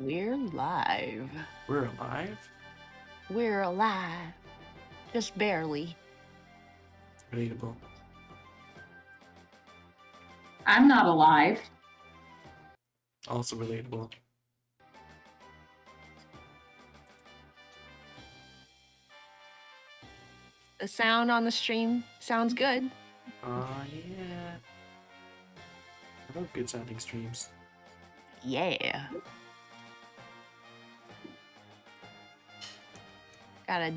We're live. We're alive? We're alive. Just barely. Relatable. I'm not alive. Also relatable. The sound on the stream sounds good. Aw, yeah. I love good sounding streams. Yeah. Gotta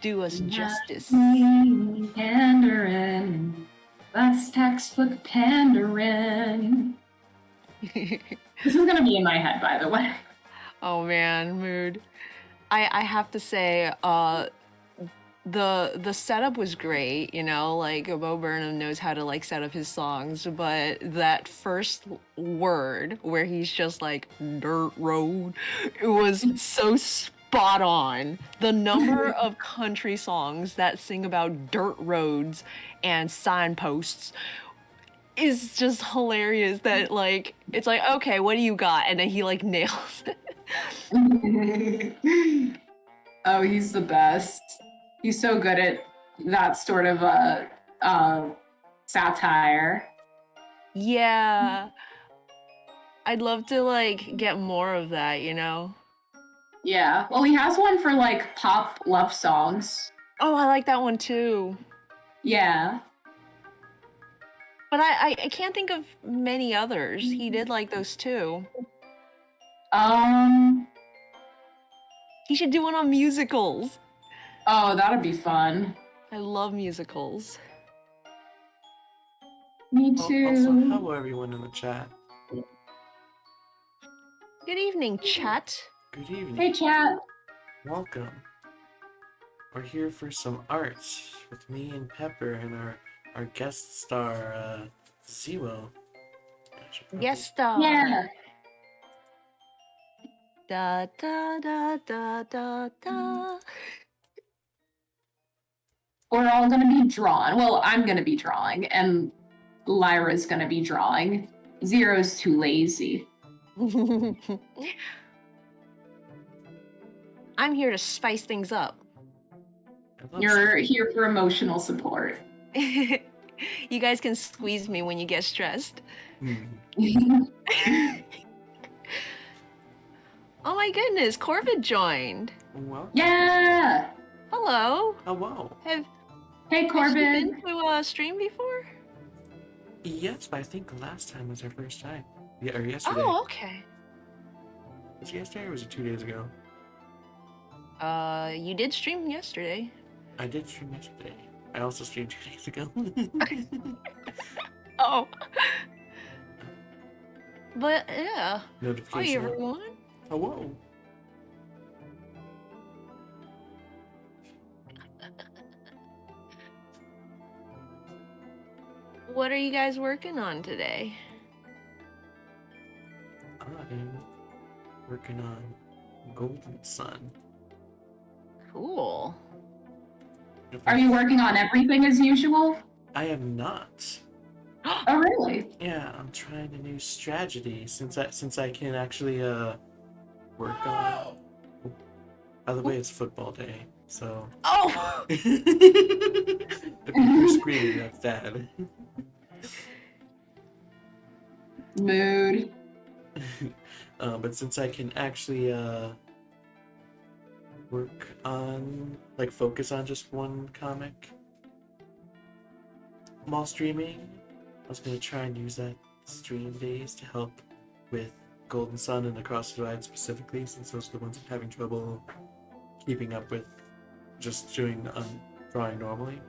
do us justice. Pandering. That's textbook pandering. This is gonna be in my head, by the way. Oh man, mood. I have to say, the setup was great, you know, like Bo Burnham knows how to like set up his songs, but that first word where he's just like dirt road, it was so spot on. The number of country songs that sing about dirt roads and signposts is just hilarious. That like it's like, okay, what do you got? And then he like nails it. Oh, he's the best. He's so good at that sort of satire. Yeah. I'd love to like get more of that, you know? Yeah. Well, he has one for like pop love songs. Oh, I like that one too. Yeah. But I can't think of many others. He did like those too. He should do one on musicals. Oh, that'd be fun. I love musicals. Me too. Also, hello everyone in the chat. Good evening, chat. Good evening. Hey, chat. Welcome. We're here for some art with me and Pepper and our guest star, Zero. Guest star. Yeah. Da da da da da da. We're all gonna be drawn. Well, I'm gonna be drawing, and Lyra's gonna be drawing. Zero's too lazy. I'm here to spice things up. You're here for emotional support. You guys can squeeze me when you get stressed. Oh my goodness, Corbett joined. Well, Yeah. Hello. hello. Have Hey, you Corbin. been to a stream before? Yes, but I think last time was our first time. Yeah, or yesterday. Oh, okay. Was it yesterday or was it 2 days ago? You did stream yesterday. I did stream yesterday. I also streamed 2 days ago. Oh. But yeah. Hi Notification. everyone. Hello. What are you guys working on today? I'm working on Golden Sun. Cool. Are you working on everything as usual? I am not. Oh, really? Yeah, I'm trying a new strategy since I can actually work on. By the way, it's football day, so. Oh! If you're screaming, that's Dad. Mood. But since I can actually work on, like, focus on just one comic while streaming, I was gonna try and use that stream days to help with Golden Sun and Across the Divide specifically, since those are the ones I'm having trouble keeping up with just doing drawing normally.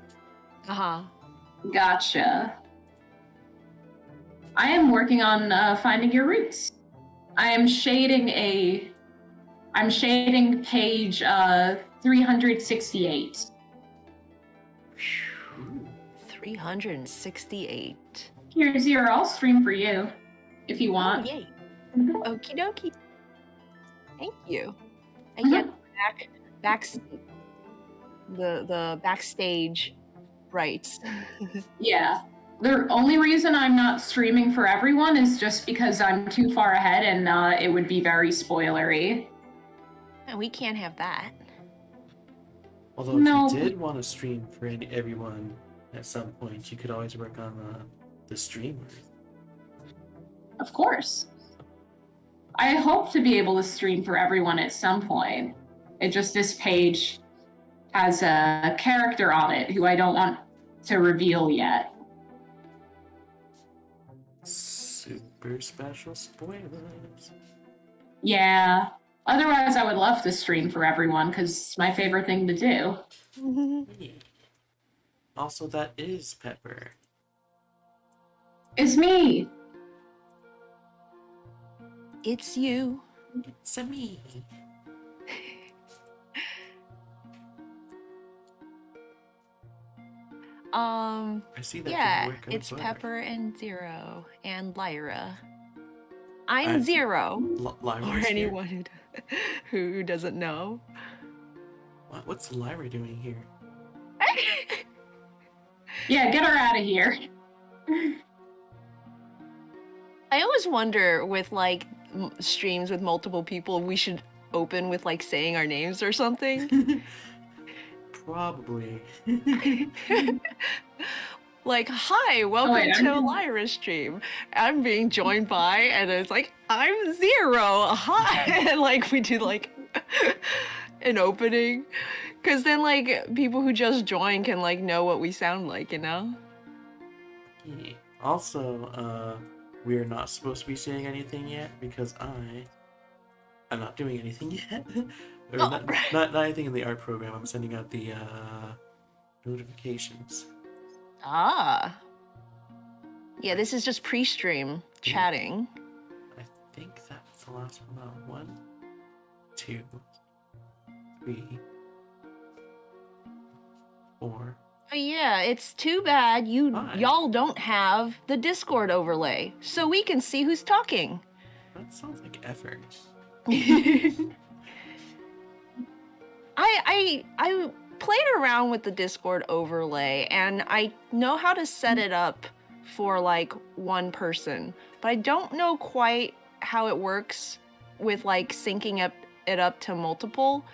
Uh-huh. Gotcha. I am working on finding your roots. I'm shading page 368. 368. Here, Zero, I'll stream for you if you want. Oh, yay. Okie dokie. Thank you. I Mhm. get the backstage rights. Yeah. The only reason I'm not streaming for everyone is just because I'm too far ahead and it would be very spoilery. And we can't have that. Although No. if you did want to stream for everyone at some point, you could always work on the streamers. Of course. I hope to be able to stream for everyone at some point. It just, this page has a character on it who I don't want to reveal yet. Super special spoilers. Yeah. Otherwise, I would love to stream for everyone because it's my favorite thing to do. Yeah. Also, that is Pepper. It's me. It's you. It's a me. I see that. Yeah, didn't work out it's well. Pepper and Zero and Lyra. I'm Zero. Lyra's Or here. anyone who doesn't know. What's Lyra doing here? Yeah, get her out of here. I always wonder with like streams with multiple people, we should open with like saying our names or something. Probably. Like, hi, welcome to Lyra's stream. I'm being joined by, and it's like, I'm Zero. Hi. And like we do like an opening. Cause then like people who just join can like know what we sound like, you know? Yeah. Also, we are not supposed to be saying anything yet because I'm not doing anything yet. Or not anything in the art program. I'm sending out the notifications. Ah. Yeah, this is just pre-stream chatting. I think that was the last one. 1, 2, 3, 4. Oh yeah, it's too bad y'all don't have the Discord overlay, so we can see who's talking. That sounds like effort. I played around with the Discord overlay, and I know how to set it up for like one person, but I don't know quite how it works with like syncing it up to multiple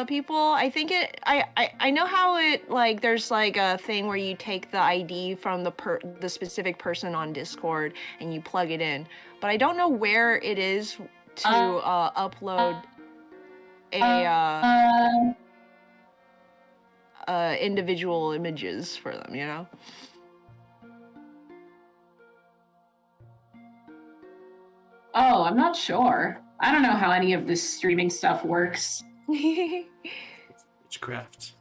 people. I think I know how it, like, there's like a thing where you take the ID from the specific person on Discord and you plug it in, but I don't know where it is to upload individual images for them, you know? Oh, I'm not sure. I don't know how any of this streaming stuff works. Witchcraft.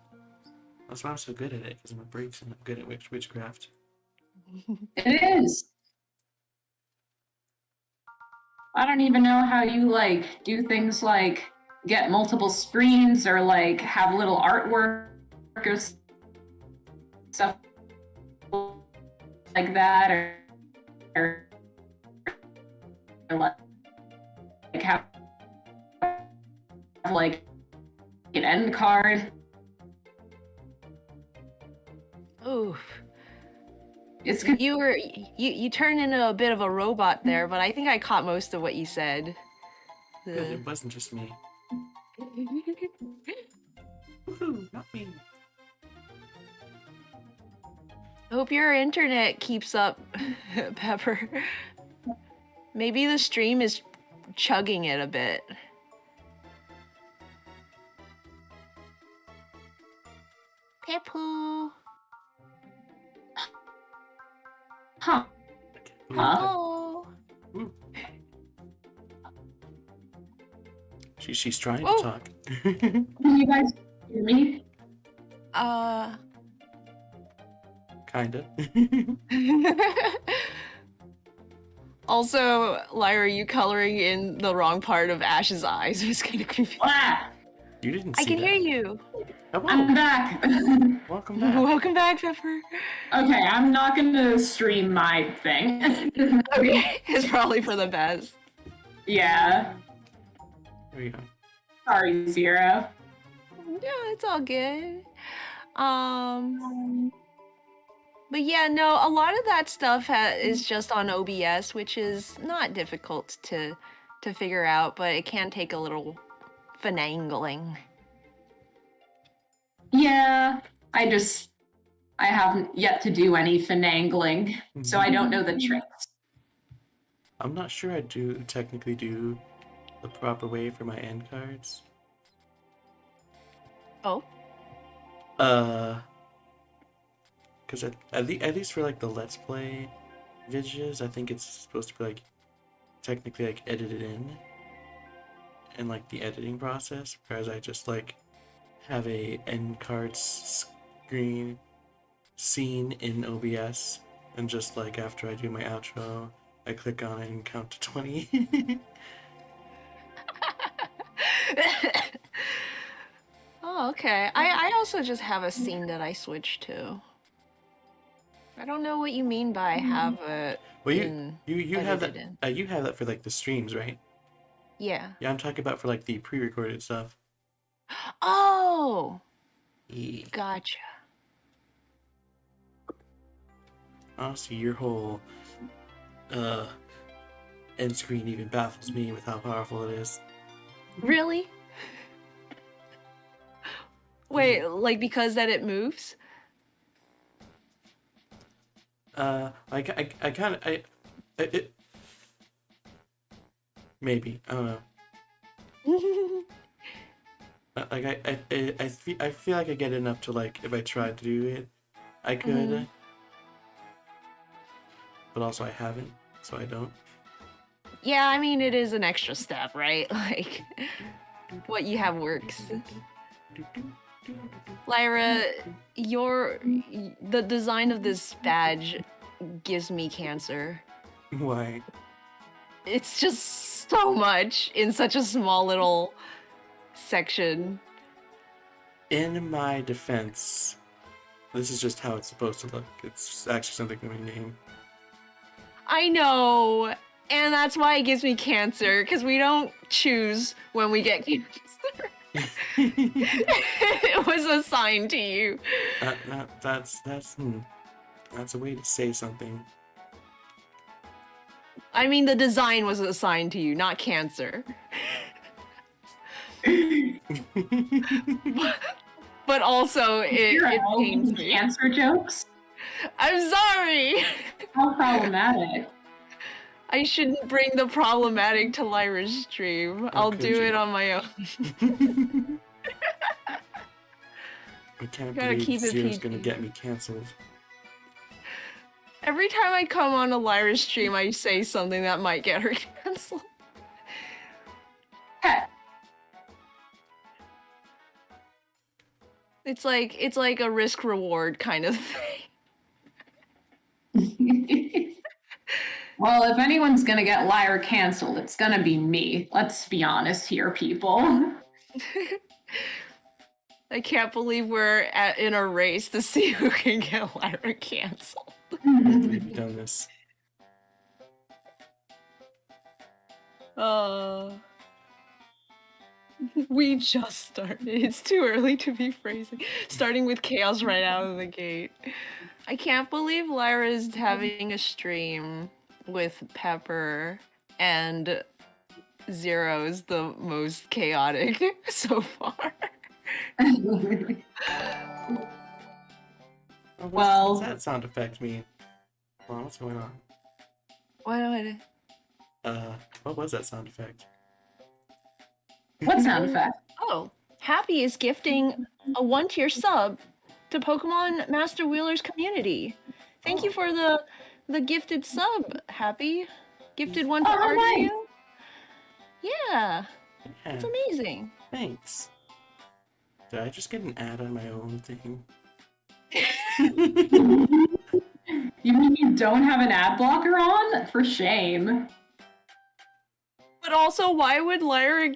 That's why I'm so good at it, because I'm a brave and I'm good at witchcraft. It is. I don't even know how you like do things like get multiple screens or like have little artwork or stuff like that, or like have like an end card. Oof. It's good. You turned into a bit of a robot there, but I think I caught most of what you said. Good, it wasn't just me. Woohoo, not me. I hope your internet keeps up, Pepper. Maybe the stream is chugging it a bit. Peppu. Huh. Oh. She's trying to talk. Can you guys hear me? Kinda. Also, Lyra, you coloring in the wrong part of Ash's eyes was kind of confusing. Ah, You didn't see I can that. hear you. Hello. I'm back. Welcome back. Welcome back, Pepper. Okay, I'm not gonna stream my thing. Okay, it's probably for the best. Yeah. There you go. Sorry, Zero. Yeah, it's all good. But yeah, no, a lot of that stuff is just on OBS, which is not difficult to figure out, but it can take a little finagling. Yeah, I haven't yet to do any finagling, so I don't know the tricks. I'm not sure I technically do the proper way for my end cards. Oh? Because at least for like the Let's Play videos, I think it's supposed to be like technically like edited in like the editing process, whereas I just like have a end cards scene in OBS, and just like after I do my outro, I click on it and count to 20. Oh, okay. I also just have a scene that I switch to. I don't know what you mean by have it. Well, you have that in. you have that for like the streams, right? Yeah. Yeah, I'm talking about for like the pre-recorded stuff. Oh, Yeah. gotcha. Honestly, your whole end screen even baffles me with how powerful it is. Really? Wait, like because that it moves? I kind of it maybe I don't know. Like I feel like I get enough to like if I tried to do it, I could. But also I haven't, so I don't. Yeah, I mean it is an extra step, right? Like what you have works. Lyra, the design of this badge gives me cancer. Why? It's just so much in such a small little section. In my defense, this is just how it's supposed to look. It's actually something in the game. I know, and that's why it gives me cancer, because we don't choose when we get cancer. It was assigned to you. That's a way to say something. I mean, the design was assigned to you, not cancer. But also, it pains me. Cancer jokes? I'm sorry! How problematic. I shouldn't bring the problematic to Lyra's stream. I'll do it on my own. I can't Gotta believe keep it Zero's PG. gonna get me canceled. Every time I come on a Lyra's stream, I say something that might get her canceled. Hey. It's like a risk reward kind of thing. Well, if anyone's gonna get Lyra canceled, it's gonna be me. Let's be honest here, people. I can't believe we're in a race to see who can get Lyra canceled. We've done this. We just started. It's too early to be phrasing. Starting with chaos right out of the gate. I can't believe Lyra is having a stream with Pepper and Zero's the most chaotic so far. Well, what's that sound effect mean? Hold on, what's going on? What was that sound effect? what sound effect? Oh, Happy is gifting a 1-tier sub to Pokemon Master Wheeler's community. Thank you for the gifted sub, Happy. Gifted one to Argue. Yeah, it's amazing. Thanks. Did I just get an ad on my own thing? You mean you don't have an ad blocker on? For shame. But also, why would Lyra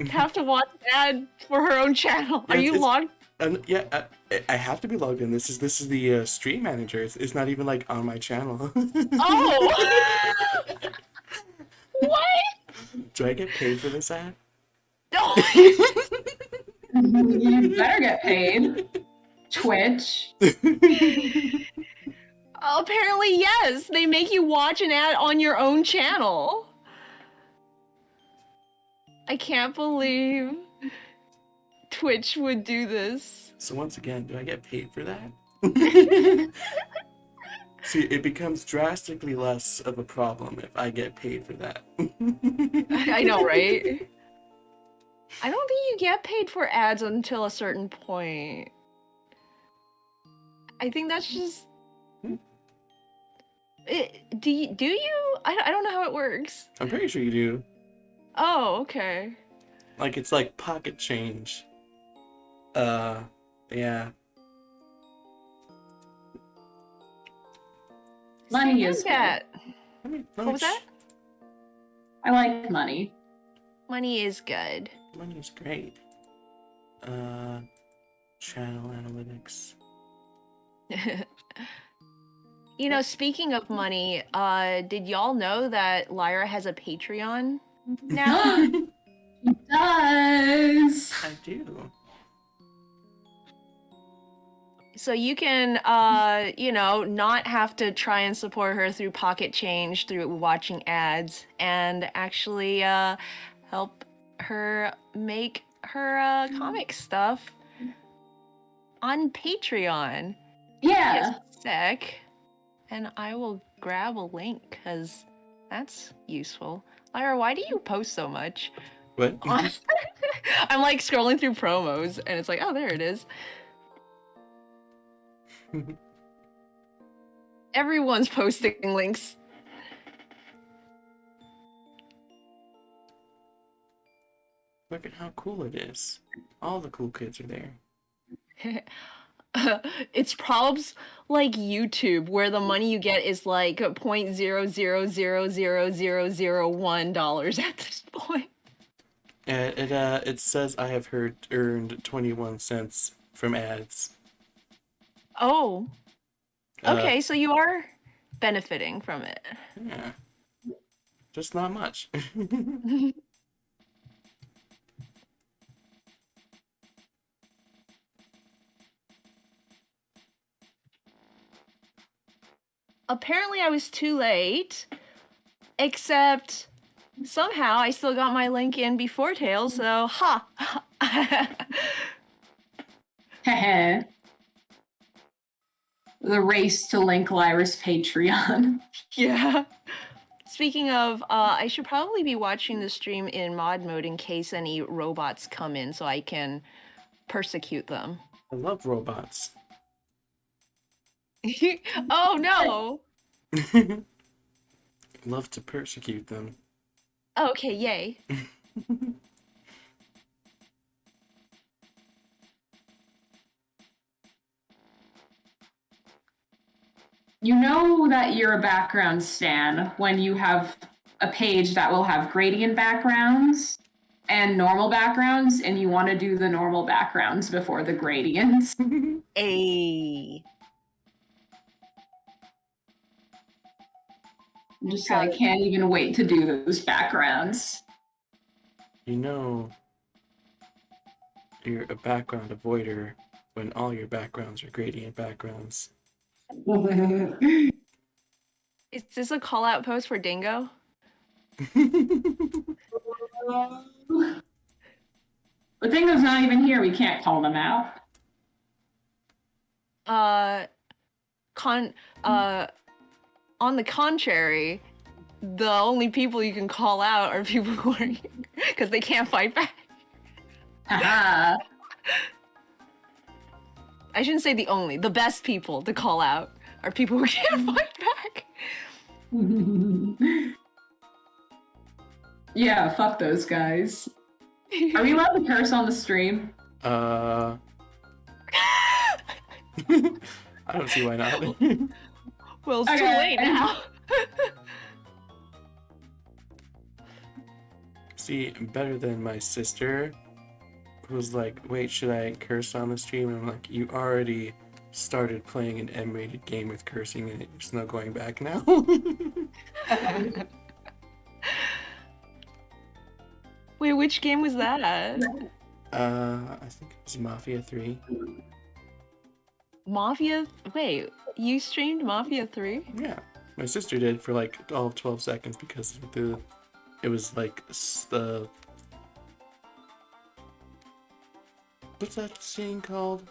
have to watch an ad for her own channel? Are you logged? Yeah, I have to be logged in. This is the stream manager. It's not even like on my channel. Oh! What? Do I get paid for this ad? No. You better get paid. Twitch. Apparently, yes. They make you watch an ad on your own channel. I can't believe Twitch would do this. So once again, do I get paid for that? See, it becomes drastically less of a problem if I get paid for that. I know, right? I don't think you get paid for ads until a certain point. I think that's just... Do you? I don't know how it works. I'm pretty sure you do. Oh, okay. Like, it's like pocket change. Yeah. Money is that. I mean, What was that? I like money. Money is good. Money's great. Channel analytics. You know, speaking of money, did y'all know that Lyra has a Patreon now? It does. I do. So you can, you know, not have to try and support her through pocket change, through watching ads, and actually help her make her comic stuff on Patreon. Yeah. Sec, and I will grab a link because that's useful. Lyra, why do you post so much? What? I'm like scrolling through promos, and it's like, oh, there it is. Everyone's posting links. Look at how cool it is. All the cool kids are there. It's probs like YouTube, where the money you get is like $0.0000001 at this point. It says I have earned 21 cents from ads. Oh. Okay, so you are benefiting from it. Yeah. Just not much. Apparently I was too late, except somehow I still got my link in before Tails, so ha! Heh. The race to link Lyra's Patreon. Yeah. Speaking of, I should probably be watching the stream in mod mode in case any robots come in so I can persecute them. I love robots. Oh no! Love to persecute them. Okay, yay. You know that you're a background stan when you have a page that will have gradient backgrounds and normal backgrounds, and you want to do the normal backgrounds before the gradients. Ayy. I'm just I can't even wait to do those backgrounds. You know, you're a background avoider when all your backgrounds are gradient backgrounds. Is this a call out post for Dingo? But Dingo's not even here. We can't call them out. On the contrary, the only people you can call out are people who are here because they can't fight back. Haha. I shouldn't say the only. The best people to call out are people who can't fight back. Yeah, fuck those guys. Are we allowed to curse on the stream? I don't see why not. Well, it's too late now. See, better than my sister, who's like, wait, should I curse on the stream? And I'm like, you already started playing an M-rated game with cursing and there's no going back now. Wait, which game was that? I think it was Mafia 3. Mafia. Wait, you streamed Mafia 3? Yeah, my sister did for like all of 12 seconds because it was like the what's that thing called?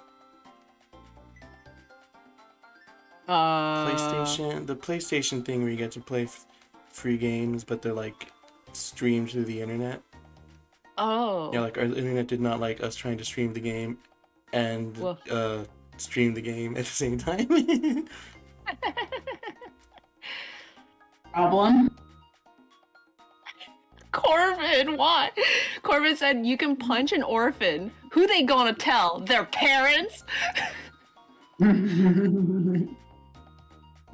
PlayStation, the PlayStation thing where you get to play free games, but they're like streamed through the internet. Oh. Yeah, like our internet did not like us trying to stream the game and stream the game at the same time. Problem. Corbin, what? Corbin said you can punch an orphan. Who they gonna tell? Their parents?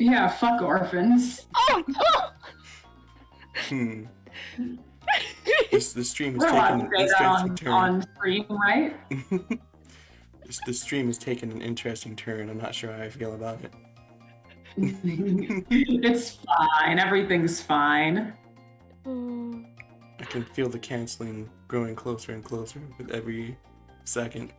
Yeah, fuck orphans. Oh no! The stream is We're allowed taking to say an that interesting turn. on stream, right? The stream has taken an interesting turn. I'm not sure how I feel about it. It's fine. Everything's fine. I can feel the canceling growing closer and closer with every second.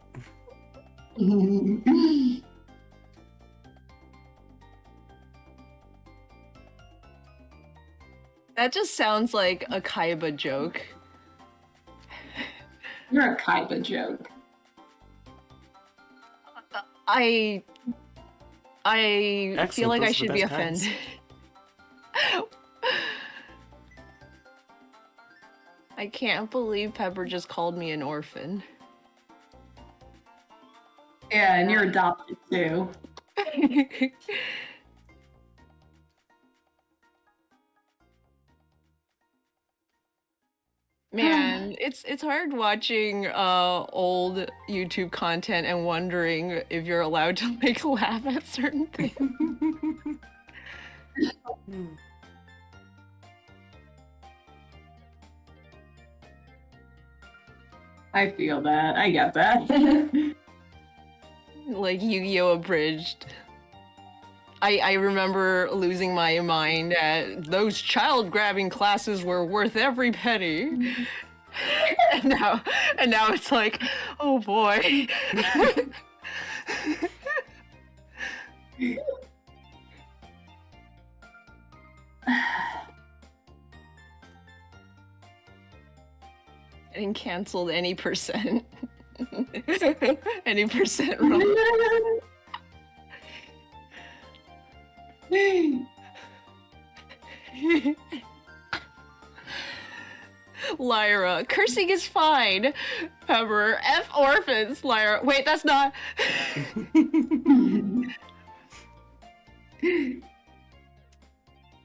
That just sounds like a Kaiba joke. You're a Kaiba joke. I Excellent, feel like I those are should the be best kinds. offended. I can't believe Pepper just called me an orphan. Yeah, and you're adopted too. Man, it's hard watching old YouTube content and wondering if you're allowed to like laugh at certain things. I feel that. I get that. Like Yu-Gi-Oh! Abridged. I remember losing my mind at those child grabbing classes were worth every penny. and now it's like, oh boy. Getting canceled any percent. Any percent wrong. Lyra, cursing is fine. Pepper, F orphans. Lyra, wait, that's not.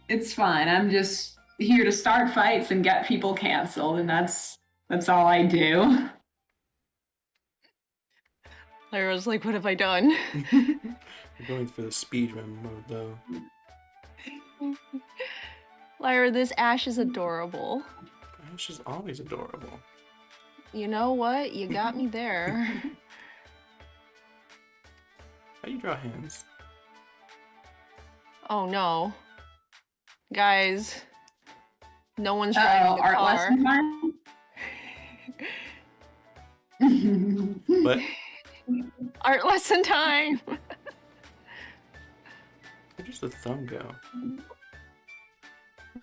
It's fine. I'm just here to start fights and get people canceled, and that's all I do. Lyra's like, what have I done? We're going for the speedrun mode though. Lyra, this Ash is adorable. Ash is always adorable. You know what? You got me there. How do you draw hands? Oh no. Guys, no one's driving the art car. lesson time? But Art lesson time! where does the thumb go?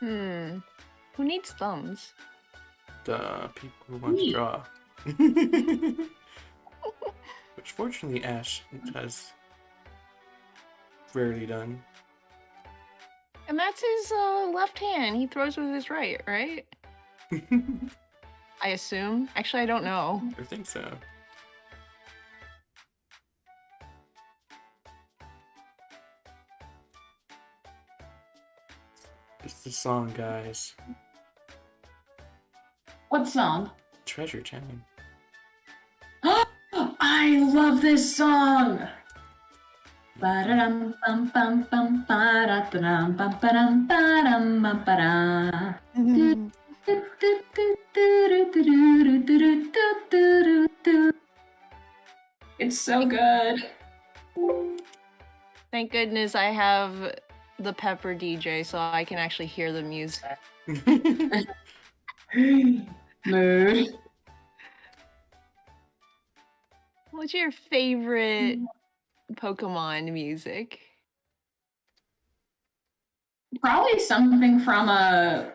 Who needs thumbs? The people who want to draw. Which fortunately Ash has rarely done. And that's his left hand. He throws with his right? I assume. Actually, I don't know. I think so. It's the song, guys. What song? Treasure Chain. I love this song. Ba-da-dum, bum, bum, bum, ba-da-da-dum, bum, ba-dum, ba-dum, bum, ba-da. It's so good. Thank goodness I have the Pepper DJ so I can actually hear the music. Mood. What's your favorite Pokemon music? Probably something from a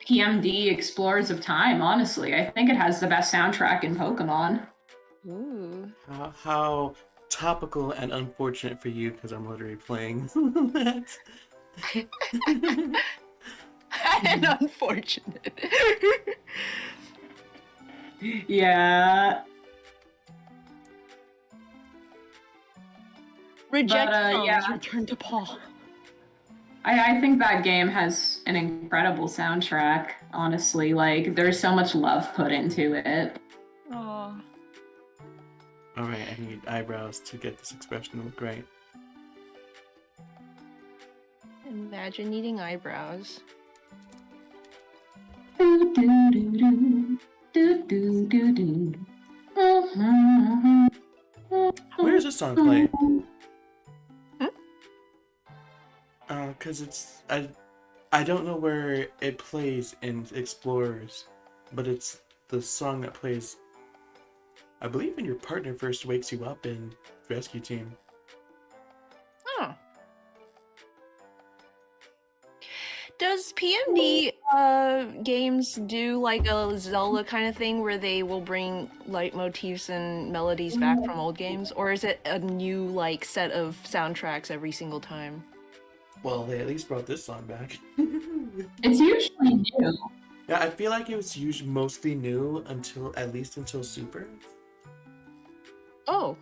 PMD Explorers of Time, honestly. I think it has the best soundtrack in Pokemon. Ooh. How topical and unfortunate for you, because I'm literally playing that. And unfortunate. Yeah. Reject But, comes, yeah. return to Paul. I think that game has an incredible soundtrack, honestly. Like, there's so much love put into it. Oh. Alright, I need eyebrows to get this expression to look right. Imagine needing eyebrows. Do, do, do, do. Do, do, do, do. Where does this song play? Hmm? Cause it's I don't know where it plays in Explorers, but it's the song that plays, I believe, when your partner first wakes you up in Rescue Team. Oh. Does PMD games do like a Zelda kind of thing where they will bring leitmotifs and melodies back from old games, or is it a new like set of soundtracks every single time? Well, they at least brought this song back. It's usually new. Yeah, I feel like it was usually mostly new at least until Super. Oh.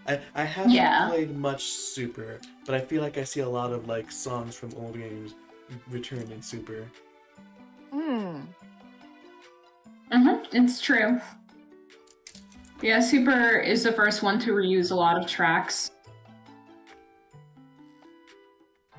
I haven't Yeah. played much Super, but I feel like I see a lot of like songs from old games returned in Super. It's true. Yeah, Super is the first one to reuse a lot of tracks.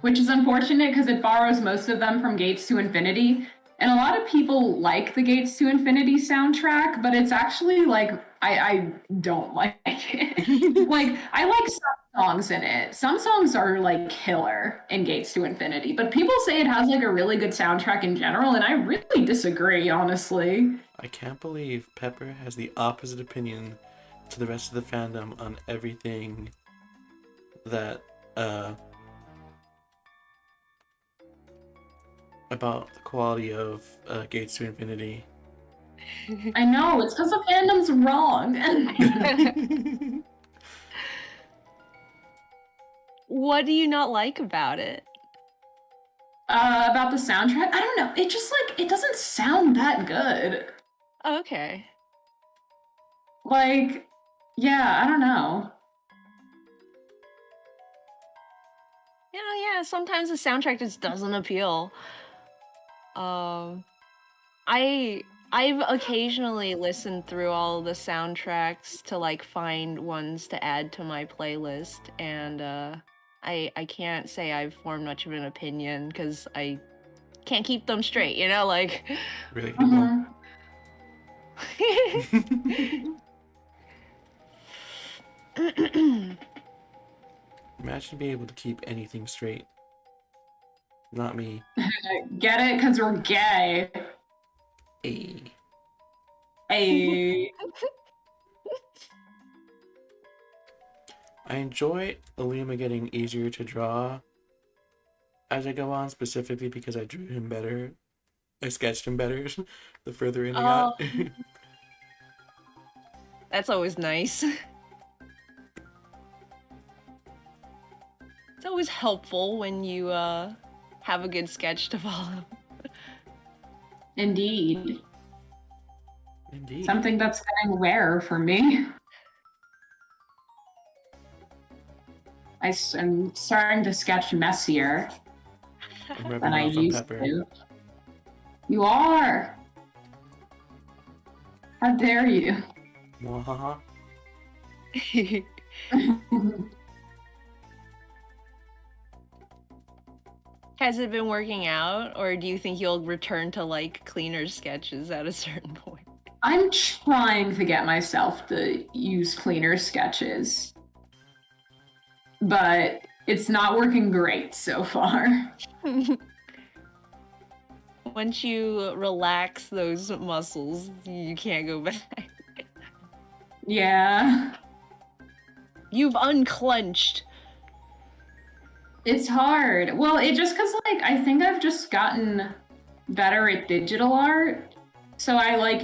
Which is unfortunate because it borrows most of them from Gates to Infinity. And a lot of people like the Gates to Infinity soundtrack, but it's actually like, I don't like it. Like, I like some songs in it. Some songs are like killer in Gates to Infinity, but people say it has like a really good soundtrack in general, and I really disagree, honestly. I can't believe Pepper has the opposite opinion to the rest of the fandom on everything that, about the quality of Gates to Infinity. I know, it's because the fandom's wrong. What do you not like about it? About the soundtrack, I don't know. It just like it doesn't sound that good. Okay. Like, yeah, I don't know. Yeah, sometimes the soundtrack just doesn't appeal. I've occasionally listened through all the soundtracks to like find ones to add to my playlist, and I can't say I've formed much of an opinion because I can't keep them straight, you know, like. Really, people. Imagine being able to keep anything straight. Not me. Get it? Because we're gay. Hey. Hey. I enjoy Alima getting easier to draw as I go on, specifically because I drew him better. I sketched him better the further in I got. That's always nice. It's always helpful when you have a good sketch to follow. Indeed. Indeed. Something that's getting rare for me. I'm starting to sketch messier than I used to. You are! How dare you? Mwahaha. Has it been working out, or do you think you'll return to like cleaner sketches at a certain point? I'm trying to get myself to use cleaner sketches, but it's not working great so far. Once you relax those muscles, you can't go back. Yeah. You've unclenched. It's hard. Well, it just because, like, I think I've just gotten better at digital art. So I, like,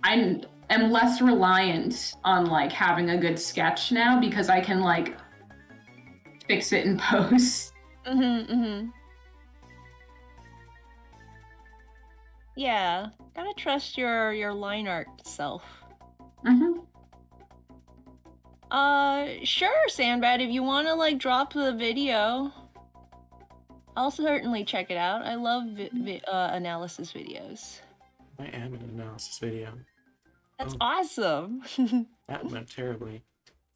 I am less reliant on, like, having a good sketch now because I can, like, fix it in post. Yeah, gotta trust your line art self. Sure, Sandbat, if you wanna, like, drop the video, I'll certainly check it out. I love analysis videos. I am an analysis video. That's awesome. That went terribly.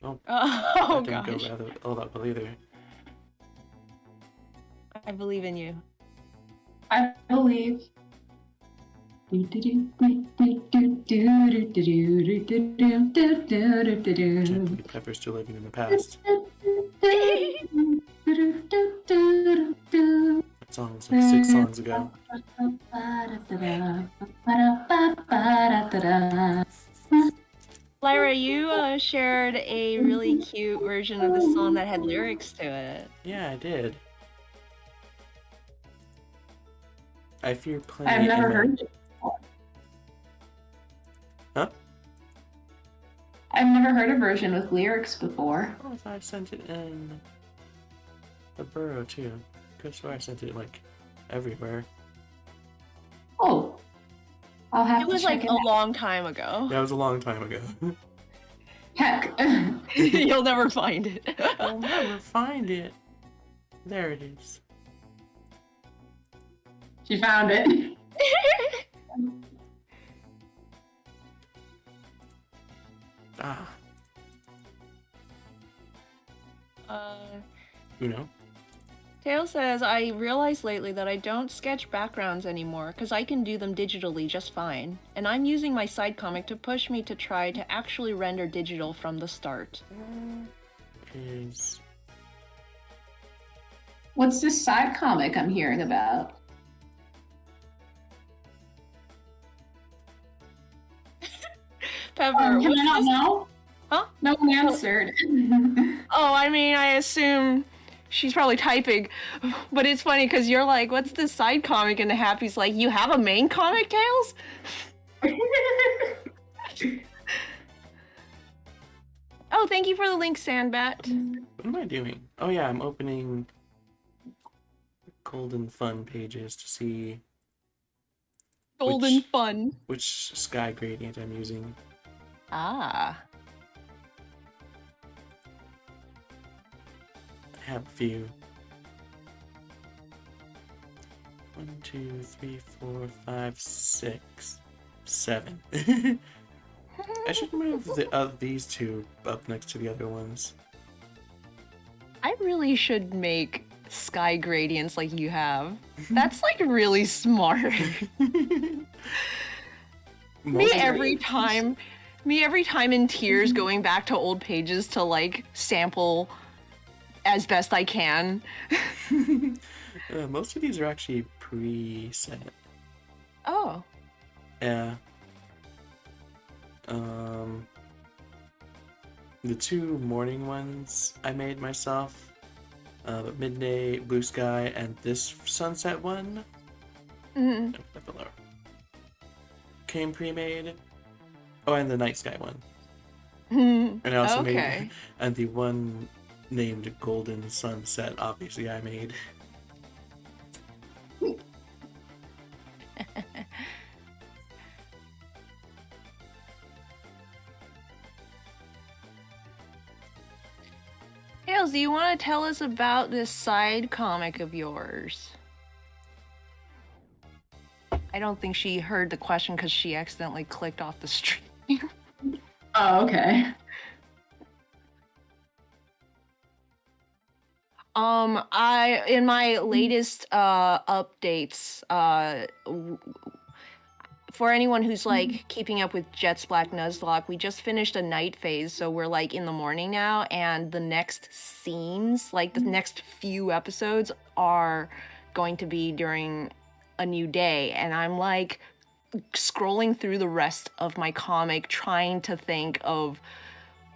Oh, oh that didn't gosh. go all that well either. I believe in you. I believe. Pepper's still living in the past. That song was like 6 songs ago. Lyra, you shared a really cute version of the song that had lyrics to it. Yeah, I did. I fear plenty. I've never heard it before. Huh? I've never heard a version with lyrics before. Oh, I thought I sent it in the burrow too. Could swear I sent it like everywhere. Oh, I'll have to check it. It was like a long time ago. Yeah, it was a long time ago. Heck. You'll never find it. I'll never find it. There it is. She found it. Ah. Uno. Tail says, I realized lately that I don't sketch backgrounds anymore because I can do them digitally just fine. And I'm using my side comic to push me to try to actually render digital from the start. What's this side comic I'm hearing about? Pepper, can I not know? Huh? No one answered. Oh, I mean, I assume she's probably typing, but it's funny because you're like, what's this side comic? And the Happy's like, you have a main comic, Tails? Oh, thank you for the link, Sandbat. What am I doing? Oh yeah, I'm opening Golden Fun pages to see Golden Fun. which sky gradient I'm using. Ah. I have a few. 1, 2, 3, 4, 5, 6, 7. I should move these two up next to the other ones. I really should make sky gradients like you have. That's like really smart. Me every time in tears going back to old pages to like sample as best I can. Most of these are actually preset. Oh. Yeah. The 2 morning ones I made myself. Midday, Blue Sky, and this sunset one. Below. Came pre-made. Oh, and the night sky one. And I also made, and the one named Golden Sunset, obviously I made. Tails, do you want to tell us about this side comic of yours? I don't think she heard the question because she accidentally clicked off the stream. Oh, okay. In my latest updates, for anyone who's like keeping up with Jet's Black Nuzlocke, we just finished a night phase, so we're like in the morning now, and the next scenes, like the next few episodes, are going to be during a new day, and I'm like scrolling through the rest of my comic trying to think of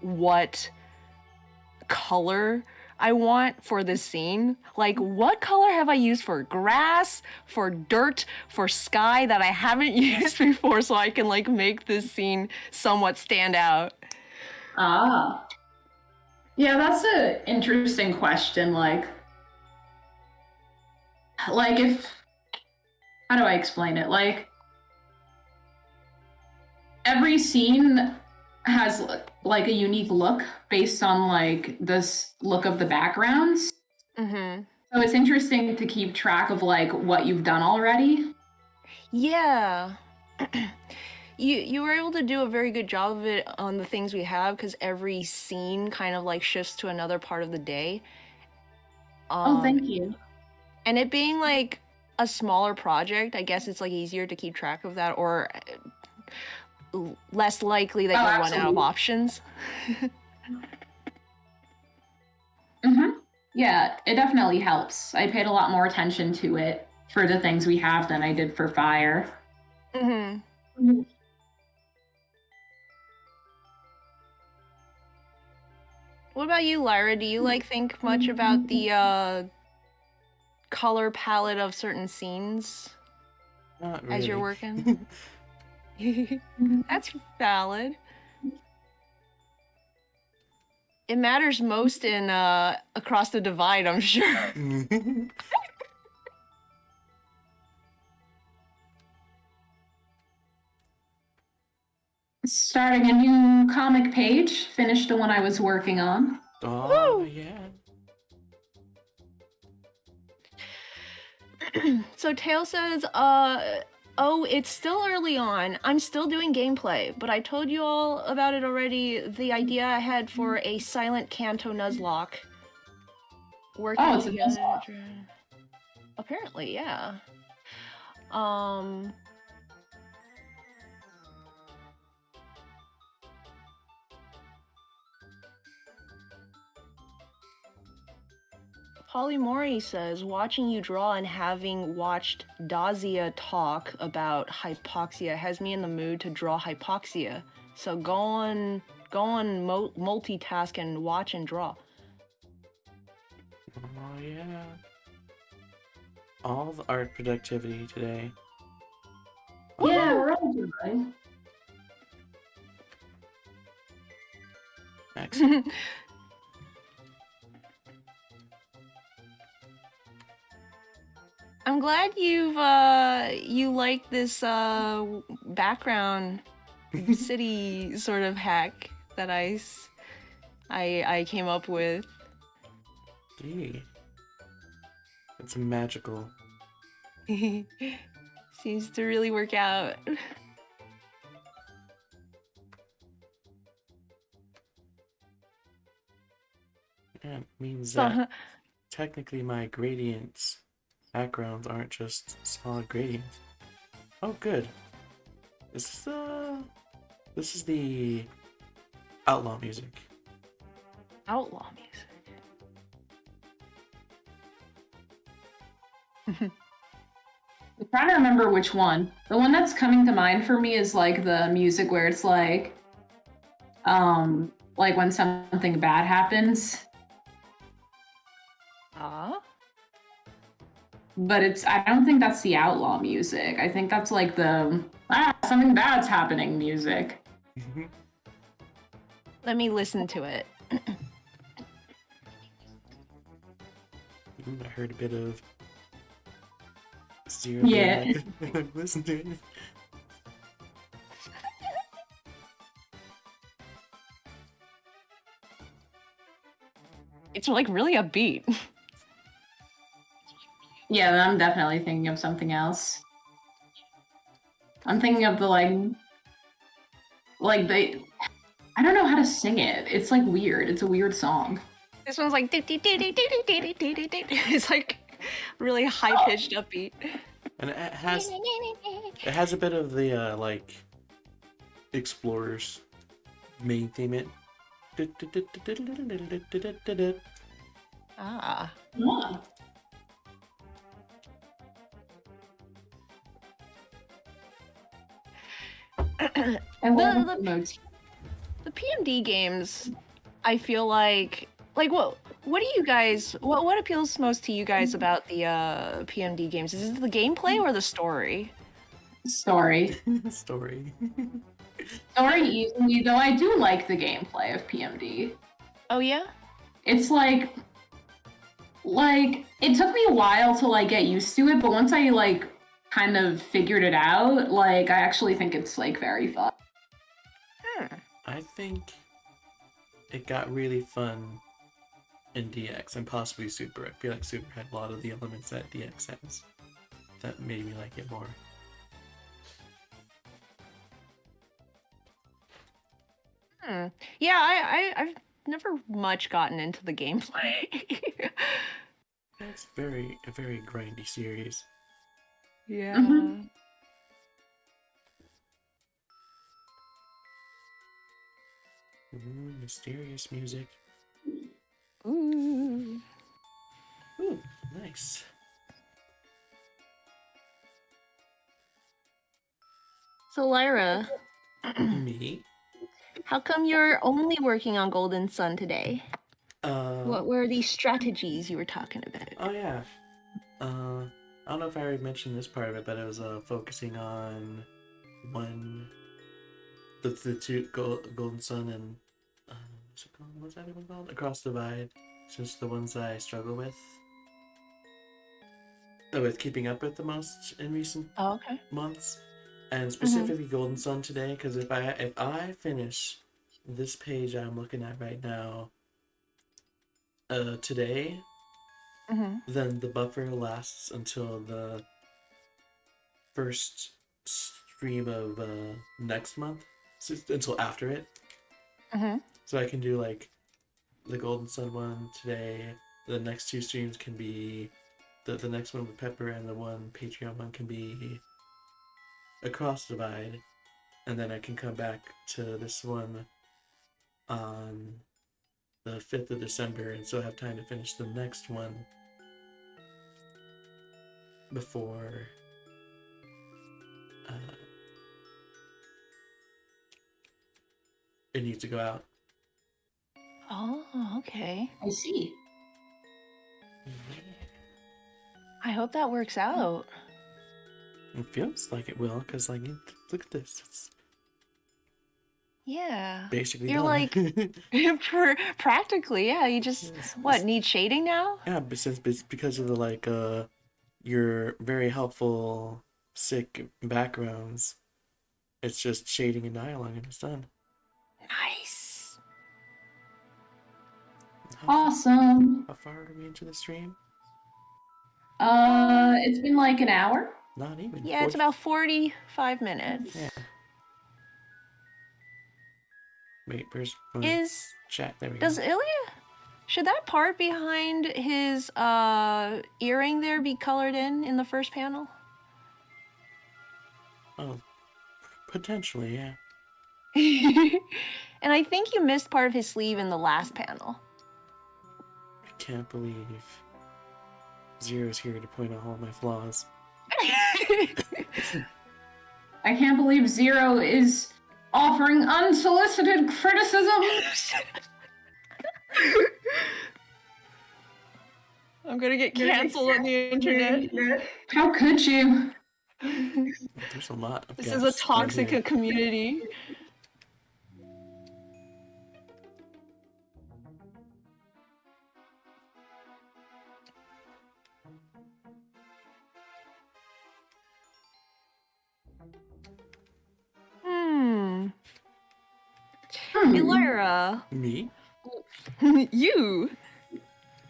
what color I want for this scene. Like, what color have I used for grass, for dirt, for sky that I haven't used before, so I can like make this scene somewhat stand out? Ah. Yeah, that's an interesting question. Like if, how do I explain it? Like, every scene has like a unique look based on like this look of the backgrounds. Mm-hmm. So it's interesting to keep track of like what you've done already. Yeah. You were able to do a very good job of it on the things we have, because every scene kind of like shifts to another part of the day. Oh, thank you. And it being like a smaller project, I guess it's like easier to keep track of that, or less likely that you'll run out of options. Mm-hmm. Yeah, it definitely helps. I paid a lot more attention to it for the things we have than I did for Fire. Mm-hmm. What about you, Lyra? Do you like think much about the color palette of certain scenes Not really. as you're working? That's valid. It matters most in Across the Divide, I'm sure. Starting a new comic page, finished the one I was working on. Oh, yeah. So Tail says, oh, it's still early on. I'm still doing gameplay, but I told you all about it already. The idea I had for a silent Kanto Nuzlocke. Working Oh, it's a together. Nuzlocke. Apparently, yeah. Polymori says, watching you draw and having watched Dazia talk about hypoxia has me in the mood to draw hypoxia. So go on multitask and watch and draw. Oh, yeah. All the art productivity today. Yeah, we're all doing. Excellent. I'm glad you like this background city sort of hack that I came up with. Gee. It's magical. Seems to really work out. Yeah, it means that technically my gradients backgrounds aren't just solid gradients. Oh, good. This is the outlaw music. Outlaw music. I'm trying to remember which one. The one that's coming to mind for me is like the music where it's like when something bad happens. But I don't think that's the outlaw music. I think that's like the something bad's happening music. Let me listen to it. I heard a bit of Zero. Yeah. Listen to it. It's like really upbeat. Yeah, I'm definitely thinking of something else. I'm thinking of the I don't know how to sing it. It's like weird. It's a weird song. This one's like it's like really high pitched upbeat. And it has a bit of the like Explorers main theme. It. Ah. Yeah. The PMD games, I feel like what do you guys what appeals most to you guys about the PMD games? Is it the gameplay or the story? Story. Story. Story easily, though I do like the gameplay of PMD. Oh yeah? It's like it took me a while to like get used to it, but once I like kind of figured it out, like I actually think it's like very fun. I think it got really fun in DX and possibly Super. I feel like Super had a lot of the elements that DX has that made me like it more. Yeah, I've never much gotten into the gameplay. It's a very grindy series. Yeah. Mhm. Ooh, mysterious music. Ooh. Ooh, nice. So Lyra, Me? how come you're only working on Golden Sun today? What What were these strategies you were talking about? Oh yeah. I don't know if I already mentioned this part of it, but it was focusing on the two Golden Sun and what's that one called? Across the Divide. It's just the ones that I struggle with keeping up with the most in recent Okay. months, and specifically Golden Sun today. Because if I finish this page I'm looking at right now, today, then the buffer lasts until the first stream of next month, so until after it. So I can do like the Golden Sun one today. The next two streams can be the next one with Pepper, and the one Patreon one can be Across the Divide, and then I can come back to this one on the 5th of December and still have time to finish the next one before it needs to go out. Oh, okay. I see. I hope that works out. It feels like it will, because like, look at this. It's Yeah. basically You're done. like practically, yeah. You just need shading now? Yeah, but since it's because of the like your very helpful sick backgrounds, it's just shading and dialogue and it's done. Nice. Awesome. How far are we into the stream? It's been like an hour. Not even. Yeah, it's about 45 minutes. Yeah. Wait, where's chat? There we go. Does Ilya, should that part behind his earring there be colored in the first panel? Oh, potentially, yeah. And I think you missed part of his sleeve in the last panel. I can't believe Zero's here to point out all my flaws. I can't believe Zero is offering unsolicited criticism. I'm gonna get canceled on the internet. How could you? There's a lot of This is a toxic community. Hey, Lyra. Me? You.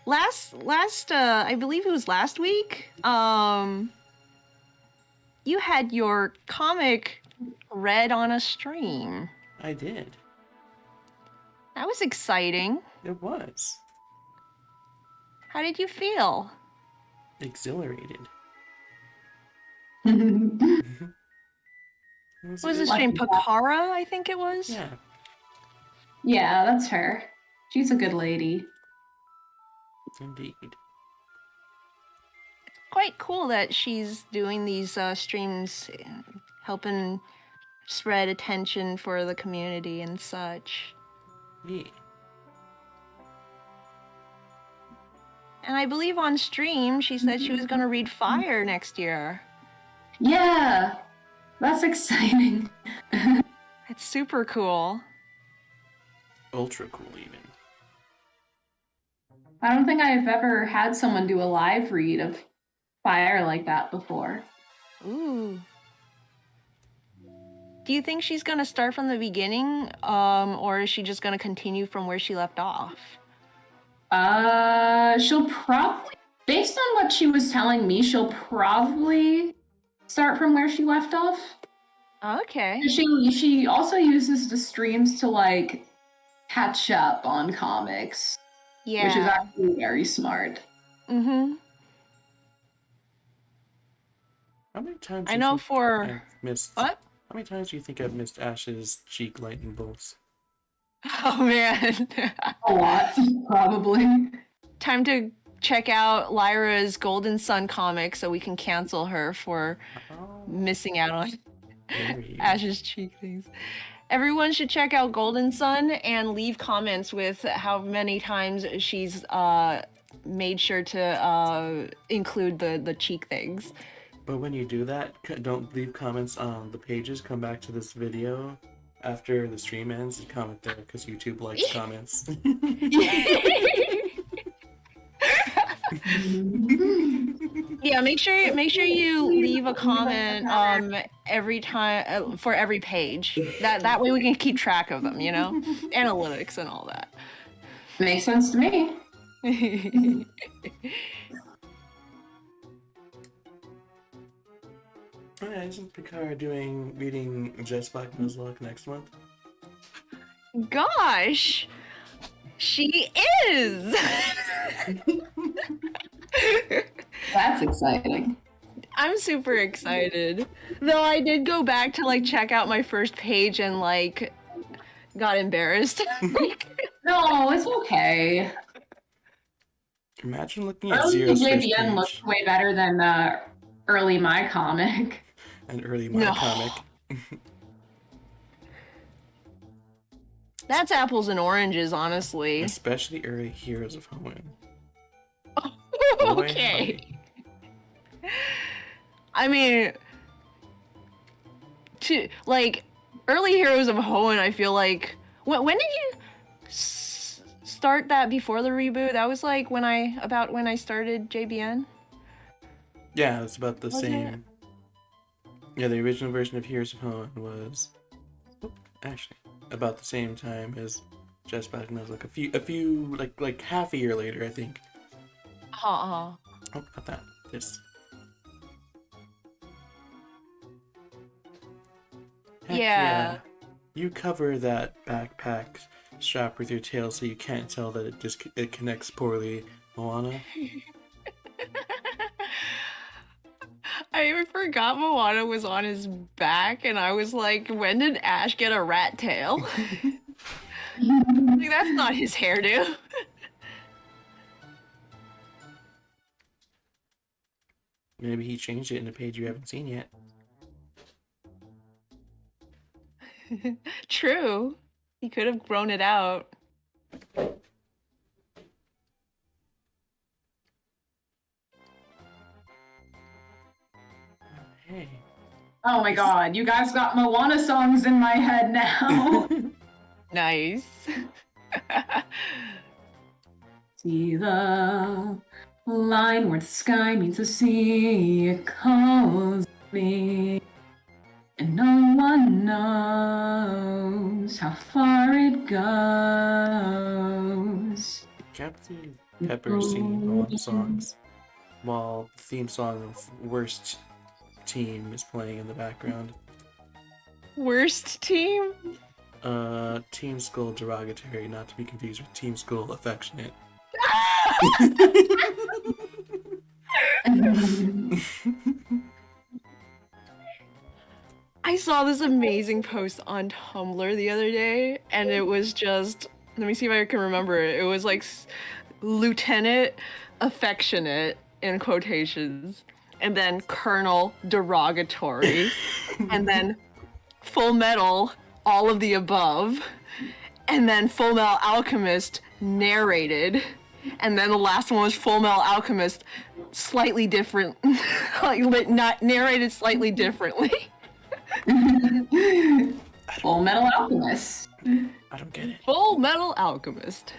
Last I believe it was last week, you had your comic read on a stream. I did. That was exciting. It was. How did you feel? Exhilarated. What was his name? Pakara, I think it was? Yeah. Yeah, that's her. She's a good lady. Indeed. Quite cool that she's doing these streams, helping spread attention for the community and such. Yeah. And I believe on stream she said she was gonna read Fire next year. Yeah, that's exciting. It's super cool. Ultra cool, even. I don't think I've ever had someone do a live read of Fire like that before. Ooh. Do you think she's gonna start from the beginning, or is she just gonna continue from where she left off? She'll probably, based on what she was telling me, she'll probably start from where she left off. Okay. She also uses the streams to like catch up on comics, Yeah. which is actually very smart. Mm-hmm. How many times I do you know think for I've missed? what? How many times do you think I've missed Ash's cheek lightning bolts? Oh man. A lot, probably. Time to check out Lyra's Golden Sun comic so we can cancel her for missing out on Ash's cheek things. Everyone should check out Golden Sun and leave comments with how many times she's made sure to include the cheek things. But when you do that, don't leave comments on the pages. Come back to this video after the stream ends and comment there, because YouTube likes comments. Yeah, make sure you leave a comment every time for every page. That way we can keep track of them, you know? Analytics and all that. Makes sense to me. Oh yeah, isn't Picard reading Jess Black Nuzlocke next month? Gosh, she is. That's exciting. I'm super excited. Though I did go back to like check out my first page and like got embarrassed. No, it's okay. Imagine looking at Early Zero's first JVN page looked way better than early my comic. and early my comic. That's apples and oranges, honestly. Especially early Heroes of Hoenn. Okay. I mean, like early Heroes of Hoenn, I feel like when did you start that before the reboot? That was like when I started JBN. Yeah, it's about the Was same. it? Yeah, the original version of Heroes of Hoenn was actually about the same time as Jess Black Nuzlocke. A few like half a year later, I think. Uh-uh. Oh, not that. This. Heck Yeah. You cover that backpack strap with your tail so you can't tell that it connects poorly, Moana. I forgot Moana was on his back, and I was like, when did Ash get a rat tail? Like, that's not his hairdo. Maybe he changed it in a page you haven't seen yet. True. He could have grown it out. Hey. Oh my god, you guys got Moana songs in my head now. Nice. See the line where the sky meets the sea, it calls me, and no one knows how far it goes. Captain Pepper singing Moana songs while the theme song of Worst Team is playing in the background. Worst team? Team Skull derogatory, not to be confused with Team Skull affectionate. I saw this amazing post on Tumblr the other day, and it was just, let me see if I can remember it. It was like Lieutenant Affectionate in quotations, and then Colonel Derogatory, and then Full Metal, all of the above. and then Full Metal Alchemist narrated, and then the last one was Full Metal Alchemist slightly different, like not narrated slightly differently. Full Metal Alchemist. I don't get it. Full Metal Alchemist.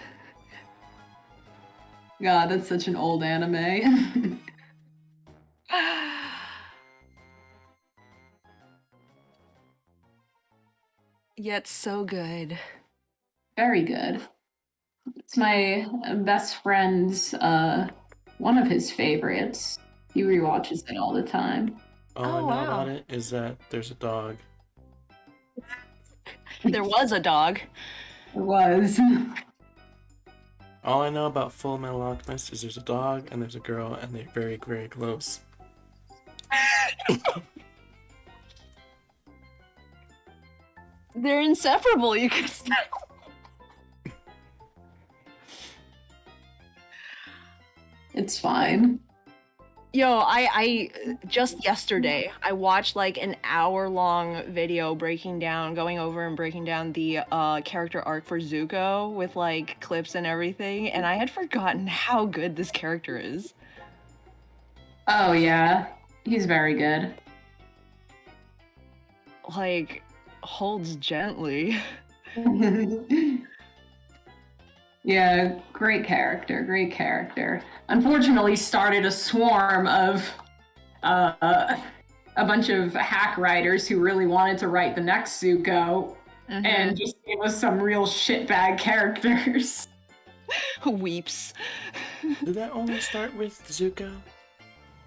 God, that's such an old anime. Yet so good. Very good. It's my best friend's, one of his favorites. He rewatches it all the time. All I Oh, know wow. about it is that there's a dog. There was a dog. It was. All I know about Full Metal Alchemist is there's a dog and there's a girl and they're very, very close. They're inseparable, you could say. It's fine. Yo, I just yesterday, I watched like an hour-long video going over and breaking down the character arc for Zuko with like clips and everything, and I had forgotten how good this character is. Oh, yeah. He's very good. Like, holds gently. Yeah, great character, great character. Unfortunately, started a swarm of a bunch of hack writers who really wanted to write the next Zuko and just gave us some real shitbag characters. Weeps. Did that only start with Zuko?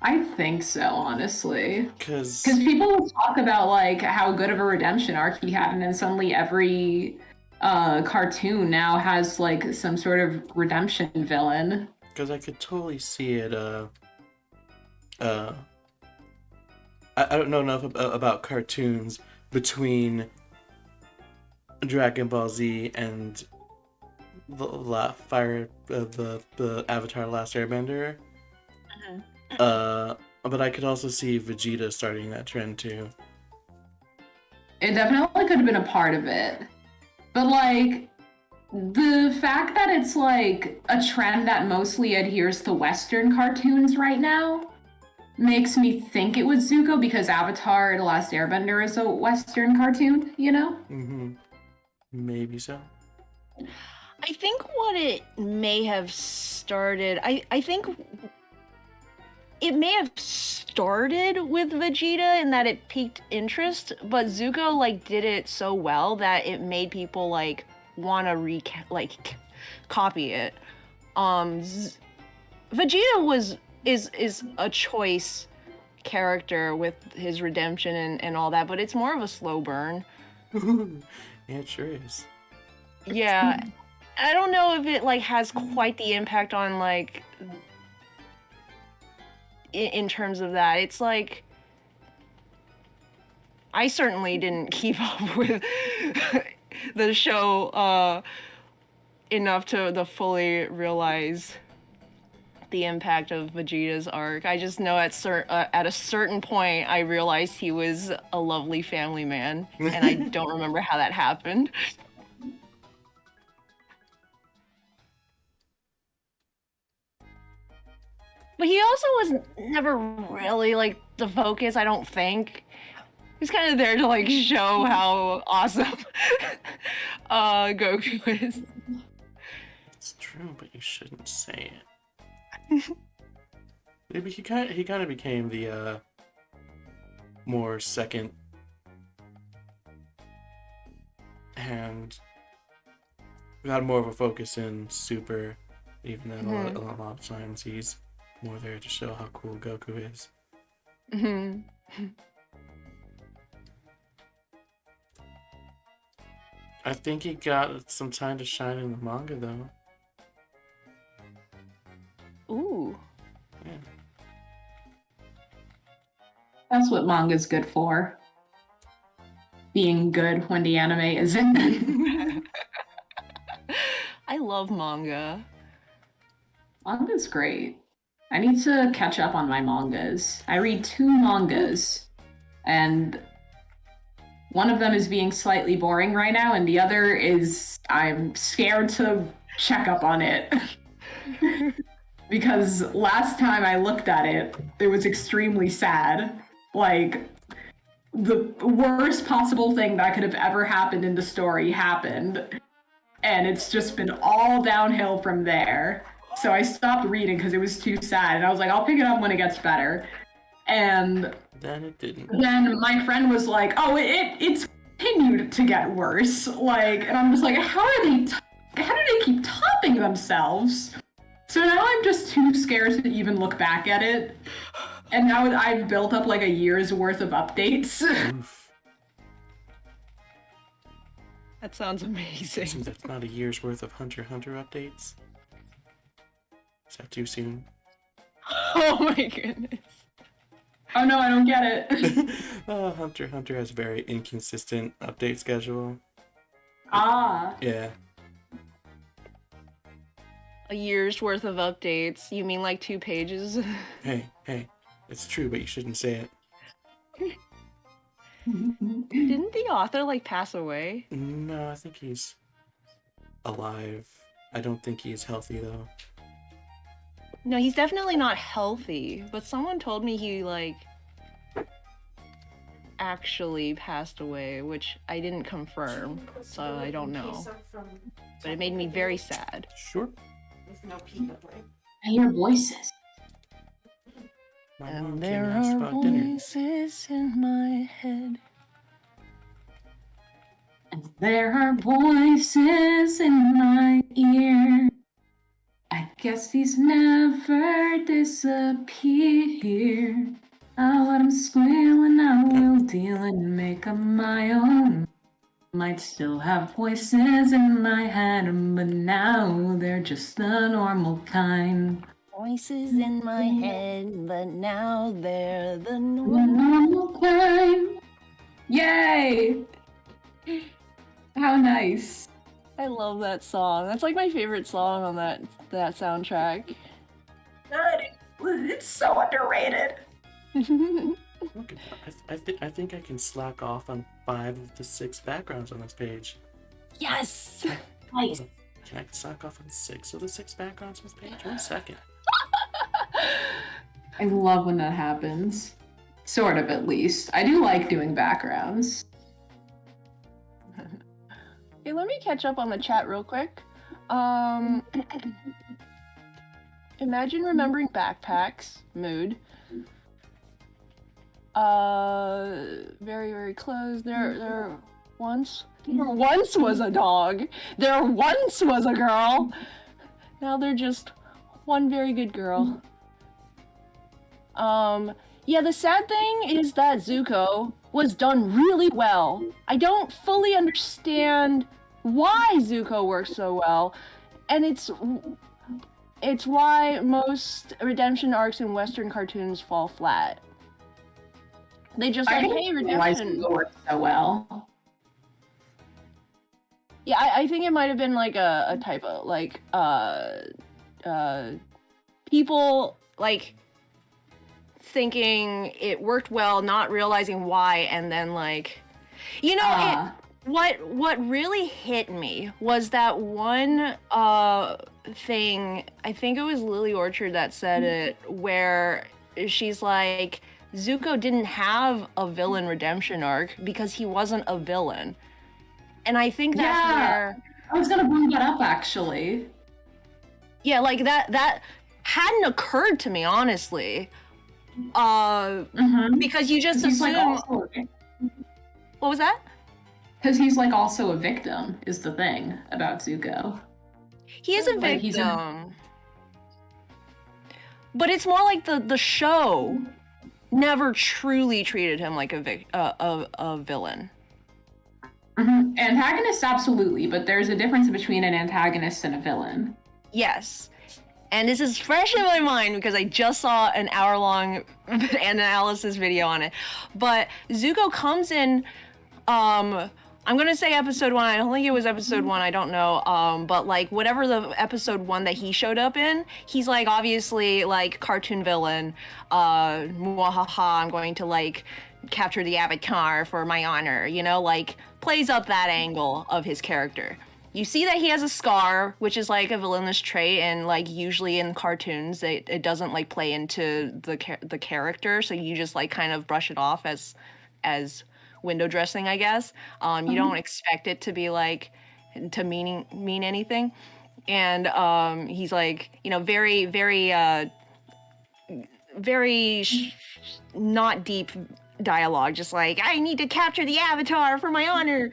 I think so, honestly. Because people will talk about like how good of a redemption arc he had, and then suddenly every cartoon now has like some sort of redemption villain. I could totally see it. I don't know enough about cartoons between Dragon Ball Z and the Avatar: Last Airbender. But I could also see Vegeta starting that trend too. It definitely could have been a part of it. But like, the fact that it's like a trend that mostly adheres to Western cartoons right now makes me think it was Zuko, because Avatar: The Last Airbender is a Western cartoon, you know? Mm-hmm. Maybe so. I think what it may have started, I think it may have started with Vegeta in that it piqued interest, but Zuko like did it so well that it made people like want to copy it. Vegeta is a choice character with his redemption and all that, but it's more of a slow burn. Yeah, it sure is. Yeah, I don't know if it like has quite the impact on like in terms of that. It's like I certainly didn't keep up with the show enough to fully realize the impact of Vegeta's arc. I just know at a certain point I realized he was a lovely family man, and I don't remember how that happened. But he also was never really like the focus, I don't think. He's kind of there to like show how awesome Goku is. It's true, but you shouldn't say it. Maybe he kind of became the more second hand. Got more of a focus in Super, even though a lot of times he's more there to show how cool Goku is. I think he got some time to shine in the manga, though. Ooh. Yeah. That's what manga's good for. Being good when the anime isn't. I love manga. Manga's great. I need to catch up on my mangas. I read 2 mangas, and One of them is being slightly boring right now, and the other is I'm scared to check up on it. Because last time I looked at it, it was extremely sad. Like, the worst possible thing that could have ever happened in the story happened. And it's just been all downhill from there. So I stopped reading because it was too sad. And I was like, I'll pick it up when it gets better. And Then it didn't. then my friend was like, "Oh, it's continued to get worse." Like, and I'm just like, how do they keep topping themselves? So now I'm just too scared to even look back at it. And now I've built up like a year's worth of updates. Oof. That sounds amazing. Seems that's not a year's worth of Hunter x Hunter updates. Is that too soon? Oh my goodness. Oh no, I don't get it. Hunter x Hunter has a very inconsistent update schedule. Ah. Yeah. A year's worth of updates. You mean like 2 pages? Hey, it's true, but you shouldn't say it. Didn't the author like pass away? No, I think he's alive. I don't think he's healthy though. No, he's definitely not healthy, but someone told me he like actually passed away, which I didn't confirm, so I don't know. But it made me very sad. Sure. With no peanut butter. I hear voices. My mom And came there and asked are about dinner. voices in my head. And there are voices in my ear. I guess these never disappear. I'll let 'em squeal and I will deal and make 'em my own. Might still have voices in my head, but now they're just the normal kind. Voices in my head, but now they're the The normal. normal kind. Yay! How nice. I love that song. That's like my favorite song on that soundtrack. It's so underrated. Look, I think I can slack off on 5 of the 6 backgrounds on this page. Yes! Nice. Can I slack off on 6 of the 6 backgrounds on this page? 1 second. I love when that happens. Sort of, at least. I do like doing backgrounds. Hey, let me catch up on the chat real quick. Imagine remembering backpacks. Mood. Very, very close. There once was a dog. There once was a girl. Now they're just one very good girl. Yeah, the sad thing is that Zuko was done really well. I don't fully understand why Zuko works so well, and it's why most redemption arcs in Western cartoons fall flat. They just like, hey, Why redemption. Zuko works so well. Yeah, I think it might have been like a typo. Like, people like thinking it worked well, not realizing why, and then like, you know, what really hit me was that one thing. I think it was Lily Orchard that said it, where she's like, Zuko didn't have a villain redemption arc because he wasn't a villain. And I think that's where I was gonna bring that up actually. yeah, like that hadn't occurred to me, honestly. Because you just He's assume like what was that? because he's like also a victim is the thing about Zuko. He is a Like, he's victim. But it's more like the show never truly treated him like a villain. Antagonist, absolutely, but there's a difference between an antagonist and a villain. Yes. And this is fresh in my mind because I just saw an hour-long analysis video on it. But Zuko comes in, I'm gonna say episode 1, I don't think it was episode 1, I don't know, but like whatever the episode 1 that he showed up in, he's like obviously like cartoon villain, mwahaha, I'm going to like capture the avatar for my honor, you know, like plays up that angle of his character. You see that he has a scar, which is like a villainous trait, and like usually in cartoons, it doesn't like play into the character, so you just like kind of brush it off as window dressing, I guess. You don't expect it to be like to mean anything, and he's like, you know, very not deep dialogue, just like, I need to capture the avatar for my honor.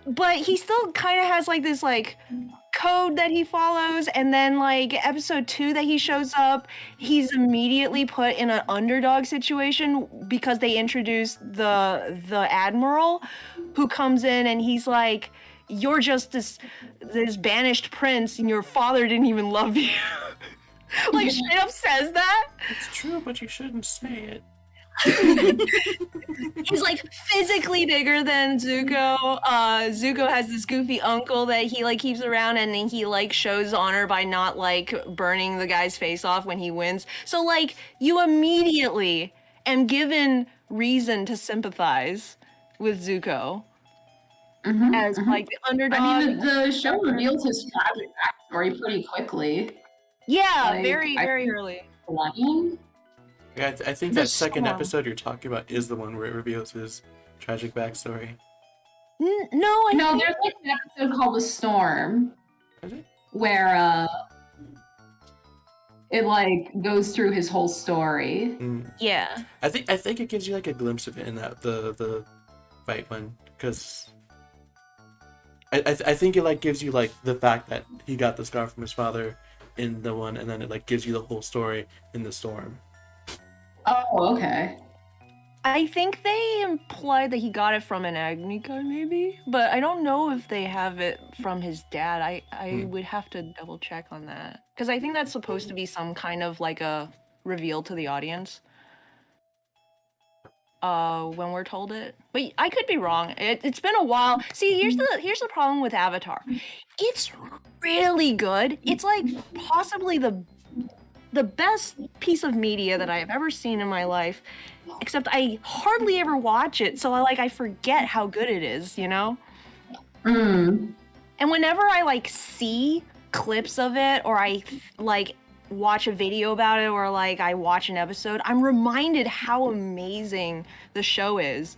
But he still kind of has like this like code that he follows, and then like episode 2 that he shows up, he's immediately put in an underdog situation because they introduced the admiral, who comes in and he's like, you're just this banished prince and your father didn't even love you. Like straight up says that. It's true, but you shouldn't say it. He's like physically bigger than Zuko. Zuko has this goofy uncle that he like keeps around, and then he like shows honor by not like burning the guy's face off when he wins. So like you immediately am given reason to sympathize with Zuko as like the underdog. I mean, the show reveals his tragic backstory pretty quickly. Yeah, like, very early. Yeah, I think that second episode you're talking about is the one where it reveals his tragic backstory. No, there's like an episode called The Storm, where it like goes through his whole story. Yeah. I think it gives you like a glimpse of it in that the fight one, because I think it like gives you like the fact that he got the scar from his father in the one, and then it like gives you the whole story in The Storm. Oh, okay. I think they implied that he got it from an Agnica, maybe, but I don't know if they have it from his dad. I would have to double check on that, because I think that's supposed to be some kind of like a reveal to the audience when we're told it. But I could be wrong. It's been a while. See, here's the problem with Avatar. It's really good. It's like possibly the best piece of media that I have ever seen in my life, except I hardly ever watch it, so I forget how good it is, you know? And whenever I like see clips of it, or I like watch a video about it, or like I watch an episode, I'm reminded how amazing the show is.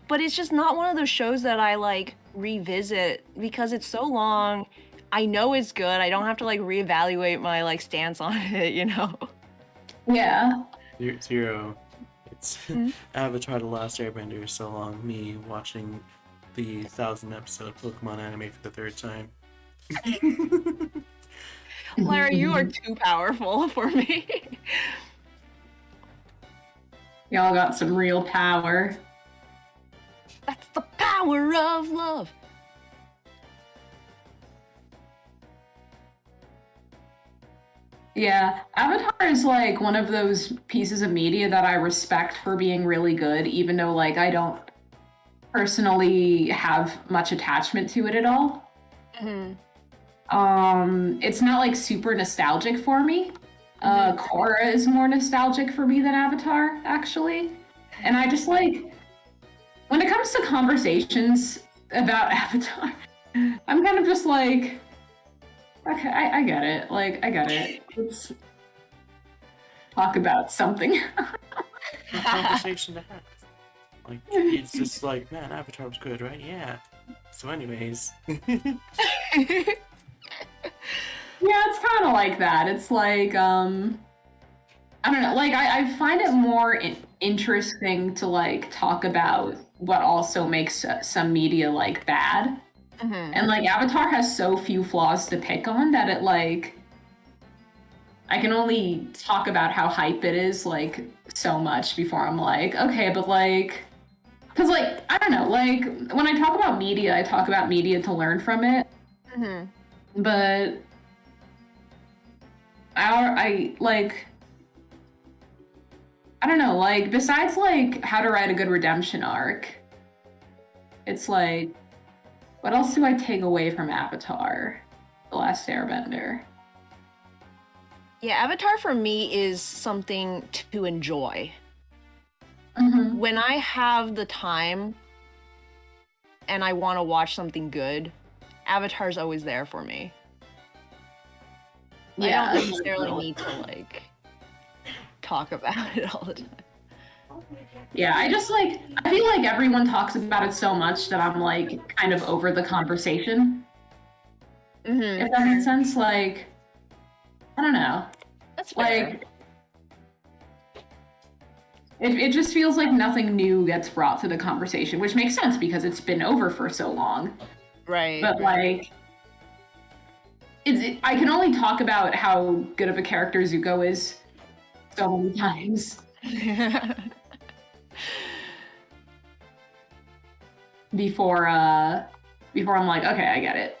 But it's just not one of those shows that I like revisit because it's so long. I know it's good. I don't have to like reevaluate my like stance on it, you know? Yeah. Zero. It's Avatar: The Last Airbender is so long. Me watching the 1,000 episode Pokemon anime for the 3rd time. Lara, you are too powerful for me. Y'all got some real power. That's the power of love. Yeah, Avatar is like one of those pieces of media that I respect for being really good, even though like I don't personally have much attachment to it at all. It's not like super nostalgic for me. Korra is more nostalgic for me than Avatar, actually. And I just like, when it comes to conversations about Avatar, I'm kind of just like, okay, I get it. Like, I get it. Let's talk about something. A conversation to have. Like, it's just like, man, Avatar was good, right? Yeah. So anyways. Yeah, it's kind of like that. It's like, I don't know, like, I find it more interesting to, like, talk about what also makes some media, like, bad. And, like, Avatar has so few flaws to pick on that it, like, I can only talk about how hype it is, like, so much before I'm like, okay, but, like, because, like, I don't know, like, when I talk about media, I talk about media to learn from it. But I don't know, like, besides, like, how to write a good redemption arc, it's like, what else do I take away from Avatar: The Last Airbender? Yeah, Avatar for me is something to enjoy. when I have the time and I want to watch something good, Avatar's always there for me. Yeah, I don't necessarily need to like talk about it all the time. Yeah, I feel like everyone talks about it so much that I'm like kind of over the conversation. If that makes sense, like, I don't know. That's fair. Like, it just feels like nothing new gets brought to the conversation, which makes sense because it's been over for so long. Right. But like, I can only talk about how good of a character Zuko is so many times before I'm like, okay, I get it.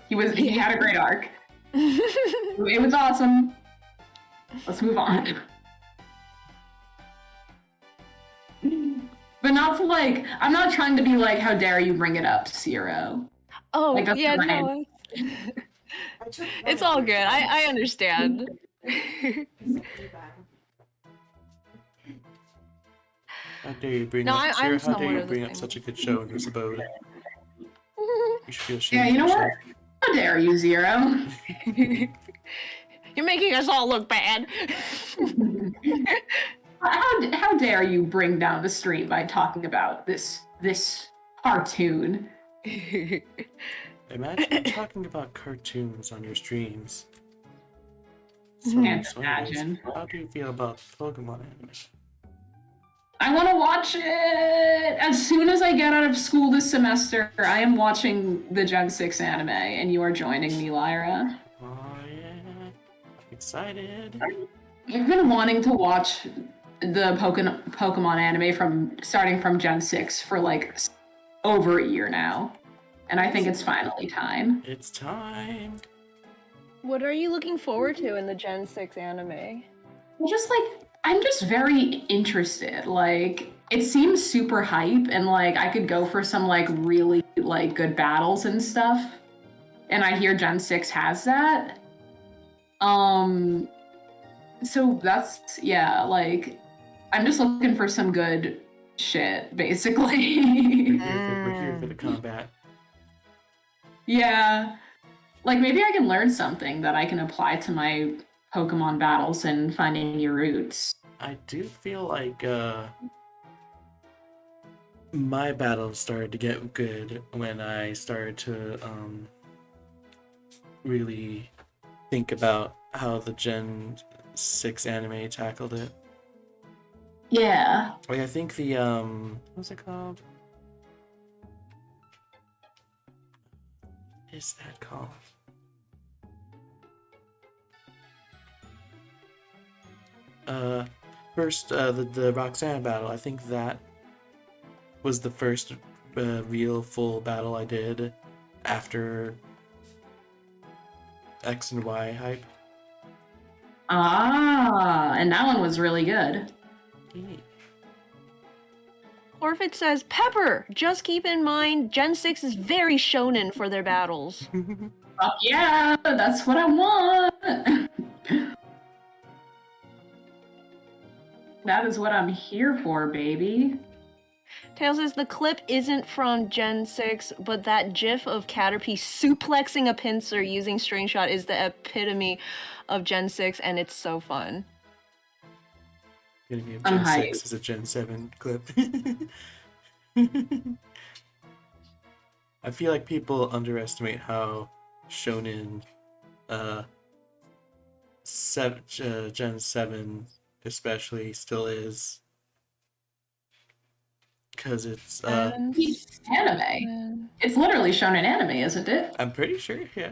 He had a great arc. It was awesome. Let's move on. But not to like, I'm not trying to be like, how dare you bring it up, Zero. Oh, Like, that's yeah, fine. no. It's all good. I understand. How dare you bring No, up I'm Sarah, how dare somewhat you of the bring up same. such a good show in this abode? You should feel ashamed Yeah, you know of what? yourself. How dare you, Zero? You're making us all look bad. How dare you bring down the stream by talking about this cartoon? Imagine talking about cartoons on your streams. Can't So anyways, imagine. how do you feel about Pokemon anime? I want to watch it as soon as I get out of school this semester. I am watching the Gen 6 anime, and you are joining me, Lyra. Oh yeah, excited. I've been wanting to watch the Pokemon anime starting from Gen 6 for like over a year now. And I think it's finally time. It's time. What are you looking forward to in the Gen 6 anime? I'm just very interested. Like, it seems super hype, and like I could go for some like really like good battles and stuff. And I hear Gen 6 has that. So that's, yeah, like, I'm just looking for some good shit, basically. We're here for the combat. Yeah. Like, maybe I can learn something that I can apply to my Pokemon battles and finding new routes. I do feel like my battles started to get good when I started to really think about how the Gen 6 anime tackled it. Yeah. Like I think the what's it called? What is that called? First the Roxanne battle. I think that was the first real full battle I did after X and Y hype. Ah, and that one was really good. Orphid says, Pepper, just keep in mind, Gen 6 is very shonen for their battles. Fuck yeah, that's what I want. That is what I'm here for, baby. Tails says, the clip isn't from Gen 6, but that gif of Caterpie suplexing a pincer using string shot is the epitome of Gen 6, and it's so fun. Gonna give I'm Gen 6 as a Gen 7 clip. I feel like people underestimate how shonen Gen 7 especially still is. Because it's anime. It's literally shonen anime, isn't it? I'm pretty sure, yeah.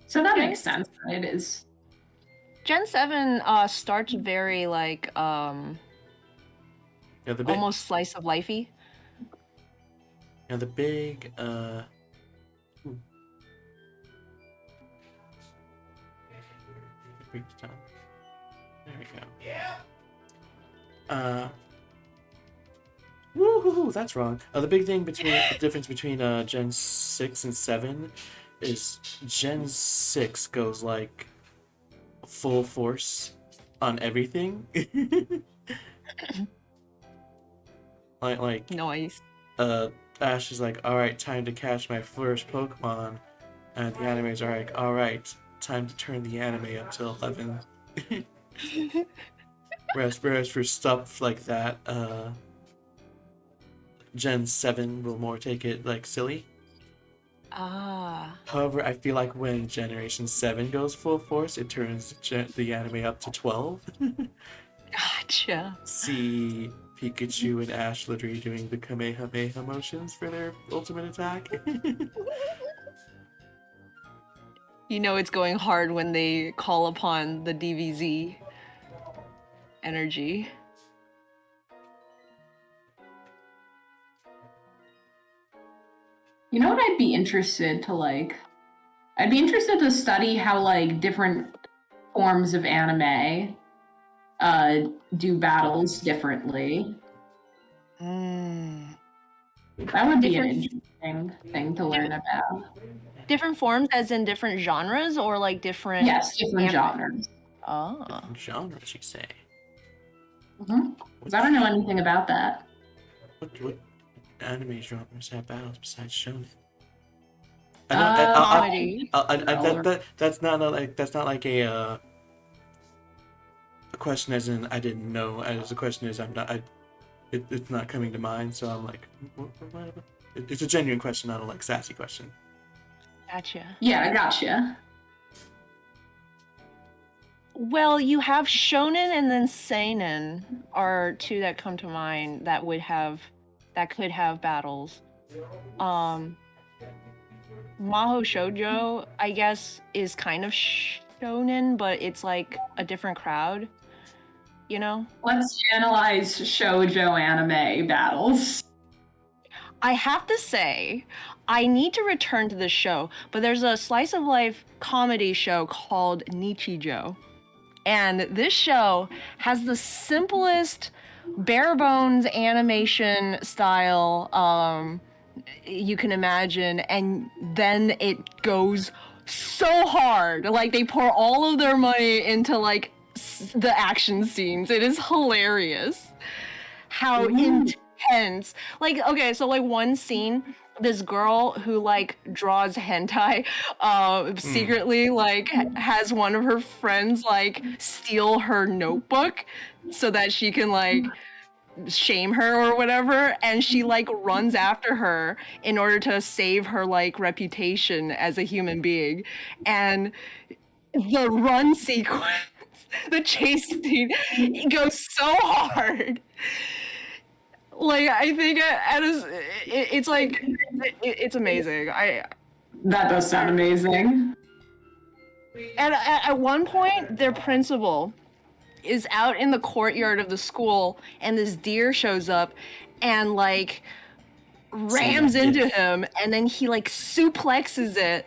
So that makes sense. It is. Gen 7 starts very like Yeah, the big, almost slice of lifey. yeah, the big There we go. Yeah. Woohoo! That's wrong. The big thing between the difference between Gen 6 and 7 is Gen 6 goes like full force on everything. Like Nice. Ash is like, all right, time to catch my first Pokemon, and the animes are like, all right, time to turn the anime up to 11. whereas for stuff like that, Gen 7 will more take it like silly. Ah. However, I feel like when Generation 7 goes full force, it turns the anime up to 12. Gotcha. See Pikachu and Ash literally doing the Kamehameha motions for their ultimate attack. You know it's going hard when they call upon the DVZ energy. You know what I'd be interested to like? I'd be interested to study how like different forms of anime do battles differently. That would be an interesting thing to learn about. Different forms as in different genres or like different... Yes, different genres. Oh. Different genres, you say? Because I don't know anything about that. What anime genres have battles besides shonen? Comedy. That's not like a question as in I didn't know. As a question is it's not coming to mind. So I'm like, what? It's a genuine question, not a like sassy question. Gotcha. Yeah, I gotcha. Well, you have shonen and then seinen are two that come to mind that could have battles. Maho Shoujo, I guess, is kind of shonen, but it's like a different crowd, you know? Let's analyze shoujo anime battles. I have to say, I need to return to this show, but there's a slice of life comedy show called Nichijou. And this show has the simplest, bare bones animation style you can imagine, and then it goes so hard. Like, they pour all of their money into like the action scenes. It is hilarious how intense. Like, okay, so like one scene, this girl who like draws hentai secretly like has one of her friends like steal her notebook so that she can like shame her or whatever, and she like runs after her in order to save her like reputation as a human being. And the run sequence, the chase scene, it goes so hard. Like, I think it's like it's amazing. That does sound amazing. And at one point, their principal is out in the courtyard of the school, and this deer shows up and like rams into him, and then he like suplexes it,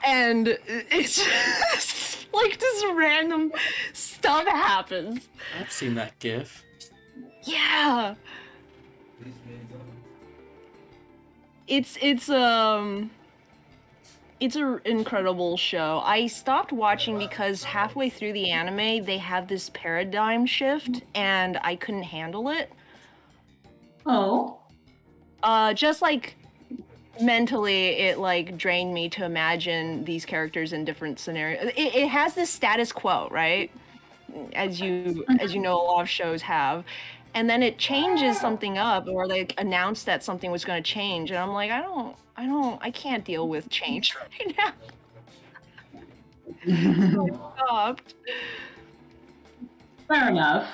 and it's just like this random stuff happens. I've seen that GIF. Yeah. It's an incredible show. I stopped watching because halfway through the anime they have this paradigm shift and I couldn't handle it. Oh. Just like mentally it like drained me to imagine these characters in different scenarios. It has this status quo, right? As you know, a lot of shows have. And then it changes something up, or like announce that something was going to change, and I'm like, I can't deal with change right now. So I stopped. Fair enough.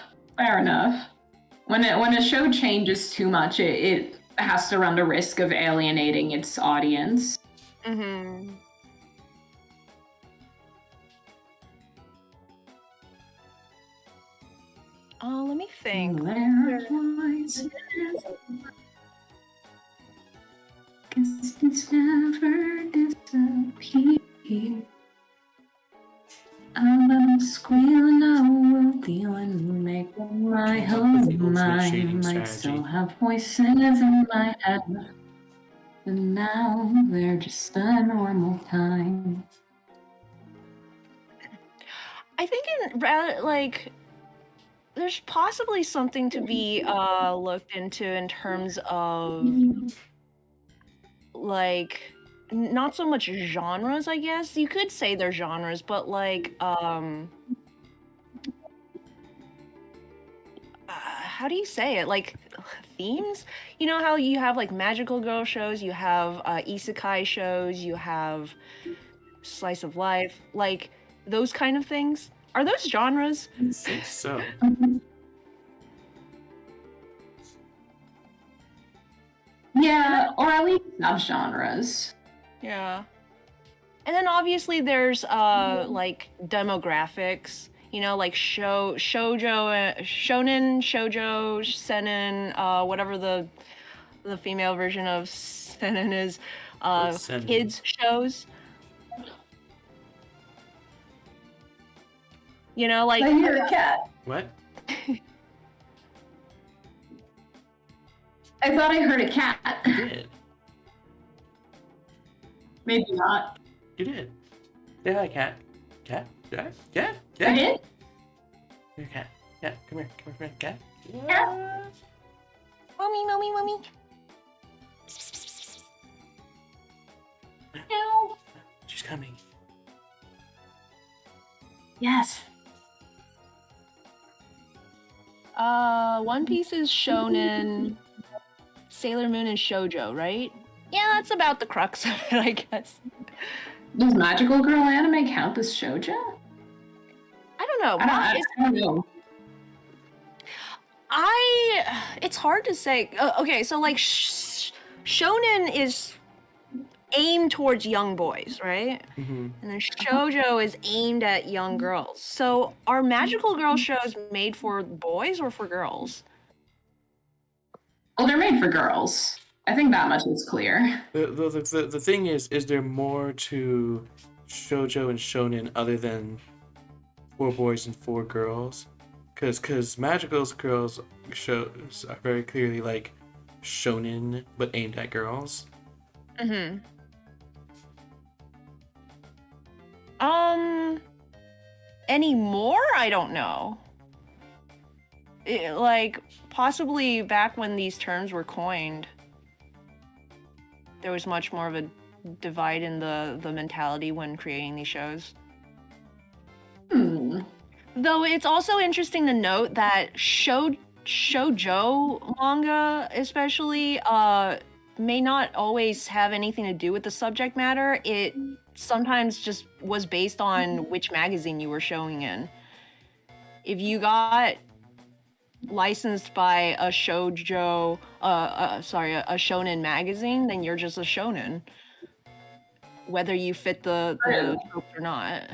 When a show changes too much, it has to run the risk of alienating its audience. Mm-hmm. Let me think. Distance never disappear. I'm squealing, I will deal and make my home mine. Might still have voices in my head, but now they're just a normal time. I think in rather like there's possibly something to be looked into in terms of like not so much genres, I guess. You could say they're genres, but like how do you say it? Like themes? You know how you have like magical girl shows, you have isekai shows, you have slice of life, like those kind of things. Are those genres? I think so. Yeah, or at least subgenres. Yeah. And then obviously there's like demographics, you know, like shonen, seinen, whatever the female version of seinen is, Seinen? kids shows. You know, like I hear a cat. What? I thought I heard a cat. You did. Maybe not. You did. Say hi, cat. Cat? Cat? Cat? I Cat? did? Here, cat. Yeah, come here. Come here, cat. Yeah. mommy, mommy, mommy. No. She's coming. Yes. One Piece is shonen, Sailor Moon is shoujo, right? Yeah, that's about the crux of it, I guess. Does magical girl anime count as shoujo? I don't know. I don't know. It's hard to say. Okay, so like shonen is aimed towards young boys, right? Mm-hmm. And then shoujo is aimed at young girls. So are magical girl shows made for boys or for girls? Well, they're made for girls. I think that much is clear. The thing is there more to shoujo and shonen other than 4 boys and 4 girls? Because magical girls shows are very clearly like shonen but aimed at girls. Mm-hmm. Anymore? I don't know. Like, possibly back when these terms were coined, there was much more of a divide in the mentality when creating these shows. Though it's also interesting to note that shoujo manga, especially, may not always have anything to do with the subject matter. It sometimes just was based on which magazine you were showing in. If you got licensed by a shoujo, a shonen magazine, then you're just a shonen, whether you fit the trope or not.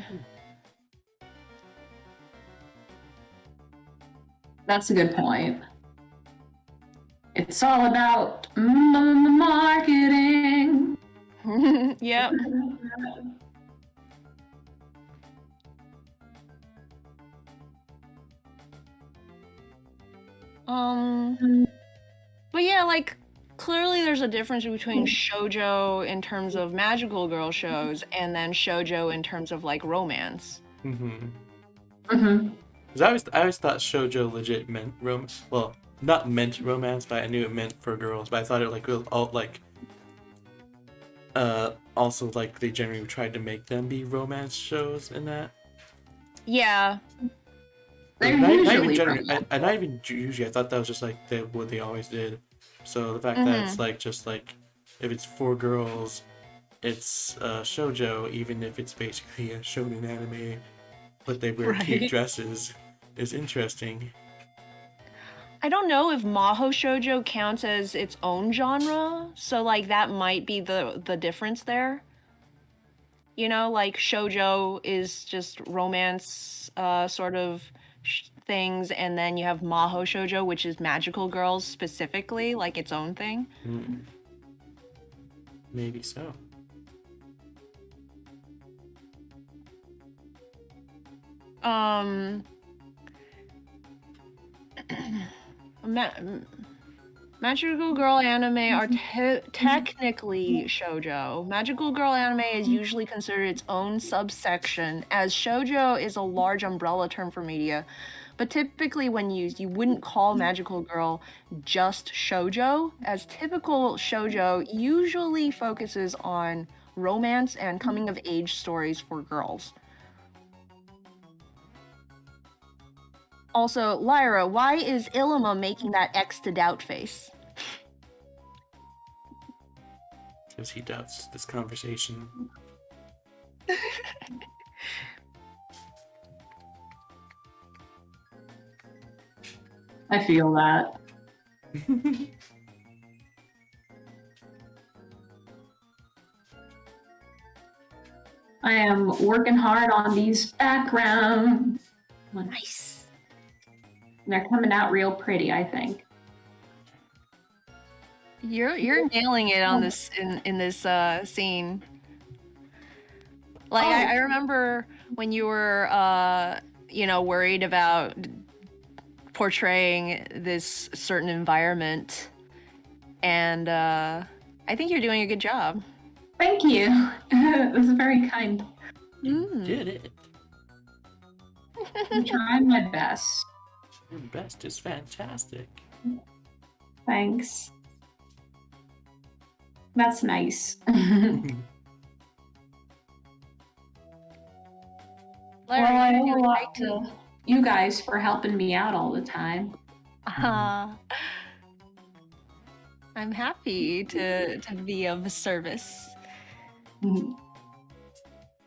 That's a good point. It's all about marketing. Yep. But yeah, like clearly there's a difference between shoujo in terms of magical girl shows and then shoujo in terms of like romance. Mm-hmm. Mm-hmm. Because I always thought shoujo legit meant romance. Well, not meant romance, but I knew it meant for girls. But I thought it like was all like also like they generally tried to make them be romance shows in that. Yeah. They're Not even usually generally, romance. not even usually. I thought that was just like what they always did. So the fact that it's like just like if it's for girls, it's shoujo, even if it's basically a shonen anime, but they wear cute Right. dresses, is interesting. I don't know if Maho Shoujo counts as its own genre, so like that might be the difference there. You know, like shoujo is just romance sort of things, and then you have Maho Shoujo, which is magical girls specifically, like its own thing. Maybe so. Magical girl anime are technically shoujo. Magical girl anime is usually considered its own subsection, as shoujo is a large umbrella term for media, But typically when used, you wouldn't call Magical Girl just shoujo, as typical shoujo usually focuses on romance and coming of age stories for girls. Also, Lyra, why is Ilima making that X to doubt face? Because he doubts this conversation. I feel that. I am working hard on these backgrounds. Nice. They're coming out real pretty, I think. You're nailing it on this in this scene. Like I remember when you were worried about portraying this certain environment, and I think you're doing a good job. Thank you. This is very kind. You did it. I'm trying my best. Your best is fantastic. Thanks. That's nice. Larry, Well, I you're owe a doing lot great too. to you guys for helping me out all the time. I'm happy to be of service. Mhm.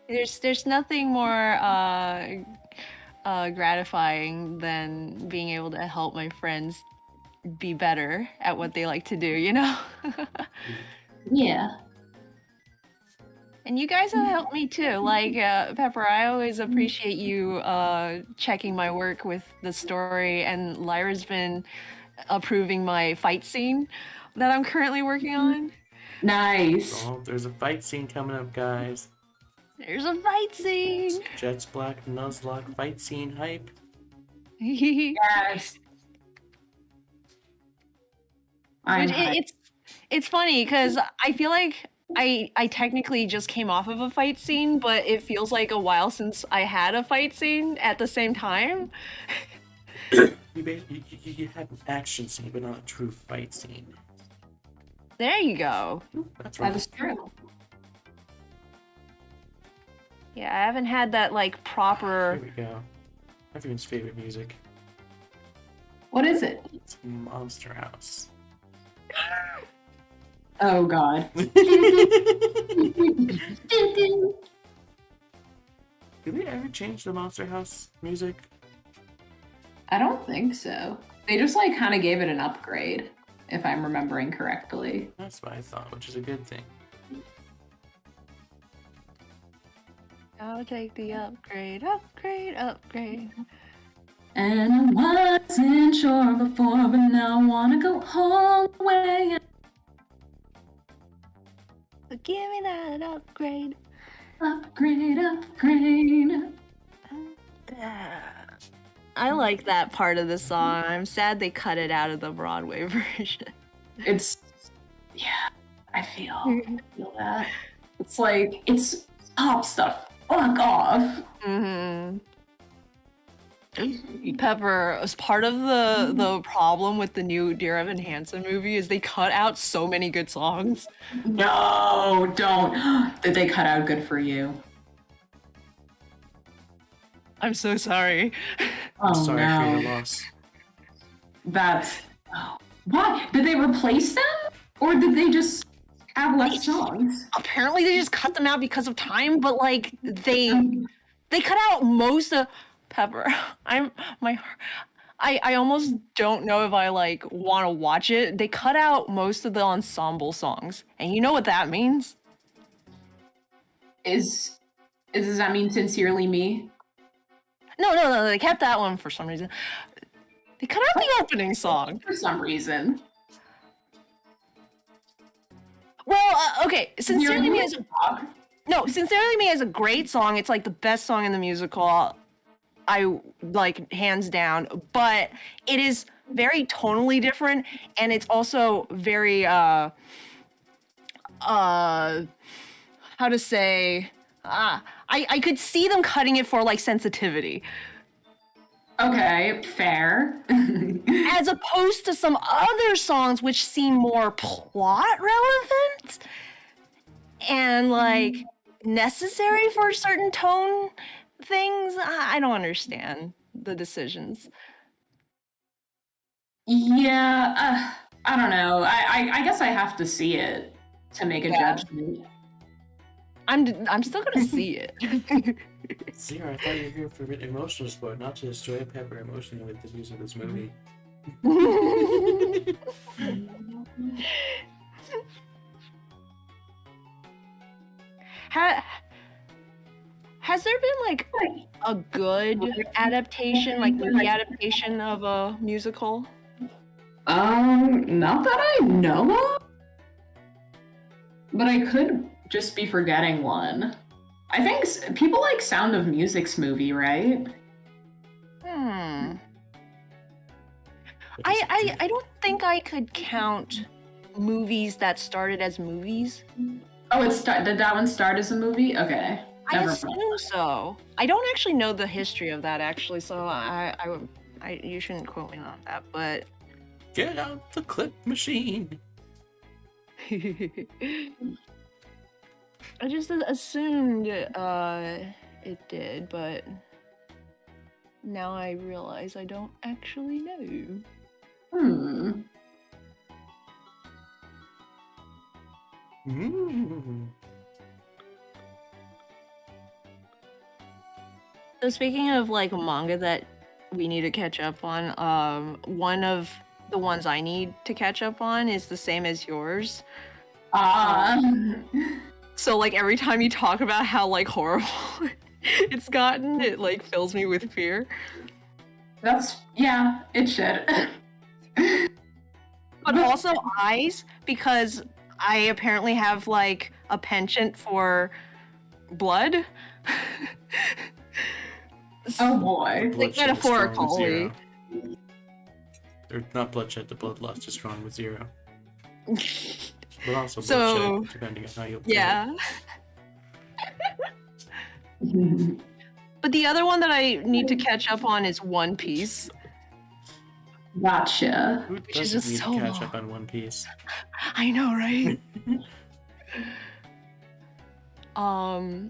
There's nothing more gratifying than being able to help my friends be better at what they like to do, you know? Yeah. And you guys have helped me too. Like, Pepper, I always appreciate you checking my work with the story, and Lyra's been approving my fight scene that I'm currently working on. Nice. Oh, there's a fight scene coming up, guys. There's a fight scene! Jets Black Nuzlocke fight scene hype. Yes. It's funny because I feel like I technically just came off of a fight scene, but it feels like a while since I had a fight scene at the same time. You had an action scene, but not a true fight scene. There you go. That's right. That is true. Yeah, I haven't had that like proper. Here we go. Everyone's favorite music. What is it? It's Monster House. Oh God. Did they ever change the Monster House music? I don't think so. They just like kind of gave it an upgrade, if I'm remembering correctly. That's what I thought, which is a good thing. I'll take the upgrade, upgrade, upgrade. And I wasn't sure before, but now I wanna go all the way. So give me that upgrade. Upgrade, upgrade. I like that part of the song. I'm sad they cut it out of the Broadway version. It's, yeah, I feel that. It's like, it's pop stuff. Fuck off. Mm-hmm. Pepper, as part of the problem with the new Dear Evan Hansen movie is they cut out so many good songs. No, don't. Did they cut out Good For You? I'm so sorry. Oh, Sorry no. for your loss. That's... Oh. Why? Did they replace them? Or did they just have less songs? Apparently they just cut them out because of time, but like they cut out most of Pepper. I almost don't know if I like want to watch it. They cut out most of the ensemble songs, and you know what that means? Does that mean Sincerely Me? No. They kept that one for some reason. They cut out the opening song. For some reason. Well, okay. Sincerely Me You're Sincerely Me is a great song. It's like the best song in the musical. I like hands down, but it is very tonally different, and it's also very how to say I could see them cutting it for like sensitivity. Okay, fair. as opposed to some other songs which seem more plot relevant and like necessary for certain tone things. I don't understand the decisions. Yeah, I don't know. I guess I have to see it to make a judgment. I'm still gonna see it. Zero, I thought you were here for emotional support, not to destroy Pepper emotionally with the news of this movie. Has there been like a good adaptation, like movie adaptation of a musical? Not that I know of. But I could just be forgetting one. I think people like Sound of Music's movie, right? I don't think I could count movies that started as movies. Oh, did that one start as a movie? Okay. I assume so. I don't actually know the history of that actually, so you shouldn't quote me on that, but Get out the clip machine. I just assumed it did, but now I realize I don't actually know. So speaking of like manga that we need to catch up on, one of the ones I need to catch up on is the same as yours. So like every time you talk about how like horrible it's gotten, it like fills me with fear. Yeah, it should. But also eyes, because I apparently have like a penchant for blood. Oh boy. Like metaphorically. Or not bloodshed, the bloodlust is strong with Zero. But also So, bloodshed, depending on how you yeah. But the other one that I need to catch up on is One Piece. it. Gotcha. Who Which is doesn't just need so to catch long. up on One Piece? I know, right?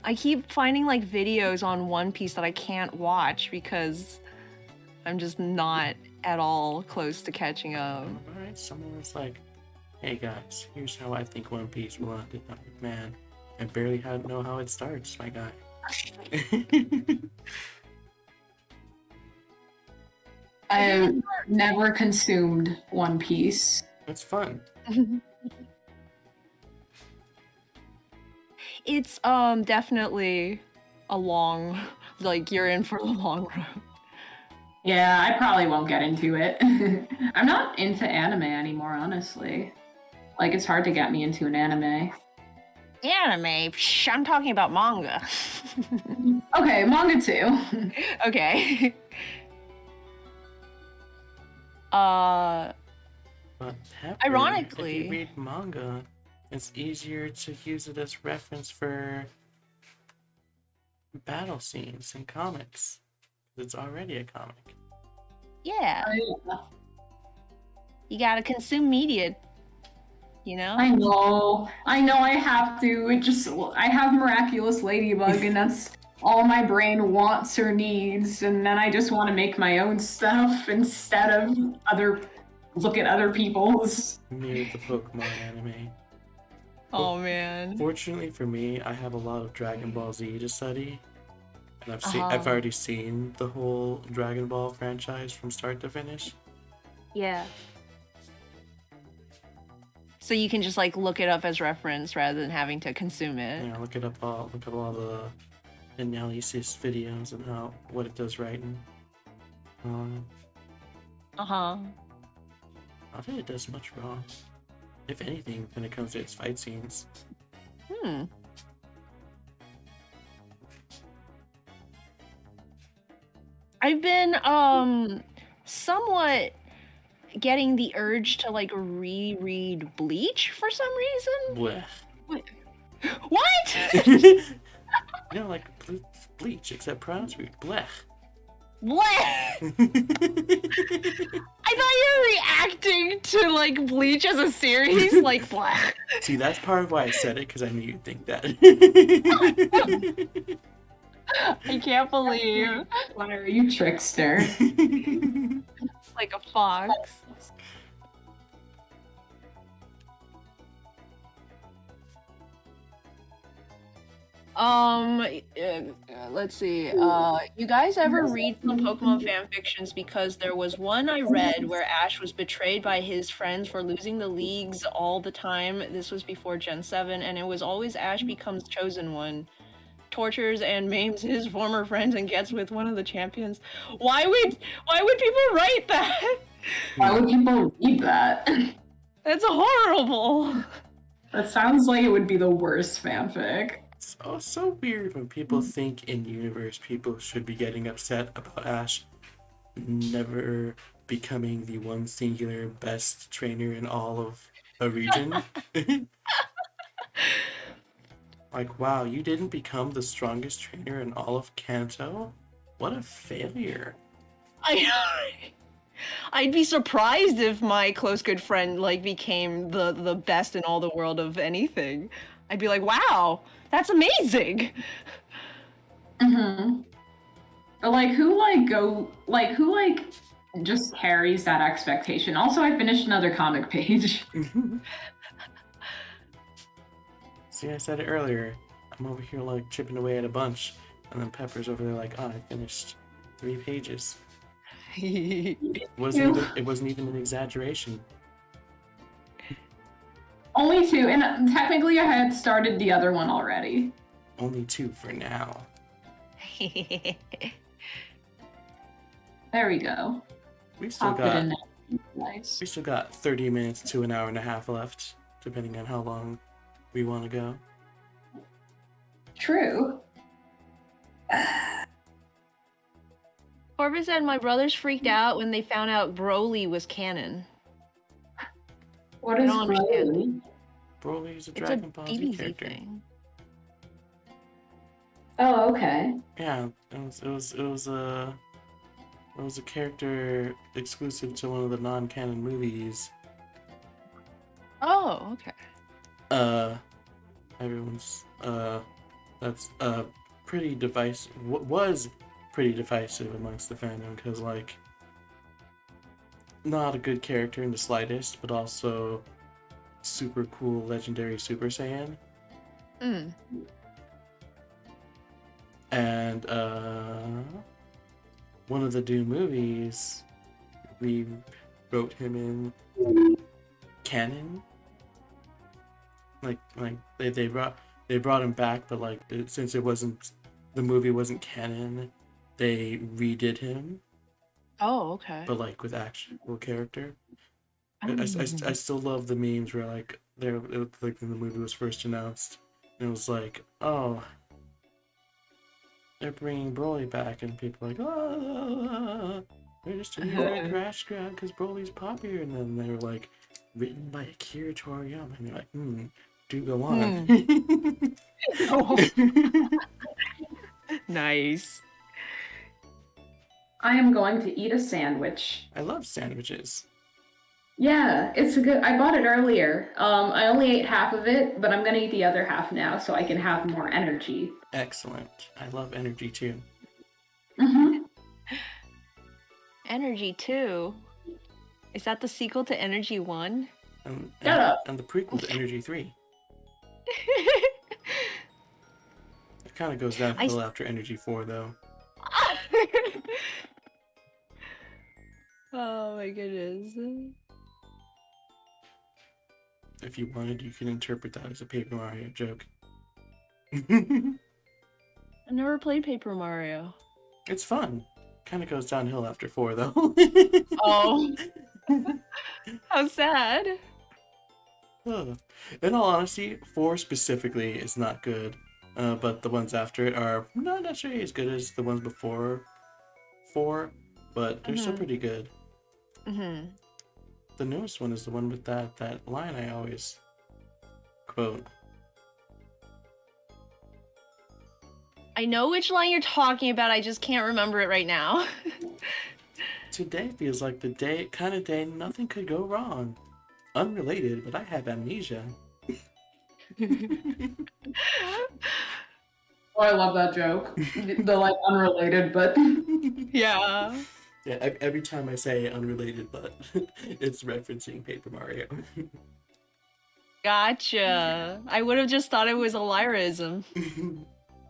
I keep finding like videos on One Piece that I can't watch because I'm just not at all close to catching up. Alright, someone was like, hey guys, here's how I think One Piece will end. I'm like, man, I barely know how it starts, my guy. I've never consumed One Piece. It's fun. It's definitely a long, like you're in for the long road. Yeah, I probably won't get into it. I'm not into anime anymore, honestly. Like, it's hard to get me into an anime. Anime? Psh, I'm talking about manga. Okay, manga too. Okay. But Pepper, Ironically- if you read manga, it's easier to use it as reference for battle scenes in comics. It's already a comic. Yeah, you gotta consume media, you know? I know I have to. I have Miraculous Ladybug, and that's all my brain wants or needs, and then I just want to make my own stuff instead of look at other people's. Me, the Pokemon anime. Oh man. Fortunately for me, I have a lot of Dragon Ball Z to study. And I've already seen the whole Dragon Ball franchise from start to finish. Yeah. So you can just like look it up as reference rather than having to consume it. Yeah, look up all the analysis videos and what it does right, and Uh-huh. I think it does much wrong. If anything, when it comes to its fight scenes. I've been somewhat getting the urge to like reread Bleach for some reason. Blech. What? Like Bleach, except pronounced weird. Blech. What? I thought you were reacting to like Bleach as a series, like black. See, that's part of why I said it, because I knew you'd think that. I can't believe. Why are you trickster? Like a fox. Let's see. You guys ever read some Pokemon fan fictions? Because there was one I read where Ash was betrayed by his friends for losing the leagues all the time. This was before Gen 7, and it was always Ash becomes chosen one. Tortures and maims his former friends and gets with one of the champions. Why would people write that? Why would people read that? That's horrible. That sounds like it would be the worst fanfic. It's so weird when people think in universe people should be getting upset about Ash never becoming the one singular best trainer in all of a region. Like, wow, you didn't become the strongest trainer in all of Kanto? What a failure. I'd be surprised if my close good friend like became the best in all the world of anything. I'd be like, wow, that's amazing. Mm-hmm. But who just carries that expectation? Also, I finished another comic page. See, I said it earlier. I'm over here like chipping away at a bunch, and then Pepper's over there like, oh, I finished 3 pages. It wasn't even an exaggeration. Only 2, and technically I had started the other one already. Only 2 for now. There we go. We still Pop it got in there. Nice. we still got 30 minutes to an hour and a half left, depending on how long we want to go. True. Corbin said my brothers freaked out when they found out Broly was canon. What I is don't understand. Broly? Broly's a It's a Dragon Ball Z DBZ character. thing. Oh, okay. Yeah, it was a character exclusive to one of the non-canon movies. Oh, okay. Everyone's that's pretty divisive. Was pretty divisive amongst the fandom because like not a good character in the slightest, but also super cool legendary Super Saiyan. Mm. And one of the Dune movies, we wrote him in canon. Like they brought him back, but like since the movie wasn't canon, they redid him, Oh, okay. but like with actual character. I still love the memes where like like when the movie was first announced, and it was like, oh, they're bringing Broly back, and people are like, oh, they're just doing a crash grab because Broly's popular, and then they were like, written by Akira Toriyama, and you're like, do go on. Nice. I am going to eat a sandwich. I love sandwiches. Yeah, it's a good. I bought it earlier. I only ate half of it, but I'm gonna eat the other half now so I can have more energy. Excellent. I love energy too. Mm-hmm. Energy 2. Is that the sequel to Energy 1? Shut up. And the prequel to Energy 3. It kind of goes downhill after Energy 4 though. Oh my goodness. If you wanted, you can interpret that as a Paper Mario joke. I never played Paper Mario. It's fun. Kind of goes downhill after 4 though. Oh. How sad. In all honesty, 4 specifically is not good. But the ones after it are not necessarily as good as the ones before 4, but they're still pretty good. Mm-hmm. The newest one is the one with that line I always quote. I know which line you're talking about, I just can't remember it right now. Today feels like the kind of day nothing could go wrong. Unrelated, but I have amnesia. Oh, I love that joke. The like unrelated, but Yeah. Yeah, every time I say unrelated, but it's referencing Paper Mario. Gotcha. I would have just thought it was a Lyraism.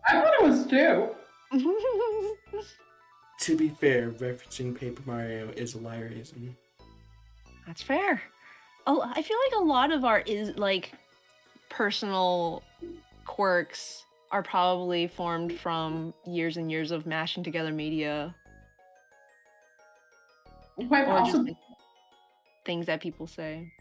I thought it was too. To be fair, referencing Paper Mario is a Lyraism. That's fair. Oh, I feel like a lot of our personal quirks are probably formed from years and years of mashing together media. Quite Or just possible. like, things that people say.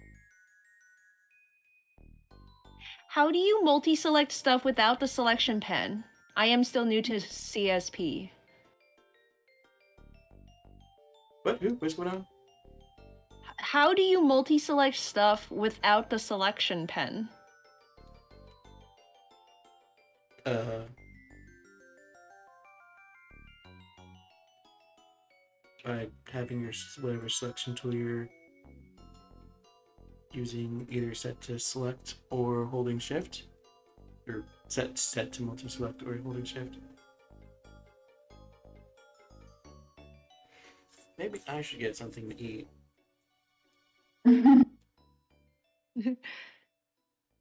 How do you multi-select stuff without the selection pen? I am still new to CSP. What? Who? What's going on? How do you multi-select stuff without the selection pen? By having your whatever selection tool you're using either set to select or holding shift, or set to multi-select or holding shift. Maybe I should get something to eat. You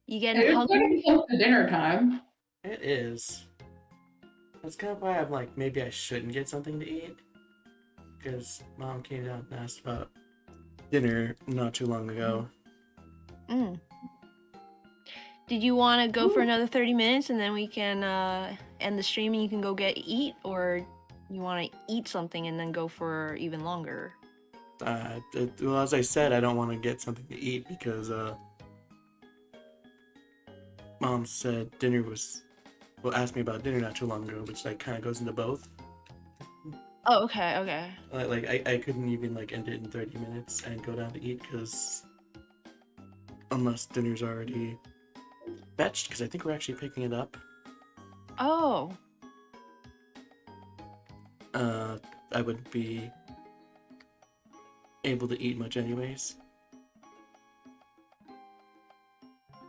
getting It's hungry? getting close to dinner time. It is. That's kind of why I'm like, maybe I shouldn't get something to eat. Because Mom came down and asked about dinner not too long ago. Mm. Did you want to go for another 30 minutes and then we can end the stream and you can go eat? Or you want to eat something and then go for even longer? Well, as I said, I don't want to get something to eat because Mom said asked me about dinner not too long ago, which like kind of goes into both. Oh, okay. Like I couldn't even like end it in 30 minutes and go down to eat because unless dinner's already fetched, because I think we're actually picking it up. Oh. I would be able to eat much anyways.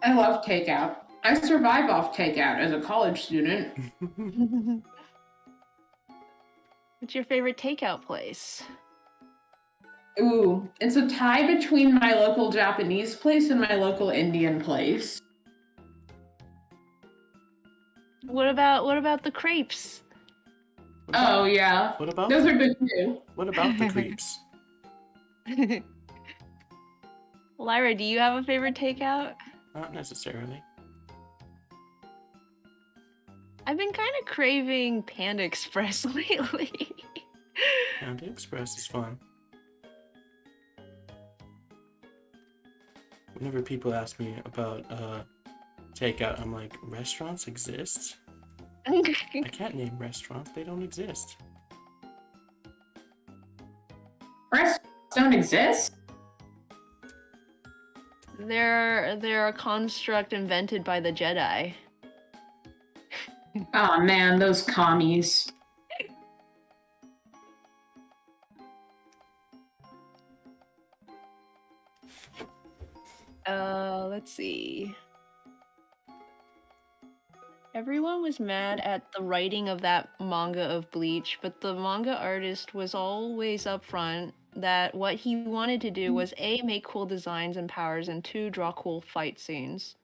I love takeout. I survive off takeout as a college student. What's your favorite takeout place? Ooh, it's a tie between my local Japanese place and my local Indian place. What about the crepes? Oh yeah, What about those are good too. What about the creeps? Lyra, do you have a favorite takeout? Not necessarily. I've been kind of craving Panda Express lately. Panda Express is fun. Whenever people ask me about takeout, I'm like, restaurants exist? I can't name restaurants, they don't exist. Restaurants don't exist? They're a construct invented by the Jedi. Oh man, those commies. Let's see. Everyone was mad at the writing of that manga of Bleach, but the manga artist was always upfront that what he wanted to do was A, make cool designs and powers, and 2, draw cool fight scenes.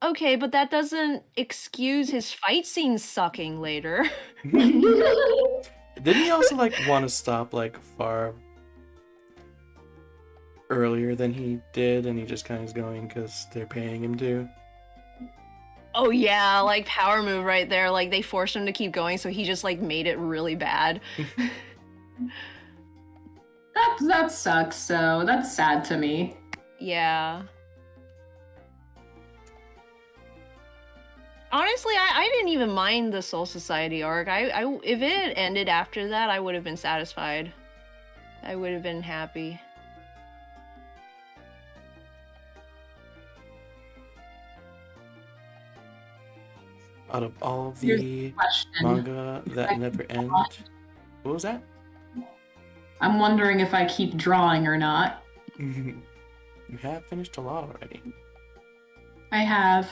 Okay, but that doesn't excuse his fight scenes sucking later. Didn't he also like want to stop like far earlier than he did, and he just kind of is going because they're paying him to? Oh yeah, like power move right there. Like they forced him to keep going, so he just like made it really bad. That sucks. So that's sad to me. Yeah. Honestly, I didn't even mind the Soul Society arc. If it had ended after that, I would have been satisfied. I would have been happy. Out of all Here's the the question. manga that never end, what was that? I'm wondering if I keep drawing or not. You have finished a lot already. I have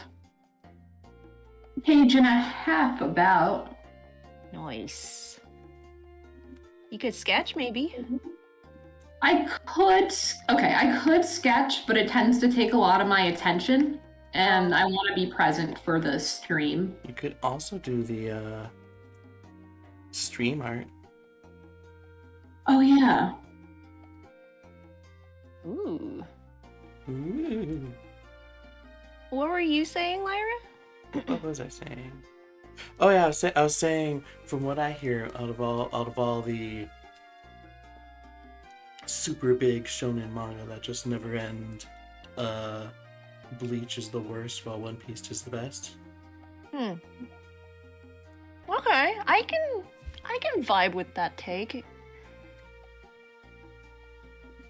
a page and a half about. Nice. You could sketch, maybe. I could sketch, but it tends to take a lot of my attention, and I want to be present for the stream. You could also do the stream art. Oh yeah. Ooh. Ooh. What were you saying, Lyra? What was I saying? Oh yeah, I was saying from what I hear out of all the super big shonen manga that just never end, Bleach is the worst while One Piece is the best. Okay, I can vibe with that take.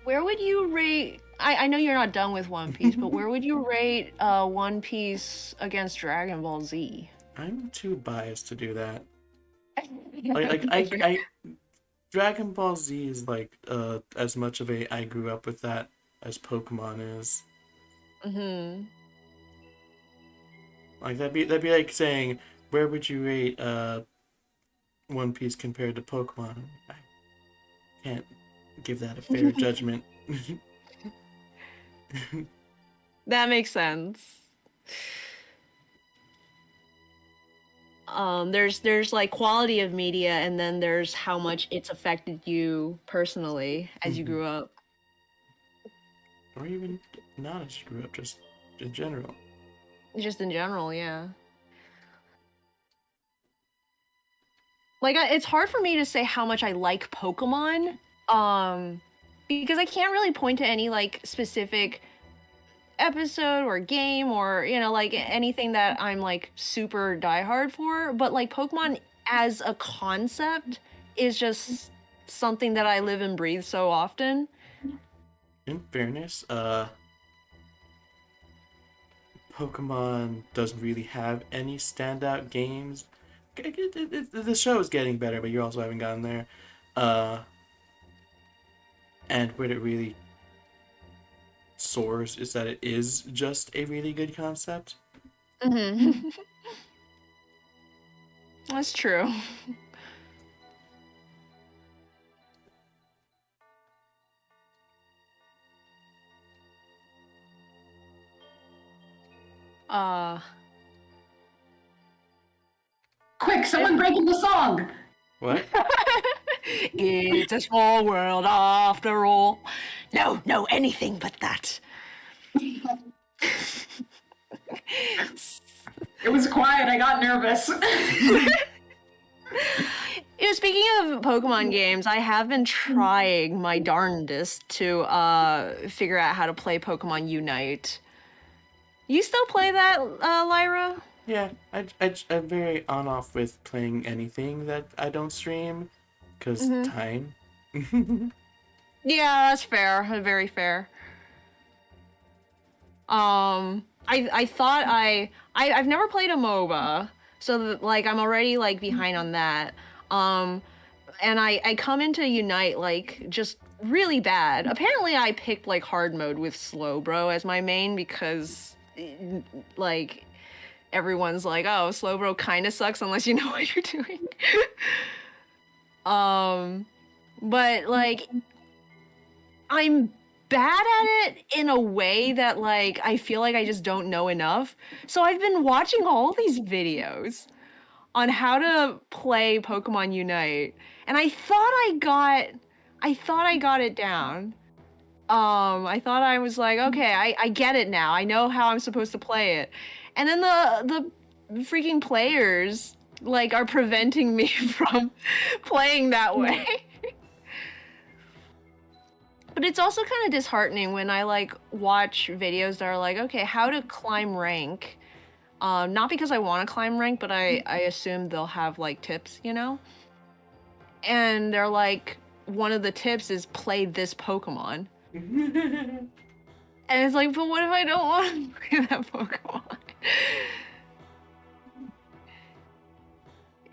Where would you rate? I know you're not done with One Piece, but where would you rate One Piece against Dragon Ball Z? I'm too biased to do that. I Dragon Ball Z is like as much of a I grew up with that as Pokemon is. Mm-hmm. Like that'd be like saying, where would you rate One Piece compared to Pokemon? I can't give that a fair judgment. That makes sense. There's like quality of media, and then there's how much it's affected you personally as you grew up. Or even not as you grew up, just in general. Just in general, yeah. Like, it's hard for me to say how much I like Pokemon, because I can't really point to any, like, specific episode or game or, you know, like, anything that I'm, like, super diehard for, but, like, Pokemon as a concept is just something that I live and breathe so often. In fairness, Pokemon doesn't really have any standout games. The show is getting better, but you also haven't gotten there. And where it really soars is that it is just a really good concept. Mm-hmm. That's true. Quick, someone breaking the song! What? It's a small world after all. No, anything but that. It was quiet, I got nervous. You know, speaking of Pokemon games, I have been trying my darndest to figure out how to play Pokemon Unite. You still play that, Lyra? Yeah, I'm very on-off with playing anything that I don't stream, because time. Yeah, that's fair. Very fair. I thought I've never played a MOBA, so like I'm already like behind on that. And I come into Unite like just really bad. Apparently I picked like hard mode with Slowbro as my main because like everyone's like, oh, Slowbro kind of sucks unless you know what you're doing. But like I'm bad at it in a way that like I feel like I just don't know enough. So I've been watching all these videos on how to play Pokemon Unite, and I thought I got it down. I thought I was like, okay, I get it now. I know how I'm supposed to play it. And then the freaking players like are preventing me from playing that way. But it's also kind of disheartening when I like watch videos that are like, okay, how to climb rank. Not because I want to climb rank, but I assume they'll have like tips, you know? And they're like, one of the tips is play this Pokemon. And it's like, but what if I don't want to play that Pokemon?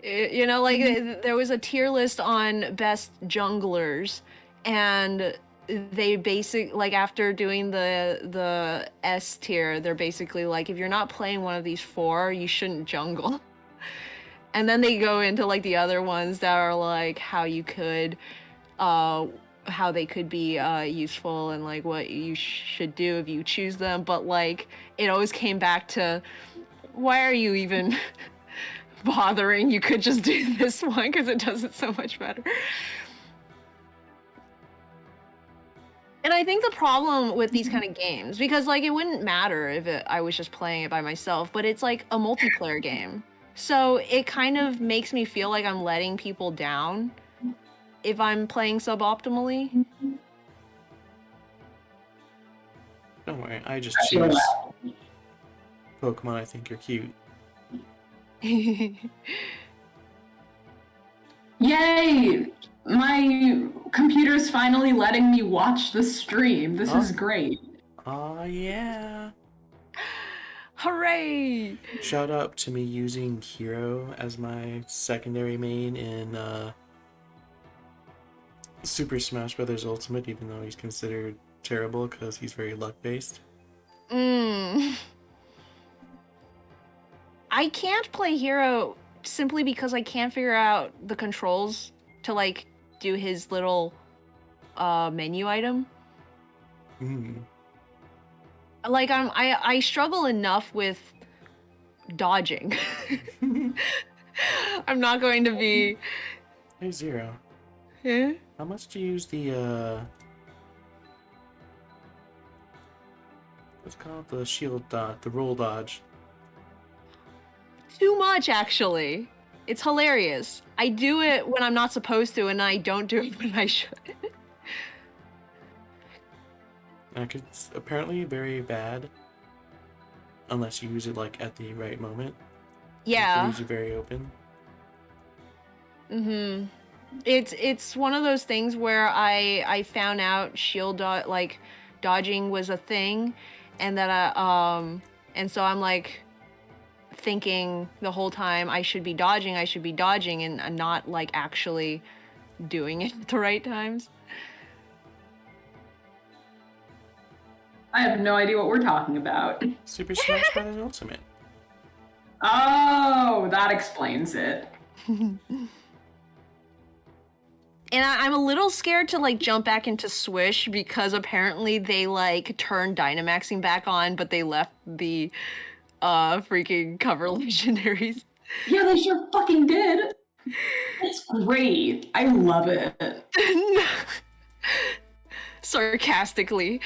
You know, like there was a tier list on best junglers, and they like after doing the S tier, they're basically like, if you're not playing one of these four, you shouldn't jungle. And then they go into like the other ones that are like how you could how they could be useful and like what you should do if you choose them. But like it always came back to, why are you even bothering? You could just do this one because it does it so much better. And I think the problem with these kind of games, because like it wouldn't matter if I was just playing it by myself, but it's like a multiplayer game. So it kind of makes me feel like I'm letting people down if I'm playing suboptimally. Don't worry, I just choose Pokemon I think are cute. Yay! My computer's finally letting me watch the stream. This is great. Aw, yeah. Hooray! Shout out to me using Hero as my secondary main in Super Smash Bros. Ultimate, even though he's considered terrible because he's very luck-based. I can't play Hero simply because I can't figure out the controls to like do his little menu item. Like I struggle enough with dodging. I'm not going to be. Hey Zero. Yeah? How much do you use the what's it called, the shield dodge, the roll dodge? Too much, actually. It's hilarious. I do it when I'm not supposed to, and I don't do it when I should. It's apparently very bad unless you use it like at the right moment. Yeah. It leaves you very open. It's one of those things where I found out like dodging was a thing, and that and so I'm like thinking the whole time I should be dodging, and not like actually doing it at the right times. I have no idea what we're talking about. Super Smash Bros. Ultimate. Oh, that explains it. And I'm a little scared to like jump back into Swish because apparently they like turned Dynamaxing back on, but they left the freaking cover legendaries. Yeah, they sure fucking did. It's great. I love it. Sarcastically.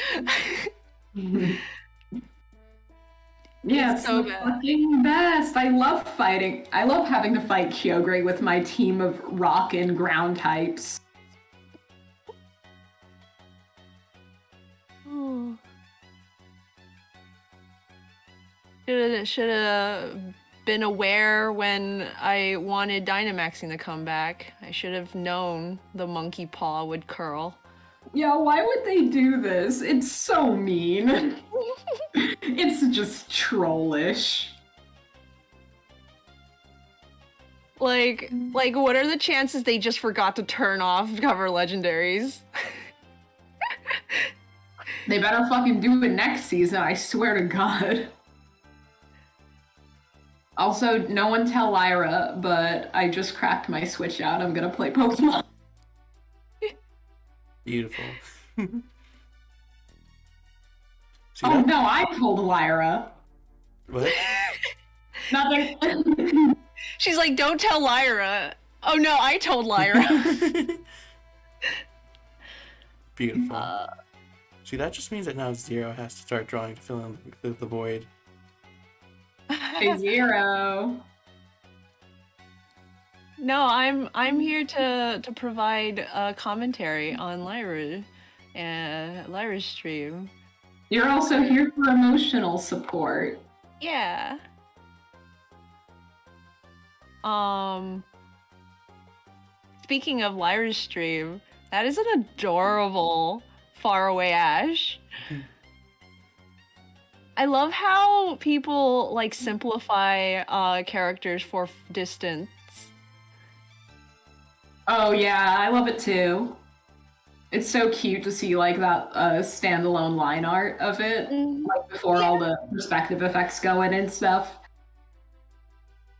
Yeah, It's so the bad. fucking best. I love fighting. I love having to fight Kyogre with my team of rock and ground types. Oh. Should have been aware when I wanted Dynamaxing to come back. I should have known the monkey paw would curl. Yeah, why would they do this? It's so mean. It's just trollish. Like, what are the chances they just forgot to turn off cover legendaries? They better fucking do it next season, I swear to God. Also, no one tell Lyra, but I just cracked my Switch out. I'm gonna play Pokemon. Beautiful. See Oh that? no, I told Lyra. What? Nothing. She's like, don't tell Lyra. Oh no, I told Lyra. Beautiful. See, that just means that now Zero has to start drawing to fill in the void. Hey, Zero. No, I'm here to provide commentary on Lyra's stream. You're also here for emotional support. Yeah. Speaking of Lyra's stream, that is an adorable faraway Ash. I love how people like simplify characters for distance. Oh yeah, I love it too. It's so cute to see like that standalone line art of it, like before all the perspective effects go in and stuff.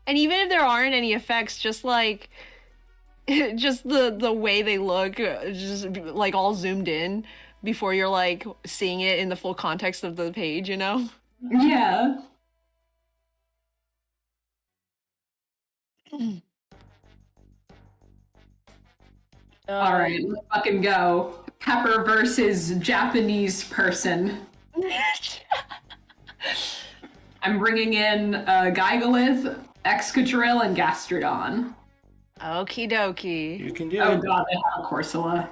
And even if there aren't any effects, just like just the way they look, just like all zoomed in before you're like seeing it in the full context of the page, you know? Yeah. All right, let's fucking go. Pepper versus Japanese person. I'm bringing in Gigalith, Excadrill, and Gastrodon. Okie dokie. You can do Oh it. god, they have Corsola.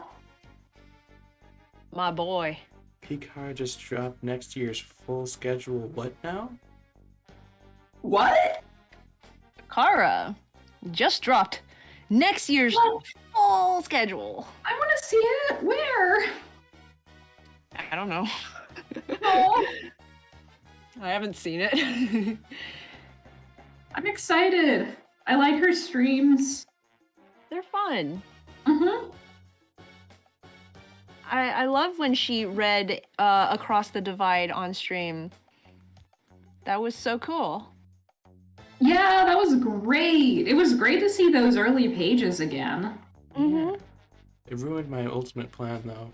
My boy. Picard just dropped next year's full schedule. What now? What? Kara just dropped next year's full schedule. I want to see it. Where? I don't know. Oh, I haven't seen it. I'm excited. I like her streams. They're fun. Mm-hmm. I love when she read Across the Divide on stream. That was so cool. Yeah, that was great. It was great to see those early pages again. Mm-hmm. It ruined my ultimate plan, though.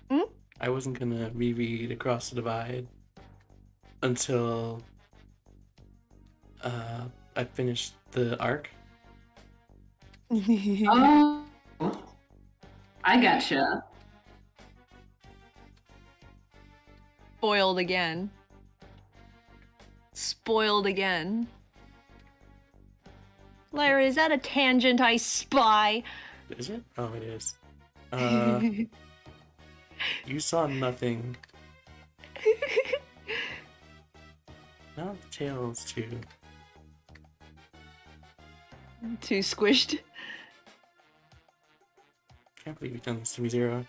Hmm? I wasn't gonna reread Across the Divide until I finished the arc. Oh, I gotcha. Spoiled again. Spoiled again. Lyra, is that a tangent I spy? Is it? Oh, it is. You saw nothing. Now the tail's too. Too squished. Can't believe you've done this to me, Zero.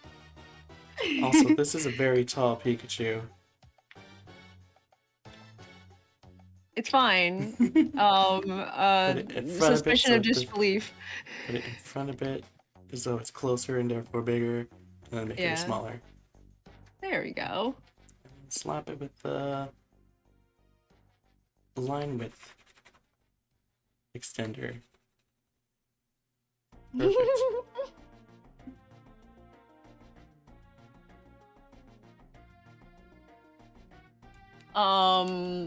Also, this is a very tall Pikachu. It's fine. Put it in front Suspicion of of it so disbelief. Put it in front of it, as though it's closer and therefore bigger, and then make Yeah. it smaller. There we go. And slap it with the line width extender. Perfect.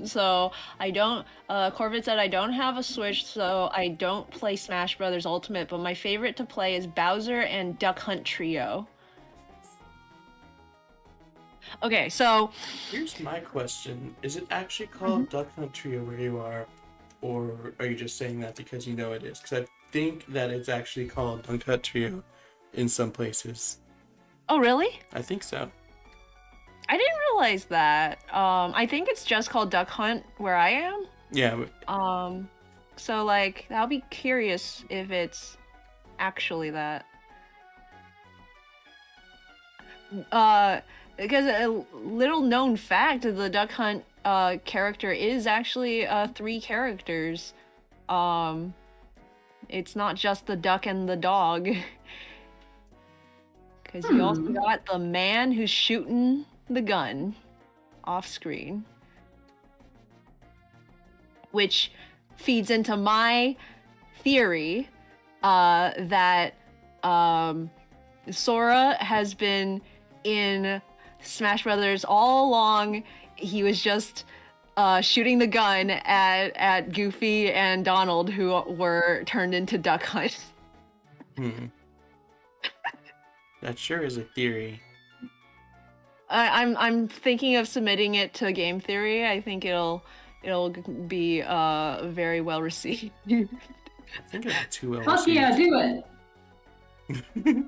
So I don't, Corvid said I don't have a Switch, so I don't play Smash Brothers Ultimate, but my favorite to play is Bowser and Duck Hunt Trio. Okay, so Here's my question. Is it actually called Duck Hunt Trio where you are, or are you just saying that because you know it is? Because I think that it's actually called Duck Hunt Trio in some places. oh really? I think so. I didn't realize that. I think it's just called Duck Hunt where I am. Yeah, So like, I'll be curious if it's actually that. Because a little known fact, the Duck Hunt character is actually 3 characters. It's not just the duck and the dog. Because you also got the man who's shooting the gun off screen. Which feeds into my theory that Sora has been in Smash Brothers all along. He was just shooting the gun at Goofy and Donald, who were turned into Duck Hunt. that sure is a theory. I'm thinking of submitting it to Game Theory. I think it'll be very well received. I think it's too well Fuck yeah, do it.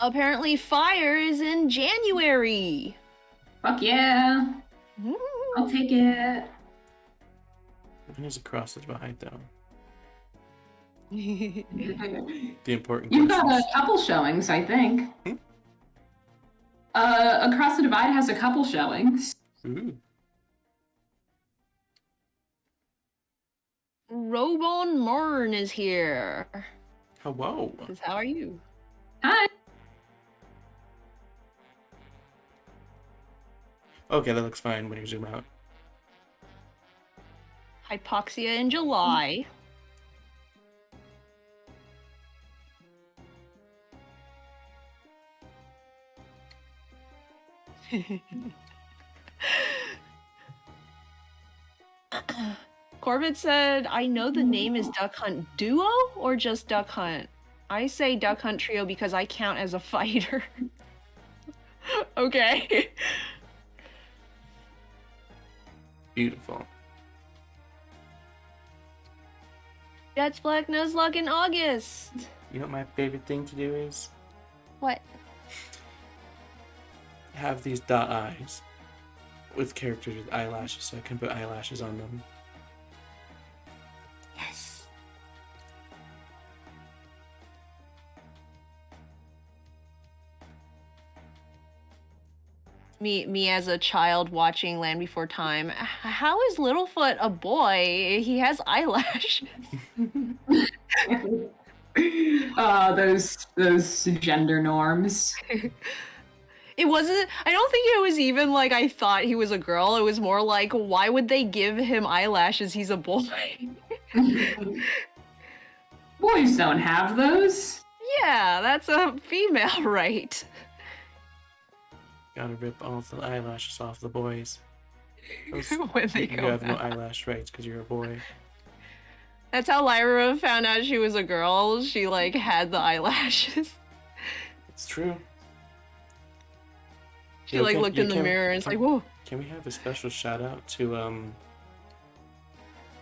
Apparently, Fire is in January. Fuck yeah. I'll take it. When is Across the Divide, though? Ooh. The important You've got a questions. couple showings, I think. Across the Divide has a couple showings. Ooh. Robon Morn is here. Hello. How are you? Hi. Okay, that looks fine when you zoom out. Hypoxia in July. Corbett said, I know the name is Duck Hunt Duo or just Duck Hunt. I say Duck Hunt Trio because I count as a fighter. Okay. Beautiful. Jets Black Nuzlocke in August. You know what my favorite thing to do is? What? Have these dot eyes with characters with eyelashes so I can put eyelashes on them. Yes. Me as a child watching Land Before Time. How is Littlefoot a boy? He has eyelashes. Those gender norms. It wasn't, I don't think it was even like I thought he was a girl. It was more like, why would they give him eyelashes? He's a boy. Boys don't have those. Yeah, that's a female right. Gotta rip all the eyelashes off the boys. Those, When they you go have no back. eyelash rights because you're a boy. That's how Lyra found out she was a girl. She like had the eyelashes. It's true. She Yo, like can- looked yo, in the can- mirror and it's can- like, whoa. Can we have a special shout out to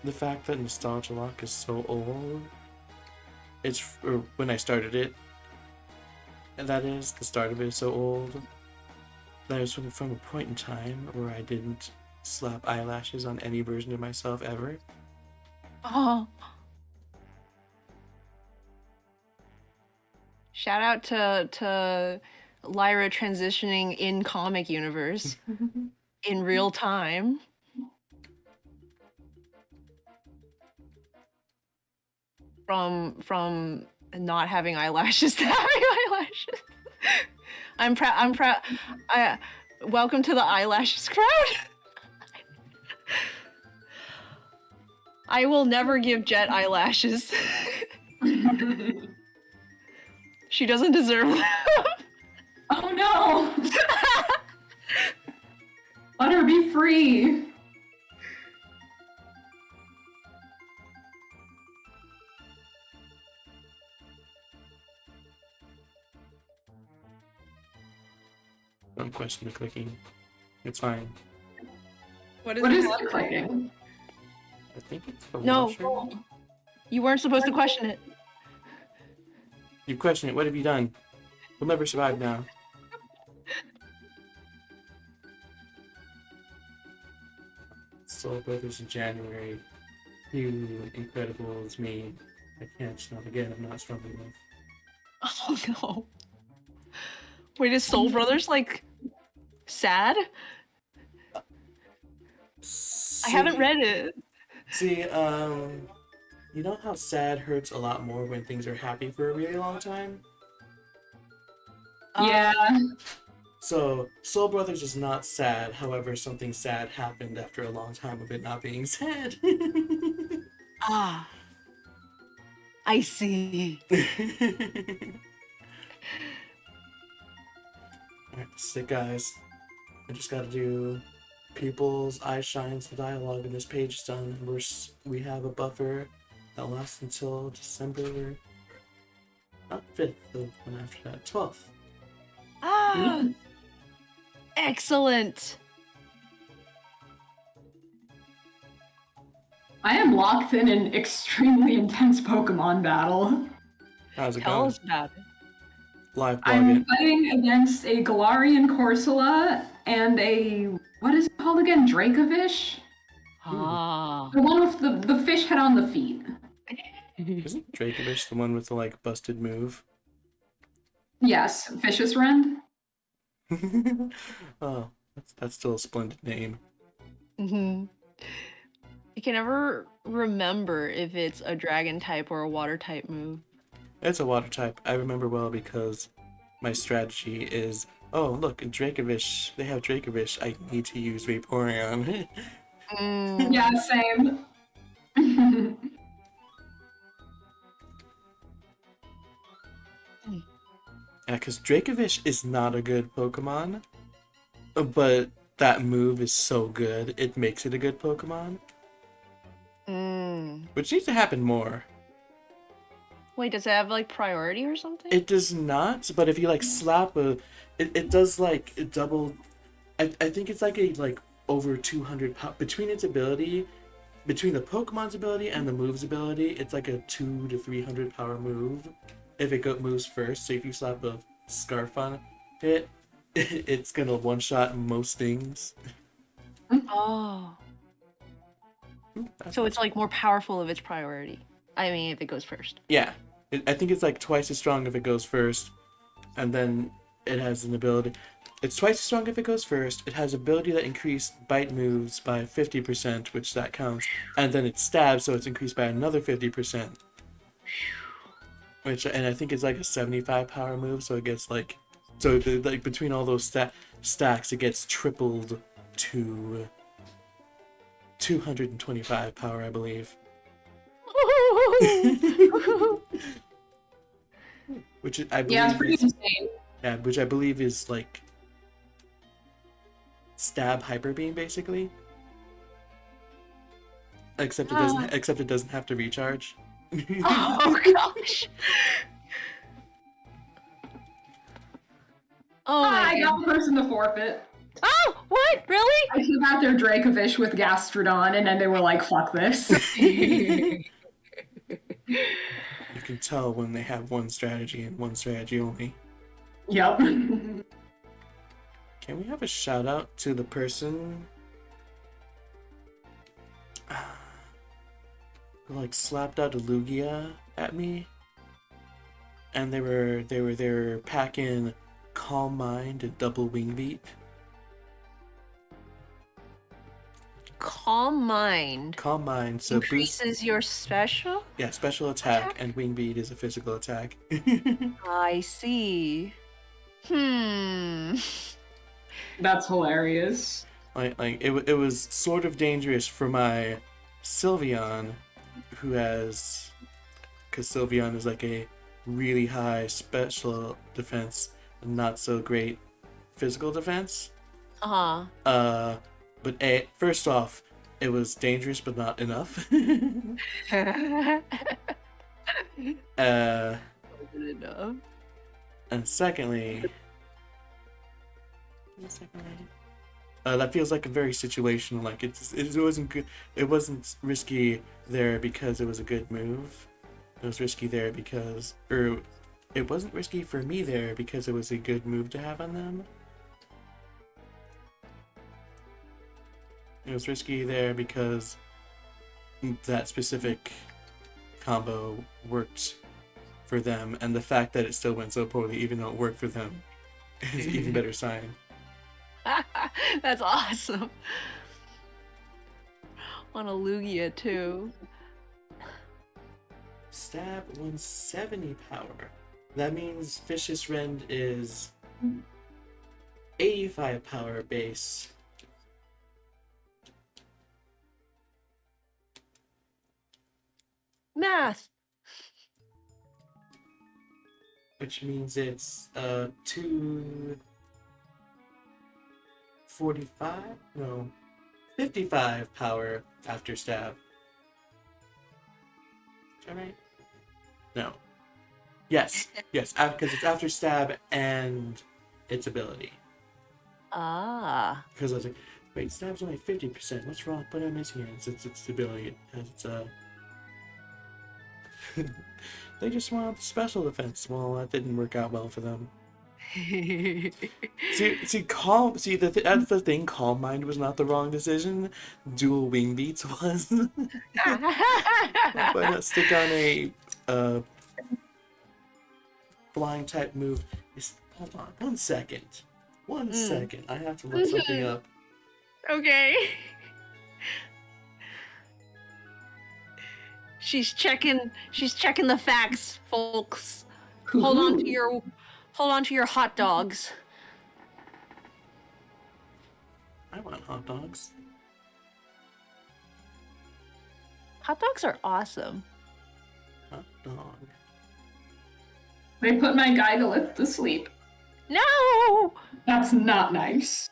the fact that Nostalgia Lock is so old? Or when I started it, and that is the start of it is so old. That was from a point in time where I didn't slap eyelashes on any version of myself ever. Oh. Shout out to Lyra transitioning in comic universe in real time. From not having eyelashes to having eyelashes. I'm proud. Welcome to the eyelashes crowd. I will never give Jet eyelashes. She doesn't deserve them. Oh no! Let her be free. Don't question the clicking. It's fine. What What is it clicking? I think it's the No. washer. You weren't supposed to question it. You question it. What have you done? We'll never survive now. Soul Brothers in January. You Incredibles, me. I can't snap again. I'm not strong enough. Oh no. Wait, is Soul Brothers like sad? I haven't read it. See, you know how sad hurts a lot more when things are happy for a really long time? Yeah. So, Soul Brothers is not sad, however, something sad happened after a long time of it not being sad. Ah. I see. Alright, sick guys. I just gotta do pupils, eye shines, the dialogue, and this page is done. We have a buffer that lasts until December, not 5th, the one after that, 12th. Ah. Excellent. I am locked in an extremely intense Pokemon battle. How's it Tell going? us about it. Live blog I'm it. fighting against a Galarian Corsola and a, what is it called again? Dracovish? Ah. The one with the fish head on the feet. Isn't Dracovish the one with the like busted move? Yes, Vicious Rend. Oh, that's still a splendid name. Mm-hmm. I can never remember if it's a dragon type or a water type move. It's a water type. I remember well because my strategy is, oh look, Dracovish. They have Dracovish. I need to use Vaporeon. Yeah, same. Yeah, because Dracovish is not a good Pokemon, but that move is so good, it makes it a good Pokemon. Which needs to happen more. Wait, does it have like priority or something? It does not, but if you like slap a, it does like double. I think it's like a like over 200 between its ability, between the Pokemon's ability and the move's ability. It's like a 200 to 300 power move if it moves first. So if you slap a Scarf on it, it's gonna one shot most things. Oh. So it's like more powerful if it's priority. I mean, if it goes first. Yeah, I think it's like twice as strong if it goes first, and then it has an ability. It's twice as strong if it goes first. It has ability that increased bite moves by 50%, which that counts, and then it stabs, so it's increased by another 50%. Which, and I think it's like a 75 power move, so it gets like, so like between all those stacks, it gets tripled to 225 power, I believe. Which I believe Yeah, it's pretty insane. Yeah, which I believe is like stab hyper beam basically. Except it doesn't have to recharge. Oh gosh. Oh my I got god. the person to forfeit. Oh, what? Really? I took out their Dracovish with Gastrodon, and then they were like, fuck this. You can tell when they have one strategy and one strategy only. Yep. Can we have a shout out to the person who like slapped out a Lugia at me? And they were packing Calm Mind and double Wing Beat. Calm Mind Calm Mind, so increases your special? yeah, special attack, and Wing Beat is a physical attack. I see. That's hilarious. Like it was sort of dangerous for my Sylveon, who has, because Sylveon is like a really high special defense and not so great physical defense. But first off, it was dangerous but not enough. And secondly, that feels like a very situational. Like it wasn't good. It wasn't risky there because it was a good move. It was risky there because, or it wasn't risky for me there because it was a good move to have on them. It was risky there because that specific combo worked for them, and the fact that it still went so poorly, even though it worked for them, is an even better sign. That's awesome. On a Lugia too. Stab 170 power. That means Vicious Rend is 85 power base. Math. Which means it's 245? No. 55 power after stab. Is that right? No. Yes. Yes, because it's after stab and its ability. Ah. Because I was like, wait, stab's only 50%. What's wrong? But I'm missing it. It's its ability. It's they just wanted the special defense. Well, that didn't work out well for them. See, that's the thing. Calm Mind was not the wrong decision. Dual Wing Beats was. Why not stick on a flying type move? Hold on, 1 second. 1 second. I have to look something up. Okay. She's checking the facts, folks. Hold on to your hot dogs. I want hot dogs. Hot dogs are awesome. Hot dog. They put my Gigolith to sleep. No! That's not nice.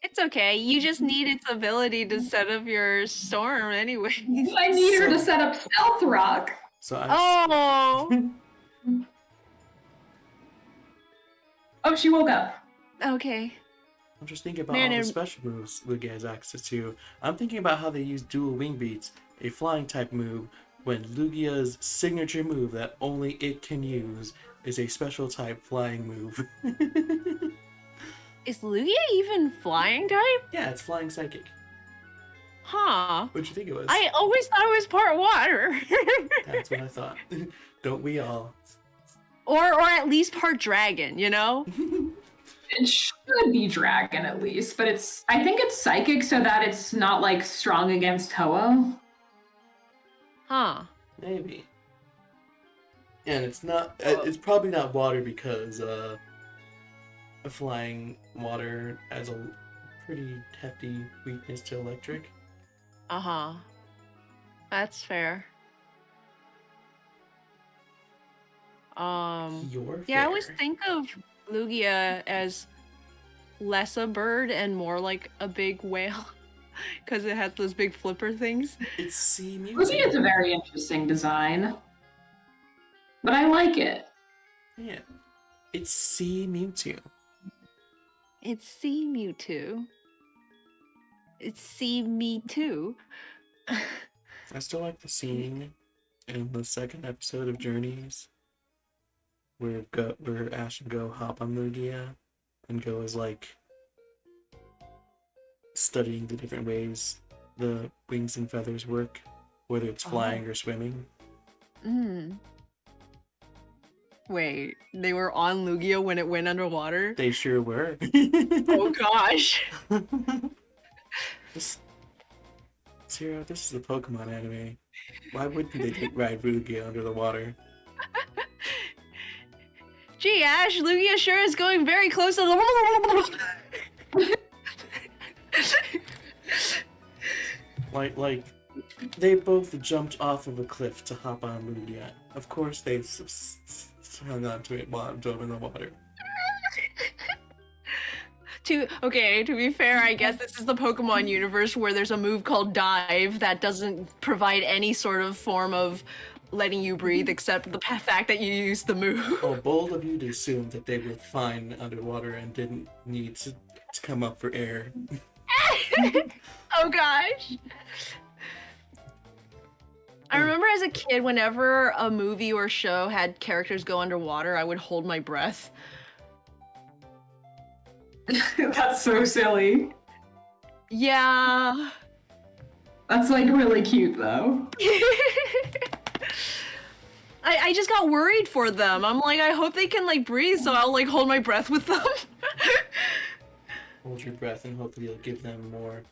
It's okay. You just need its ability to set up your storm anyway. I need her to set up Stealth Rock. So Oh! Oh, she woke up. Okay. I'm just thinking about all the special moves Lugia has access to. I'm thinking about how they use dual wing beats, a flying type move, when Lugia's signature move that only it can use is a special type flying move. Is Lugia even flying type? Yeah, it's flying psychic. Huh. What'd you think it was? I always thought it was part water. That's what I thought. Don't we all? Or at least part dragon, you know? It should be dragon at least, but I think it's psychic so that it's not like strong against Ho-Oh. Huh. Maybe. And it's not. It's probably not water because flying water has a pretty hefty weakness to electric. Uh-huh. That's fair. Yeah, I always think of Lugia as less a bird and more like a big whale because it has those big flipper things. It's sea Mewtwo. Lugia is a very interesting design, but I like it. Yeah, it's sea Mewtwo. It's sea Mewtwo. It's sea me too. I still like the scene in the second episode of Journeys where Ash and Go hop on Lugia, and Go is like studying the different ways the wings and feathers work, whether it's flying or swimming. Wait, they were on Lugia when it went underwater? They sure were. Oh gosh. Zero, this is a Pokemon anime. Why wouldn't they ride Lugia under the water? Gee, Ash, Lugia sure is going very close to the... Like, they both jumped off of a cliff to hop on Lugia. Of course they hung on to it while it dove in the water. To be fair, I guess this is the Pokemon universe where there's a move called Dive that doesn't provide any sort of form of letting you breathe except the fact that you use the move. Oh, bold of you to assume that they were fine underwater and didn't need to come up for air. Oh gosh. I remember as a kid, whenever a movie or show had characters go underwater, I would hold my breath. That's so silly. Yeah. That's like really cute though. I just got worried for them. I'm like, I hope they can like breathe, so I'll like hold my breath with them. Hold your breath and hopefully you'll give them more.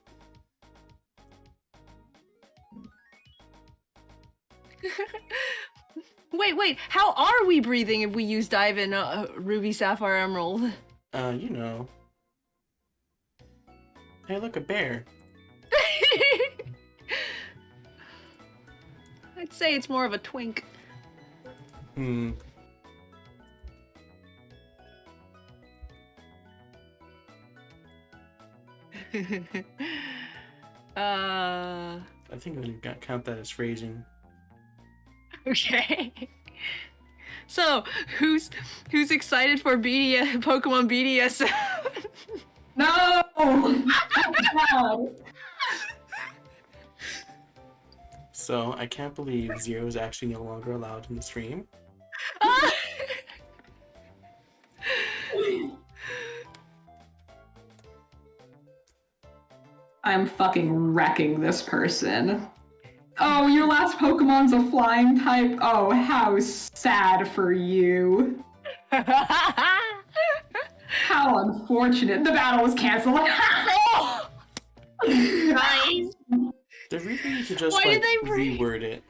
Wait, how are we breathing if we use Dive in Ruby, Sapphire, Emerald? You know. Hey, look, a bear. I'd say it's more of a twink. I think we can count that as phrasing. Okay. So, who's excited for Pokemon BDSM? No! God. So, I can't believe Zero is actually no longer allowed in the stream. I'm fucking wrecking this person. Oh, your last Pokemon's a flying type? Oh, how sad for you. How unfortunate. The battle was canceled. Nice. They really need to just Why did they reword it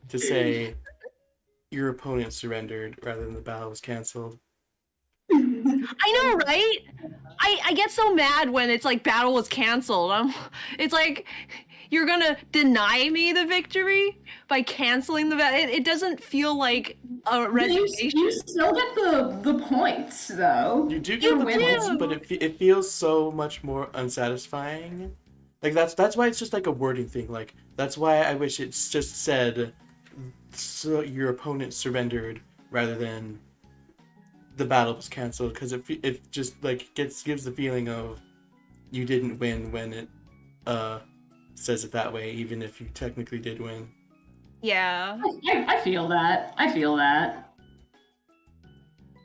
to say your opponent surrendered rather than the battle was canceled. I know, right? I get so mad when it's like battle was canceled. It's like you're gonna deny me the victory by canceling the battle. It doesn't feel like a resignation. You still get the points though. You do get the points, do. but it feels so much more unsatisfying. Like that's why it's just like a wording thing. Like that's why I wish it's just said, so your opponent surrendered rather than the battle was canceled, because it just like gives the feeling of you didn't win when it says it that way, even if you technically did win. Yeah. I feel that. I feel that.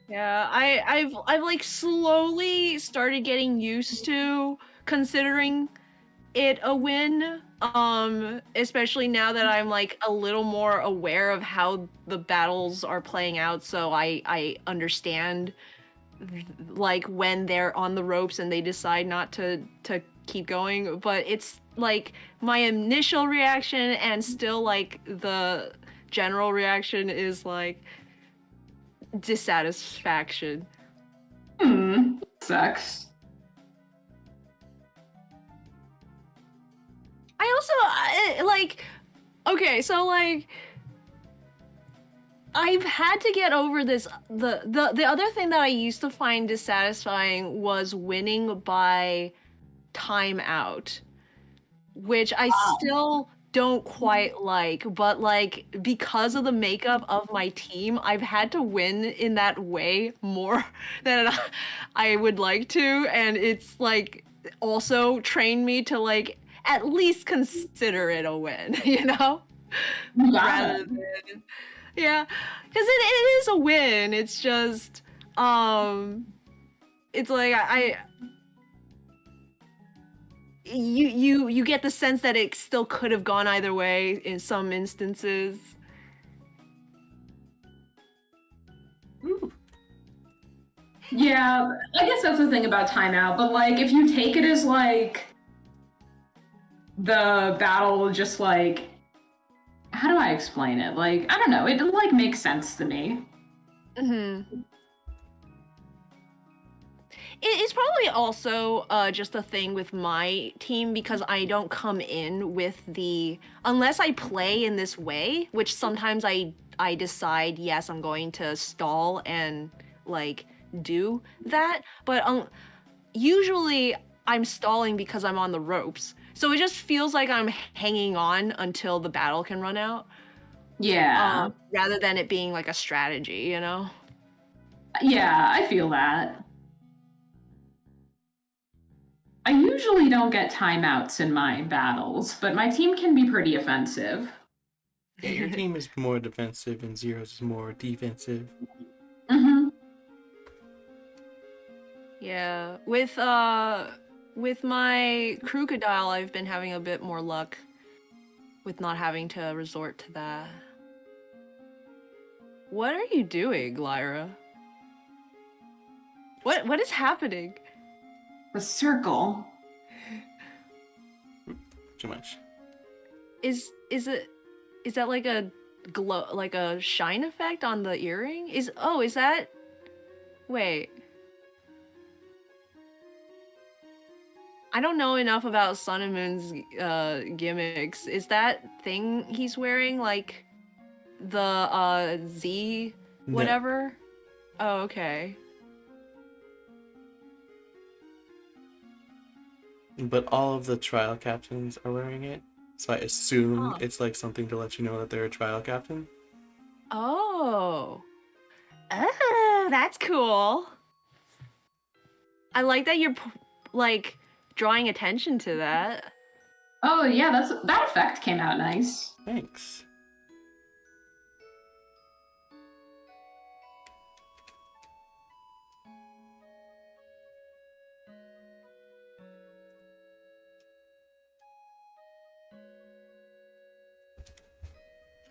Yeah, I've like slowly started getting used to considering it a win. Especially now that I'm like a little more aware of how the battles are playing out, so I understand like when they're on the ropes and they decide not to keep going. But it's like my initial reaction and still like the general reaction is like dissatisfaction. Sucks. I also like okay, so like I've had to get over this. The other thing that I used to find dissatisfying was winning by timeout, which I still don't quite like, but like because of the makeup of my team, I've had to win in that way more than I would like to, and it's like also trained me to like at least consider it a win, you know? Rather than yeah, because it is a win. It's just it's like you get the sense that it still could have gone either way in some instances. Ooh. Yeah, I guess that's the thing about timeout, but like if you take it as like the battle just like how do I explain it? Like, I don't know, it like makes sense to me. Mm-hmm. It's probably also just a thing with my team because I don't come in with the unless I play in this way, which sometimes I decide yes I'm going to stall and like do that, but usually I'm stalling because I'm on the ropes, so it just feels like I'm hanging on until the battle can run out. Yeah. Rather than it being like a strategy, you know? Yeah, I feel that. I usually don't get timeouts in my battles, but my team can be pretty offensive. Yeah, your team is more defensive and Zero's is more defensive. Mm-hmm. Yeah, with my crocodile, I've been having a bit more luck with not having to resort to that. What are you doing, Lyra? What is happening? The circle. Too much. Is that like a glow, like a shine effect on the earring? Is that? Wait. I don't know enough about Sun and Moon's gimmicks. Is that thing he's wearing like the Z whatever? No. Oh, okay. But all of the trial captains are wearing it, so I assume it's like something to let you know that they're a trial captain. Oh, that's cool. I like that you're like drawing attention to that. Oh yeah, that effect came out nice. Thanks.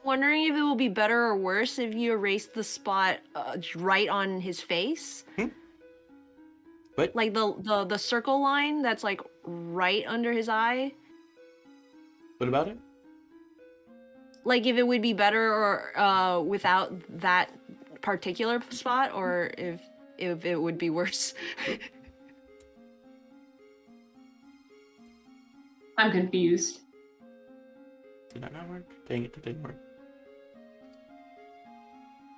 Wondering if it will be better or worse if you erase the spot right on his face. What? Like the circle line that's like right under his eye. What about it? Like if it would be better or without that particular spot, or if it would be worse. I'm confused. Did that not work? Dang it, it didn't work.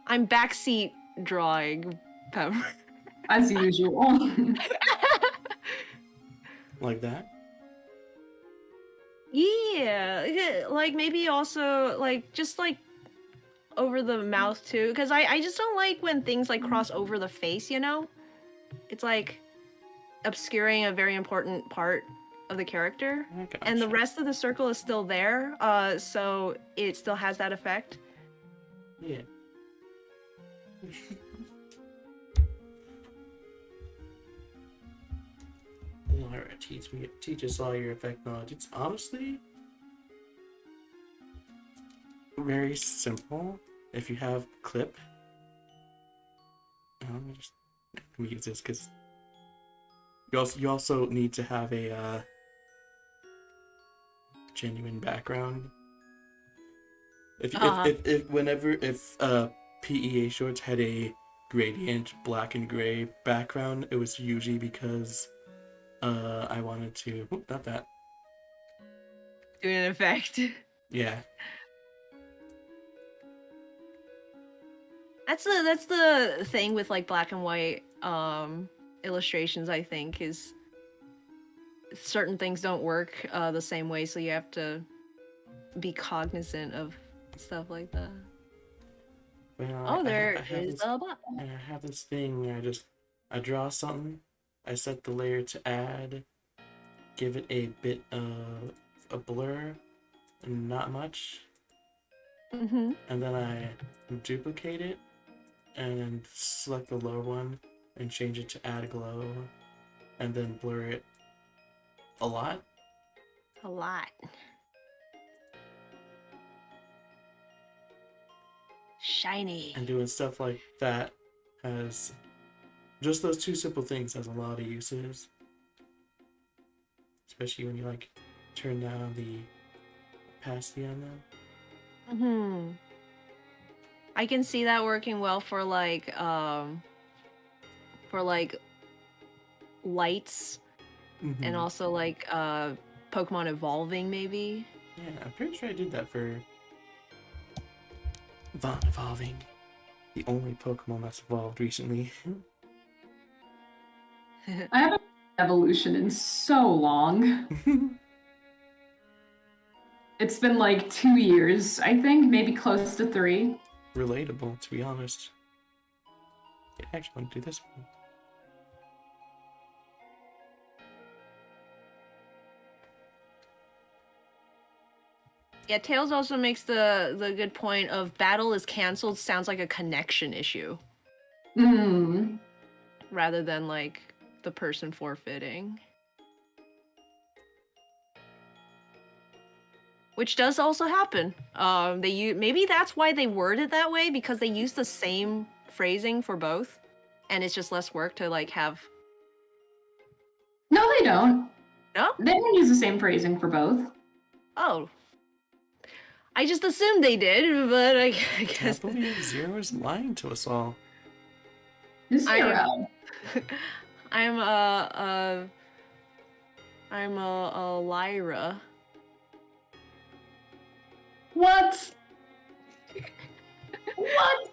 I'm backseat drawing Pepper. As usual. Like that? Yeah, like maybe also like just like over the mouth too, because I just don't like when things like cross over the face, you know? It's like obscuring a very important part of the character. I gotcha. And the rest of the circle is still there, so it still has that effect. Yeah. Alright, teach us all your effect knowledge. It's honestly very simple. If you have clip, let me use this because you also need to have a genuine background. If PEA shorts had a gradient black and gray background, it was usually because I wanted to not that. Doing an effect. Yeah. That's the thing with like black and white illustrations, I think, is certain things don't work the same way, so you have to be cognizant of stuff like that. Well, There is a button. And I have this thing where I draw something, I set the layer to add, give it a bit of a blur, not much, Mm-hmm. and then I duplicate it, and then select the lower one and change it to add glow, and then blur it a lot. A lot. Shiny. And doing stuff like that has just those two simple things has a lot of uses, especially when you like turn down the opacity on them. Mm-hmm. I can see that working well for like lights Mm-hmm. and also like Pokemon evolving maybe. Yeah, I'm pretty sure I did that for Von Evolving, the only Pokemon that's evolved recently. I haven't evolution in so long. It's been like 2 years, I think, maybe close to 3. Relatable, to be honest. Yeah, I actually want to do this one. Yeah, Tails also makes the good point of battle is canceled sounds like a connection issue Mm. rather than like the person forfeiting. Which does also happen. Maybe that's why they word it that way, because they use the same phrasing for both, and it's just less work to like have. No, they don't. No? They don't use the same phrasing for both. Oh. I just assumed they did, but I guess. Can't believe Zero is lying to us all. Zero. I'm a Lyra. What? What?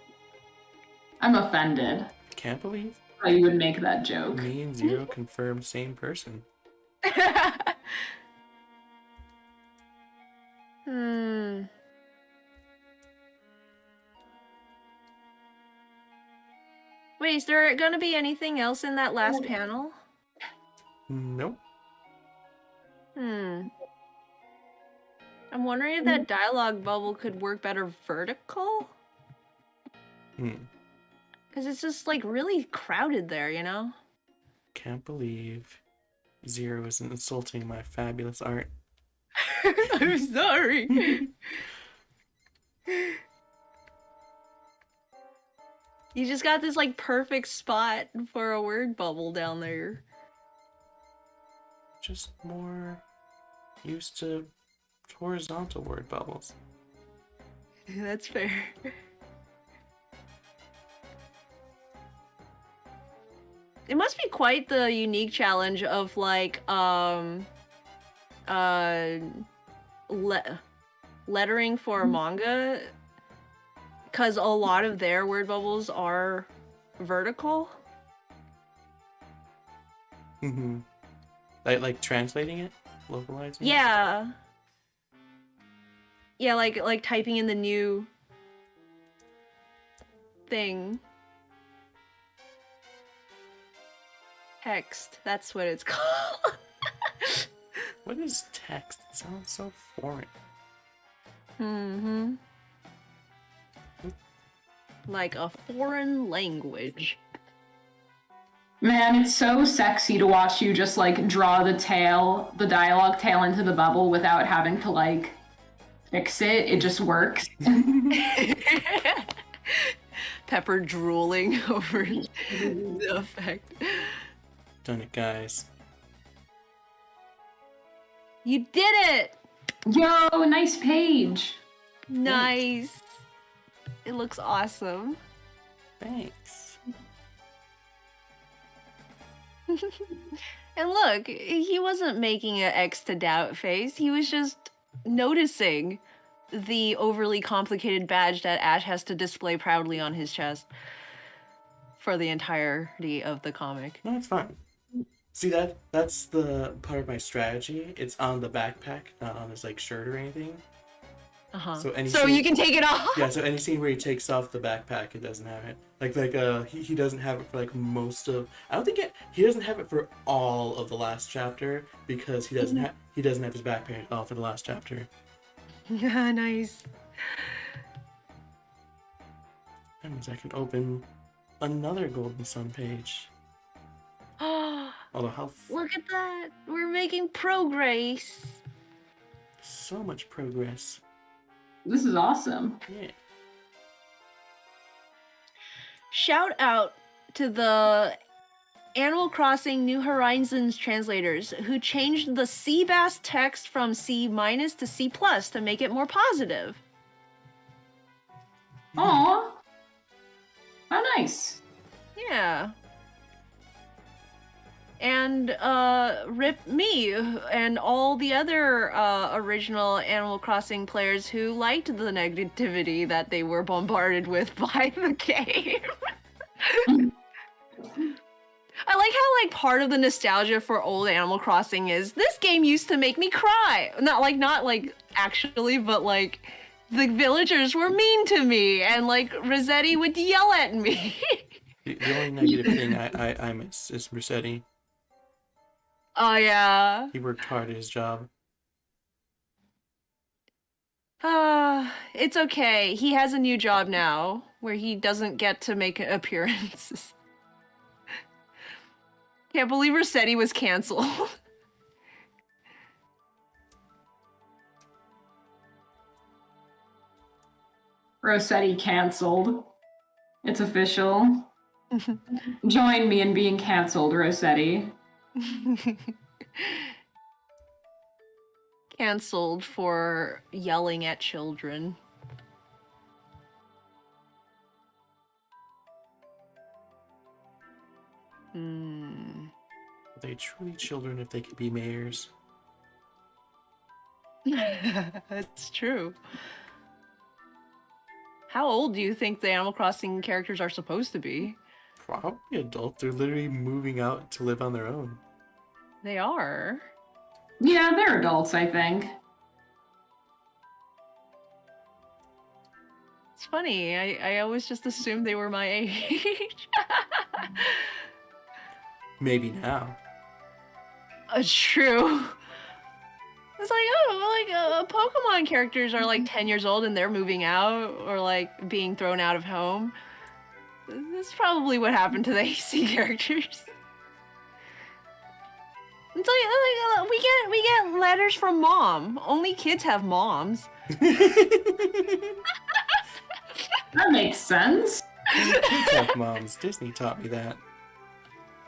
I'm offended. Can't believe How you would make that joke. me and Zero confirmed same person. Wait, is there gonna be anything else in that last panel? Nope. I'm wondering if that dialogue bubble could work better vertical? Because it's just like really crowded there, you know? Can't believe Zero is insulting my fabulous art. I'm sorry. You just got this like perfect spot for a word bubble down there. Just more used to horizontal word bubbles. That's fair. It must be quite the unique challenge of like lettering for manga, because a lot of their word bubbles are vertical. Mm-hmm. Like translating it, localizing. Yeah. Yeah, like typing in the new thing. Text, that's what it's called. What is text? It sounds so foreign. Mm-hmm. Like a foreign language. Man, it's so sexy to watch you just like draw the dialogue tail into the bubble without having to like fix it. It just works. Pepper drooling over the effect. Done it, guys. You did it! Yo, nice page. Nice. It looks awesome. Thanks. And look, he wasn't making an X to doubt face. He was just noticing the overly complicated badge that Ash has to display proudly on his chest for the entirety of the comic. No, it's fine. See, that's the part of my strategy. It's on the backpack, not on his like shirt or anything. Uh-huh. So any so scene, you can take it off? Yeah, so any scene where he takes off the backpack, it doesn't have it. He doesn't have it for like most of. I don't think he doesn't have it for all of the last chapter because he doesn't have his backpack at all for the last chapter. Yeah, nice. That means I can open another Golden Sun page. Although how Look at that! We're making progress. so much progress. This is awesome. Yeah. Shout out to the Animal Crossing New Horizons translators who changed the Seabass text from C- to C+ to make it more positive. Aw. How nice. Yeah. And rip me and all the other original Animal Crossing players who liked the negativity that they were bombarded with by the game. I like how like part of the nostalgia for old Animal Crossing is this game used to make me cry. Not like actually, but like the villagers were mean to me and like Rossetti would yell at me. The only negative thing I miss is Rossetti. Oh yeah. He worked hard at his job. It's okay. He has a new job now where he doesn't get to make appearances. Can't believe Rossetti was canceled. Rossetti canceled. It's official. Join me in being canceled, Rossetti. Cancelled for yelling at children. Are they truly children if they could be mayors? That's true. How old do you think the Animal Crossing characters are supposed to be? Probably adults. They're literally moving out to live on their own. They are. Yeah, they're adults, I think. It's funny. I always just assumed they were my age. Maybe now. It's true. It's like, oh, Pokemon characters are like 10 years old and they're moving out or like being thrown out of home. That's probably what happened to the AC characters. It's like we get letters from mom. Only kids have moms. That makes sense. Kids have moms. Disney taught me that.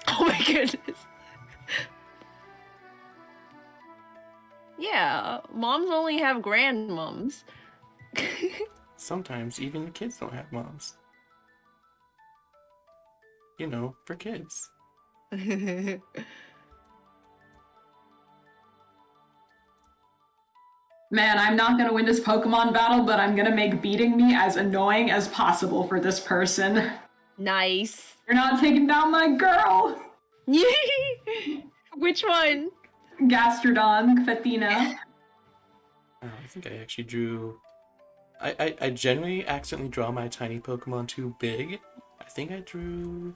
Oh my goodness. Yeah, moms only have grandmoms. Sometimes even the kids don't have moms. You know, for kids. Man, I'm not gonna win this Pokemon battle, but I'm gonna make beating me as annoying as possible for this person. Nice. You're not taking down my girl! Which one? Gastrodon, Kvathina. Oh, I think I actually drew... I generally accidentally draw my tiny Pokemon too big. I think I drew...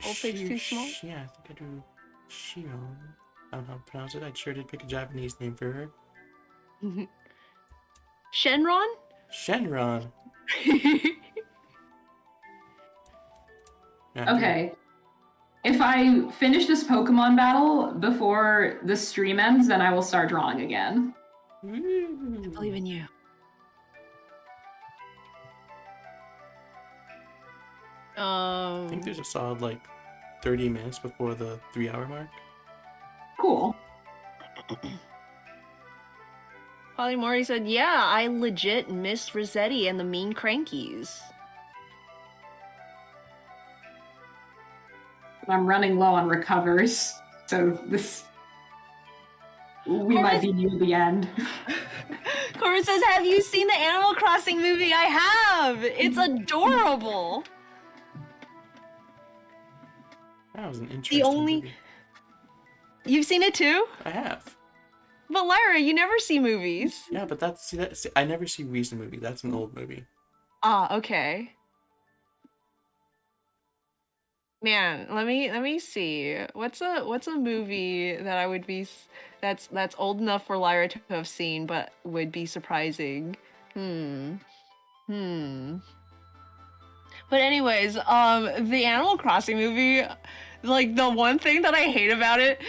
Old Pig's too small? Yeah, I think I drew Shion. I don't know how to pronounce it. I sure did pick a Japanese name for her. Shenron? Shenron. Yeah, Okay. If I finish this Pokemon battle before the stream ends, then I will start drawing again. I believe in you. I think there's a solid like 30 minutes before the 3-hour mark. Cool. Polymori said, yeah, I legit missed Rossetti and the Mean Crankies. I'm running low on recovers, so this... We might be near the end. Corbin says, have you seen the Animal Crossing movie? I have! It's adorable! That was an interesting movie. You've seen it too? I have. But Lyra, you never see movies. Yeah, but see, I never see recent movie. That's an old movie. Ah, okay. Man, let me see. What's a movie that I would be that's old enough for Lyra to have seen but would be surprising? But anyways, the Animal Crossing movie, like the one thing that I hate about it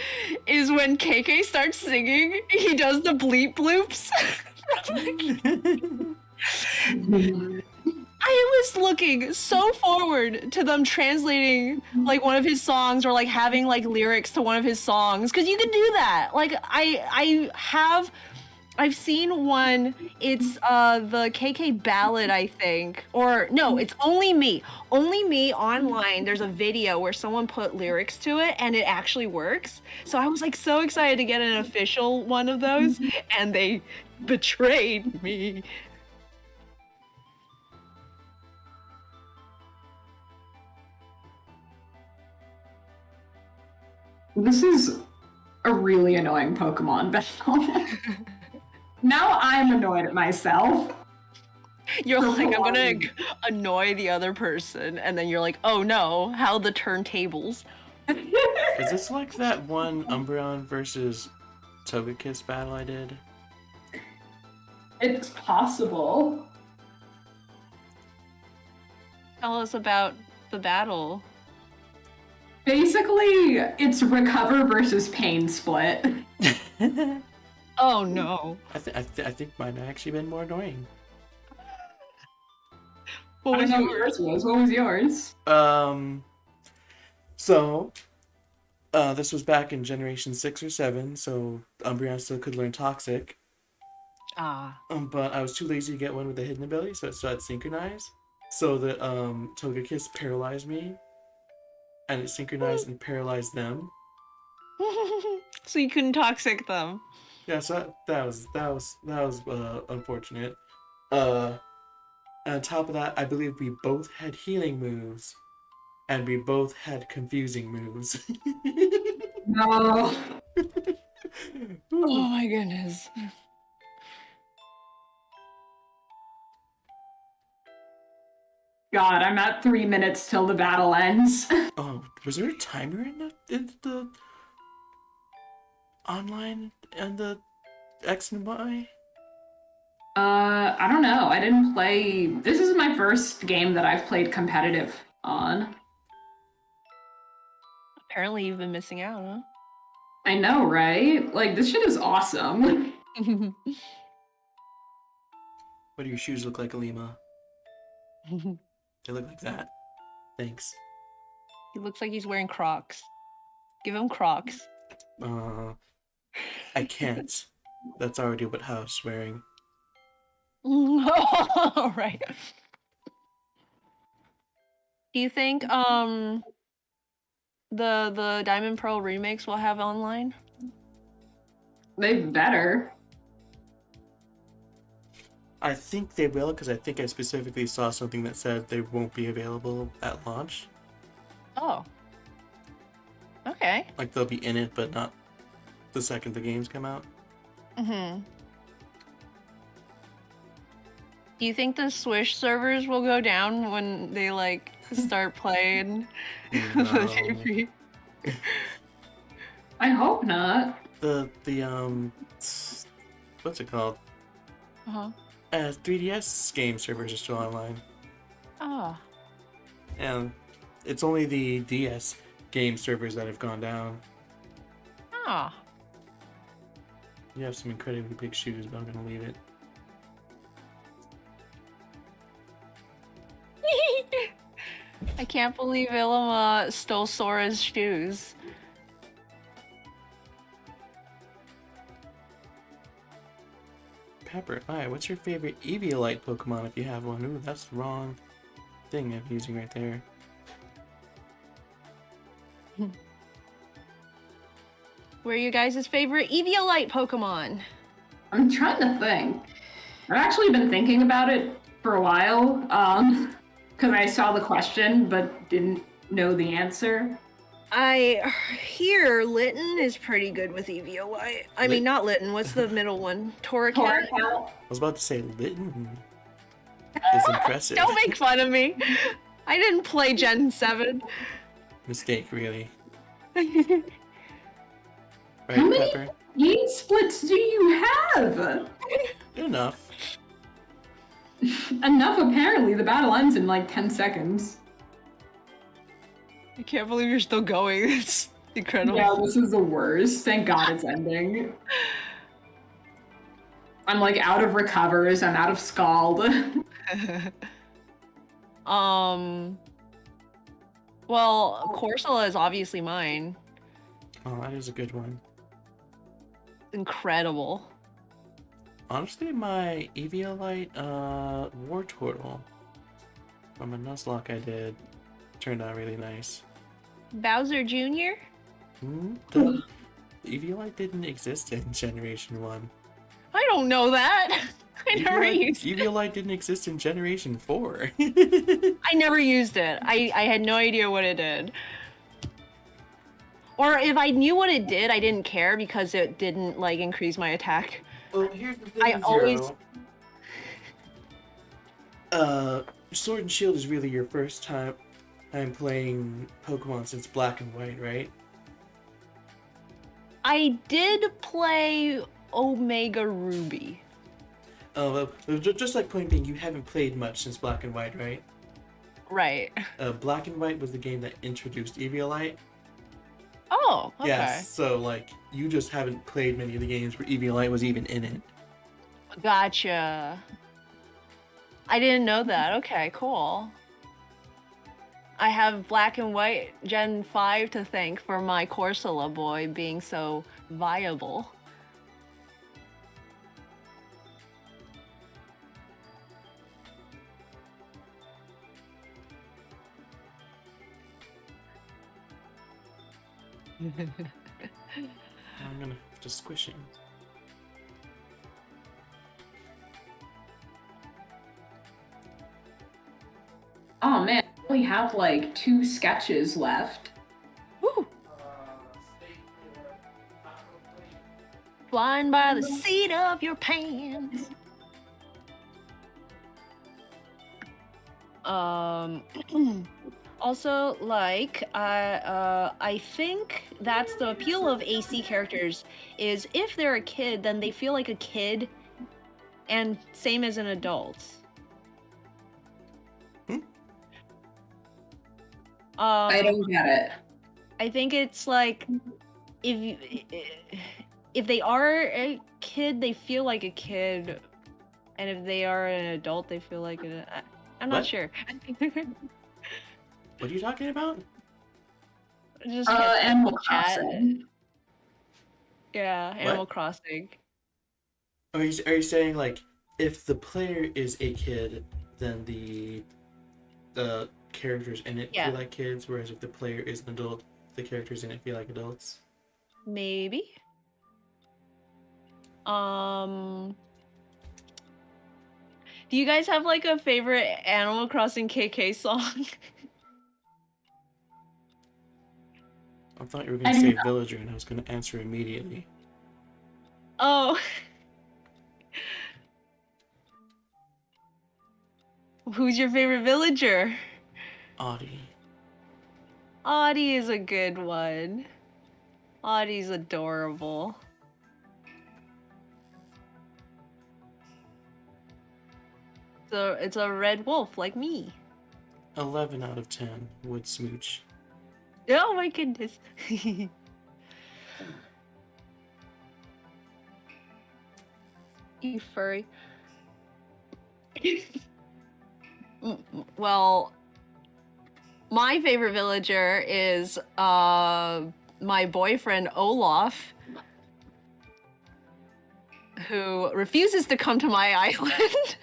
is when KK starts singing, he does the bleep bloops. I was looking so forward to them translating like one of his songs or like having like lyrics to one of his songs, because you can do that. Like I've seen one. It's the KK ballad, I think, or no, it's Only Me. Only Me online. There's a video where someone put lyrics to it and it actually works. So I was like so excited to get an official one of those, and they betrayed me. This is a really annoying Pokemon battle. Now I'm annoyed at myself. You're like, I'm gonna annoy the other person, and then you're like, oh no, how the turntables. Is this like that one Umbreon versus Togekiss battle I did? It's possible. Tell us about the battle. Basically, it's recover versus pain split. Oh no. I think mine have actually been more annoying. What was yours? What was yours? So, this was back in Generation 6 or 7, so Umbreon still could learn Toxic. But I was too lazy to get one with a hidden ability, so it still had Synchronize. So the Togekiss paralyzed me, and it synchronized and paralyzed them. So you couldn't toxic them. Yeah, so that was unfortunate. On top of that, I believe we both had healing moves, and we both had confusing moves. No. Oh my goodness. God, I'm at 3 minutes till the battle ends. Oh, was there a timer in the online and the X and Y? I don't know. I didn't play. This is my first game that I've played competitive on. Apparently you've been missing out, huh? I know, right? Like, this shit is awesome. What do your shoes look like, Alima? They look like that. Thanks. He looks like he's wearing Crocs. Give him Crocs. I can't. That's already what House wearing. Right. Do you think the Diamond Pearl remakes will have online? They better. I think they will, because I think I specifically saw something that said they won't be available at launch. Oh. Okay. Like they'll be in it, but not the second the games come out. Mm-hmm. Do you think the Swish servers will go down when they like start playing No. the JP? I hope not. The what's it called? Uh-huh. 3DS game servers are still online. Oh. And it's only the DS game servers that have gone down. Oh. You have some incredibly big shoes, but I'm gonna leave it. I can't believe Ilma stole Sora's shoes. Pepper, hi, what's your favorite Eviolite Pokemon if you have one? Ooh, that's the wrong thing I'm using right there. What are you guys' favorite Eviolite Pokemon? I'm trying to think. I've actually been thinking about it for a while, because I saw the question but didn't know the answer. I hear Litten is pretty good with Eviolite. I mean, not Litten. What's the middle one? Torracat? Torracat. I was about to say Litten is impressive. Don't make fun of me. I didn't play Gen 7. Mistake, really. How Right, many Pepper? game splits do you have? Enough. Enough, apparently. The battle ends in like 10 seconds. I can't believe you're still going. It's incredible. Yeah, this is the worst. Thank God it's ending. I'm like out of recovers. I'm out of Scald. Well, Corsola is obviously mine. Oh, that is a good one. Incredible. Honestly, my Eviolite War Turtle from a Nuzlocke I did turned out really nice. Bowser Jr.? The Eviolite didn't exist in Generation 1. I don't know that. I never used it. Eviolite didn't exist in Generation 4. I never used it. I had no idea what it did. Or if I knew what it did, I didn't care because it didn't like increase my attack. Well, here's the thing, I always- Sword and Shield is really your first time playing Pokemon since Black and White, right? I did play Omega Ruby. Oh, well, just like Point being, you haven't played much since Black and White, right? Right. Black and White was the game that introduced Eviolite. Oh, okay. Yes, so like you just haven't played many of the games where Eviolite was even in it. Gotcha. I didn't know that. Okay, cool. I have Black and White Gen 5 to thank for my Corsola boy being so viable. I'm gonna have to squish him. Oh man, I only have like 2 sketches left. Woo! Flying by the seat of your pants. Also, like, I think that's the appeal of AC characters is if they're a kid, then they feel like a kid, and same as an adult. I don't get it. I think it's like if they are a kid, they feel like a kid, and if they are an adult, they feel like an. I'm not What? sure. What are you talking about? Just can't Animal chat. Crossing. Yeah, Animal Crossing. Are you saying like if the player is a kid, then the characters in it Yeah. feel like kids, whereas if the player is an adult, the characters in it feel like adults? Maybe. Do you guys have like a favorite Animal Crossing KK song? I thought you were gonna say villager, and I was gonna answer immediately. Oh. Who's your favorite villager? Audie. Audie is a good one. Audie's adorable. So it's a red wolf like me. 11 out of 10 would smooch. Oh my goodness. You furry. Well, my favorite villager is my boyfriend Olaf, who refuses to come to my island.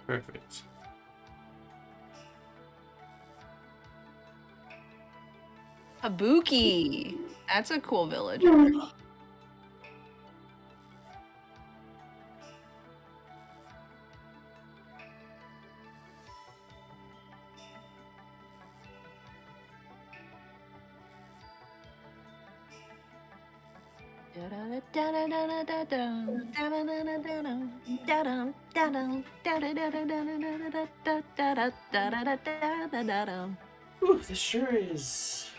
Perfect. Habuki. That's a cool villager. Ooh, this sure is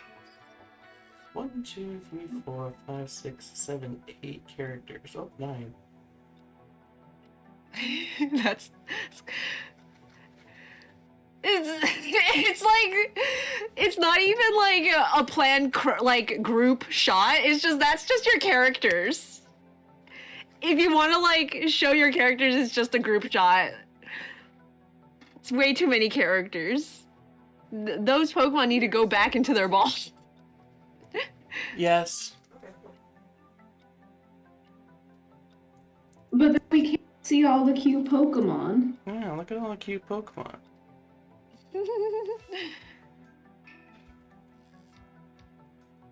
1, 2, 3, 4, 5, 6, 7, 8 characters. Oh, 9. That's it's like it's not even like a planned like group shot. It's just that's just your characters. If you want to like show your characters, it's just a group shot. It's way too many characters. Those Pokemon need to go back into their balls. Yes. But then we can't see all the cute Pokemon. Yeah, look at all the cute Pokemon.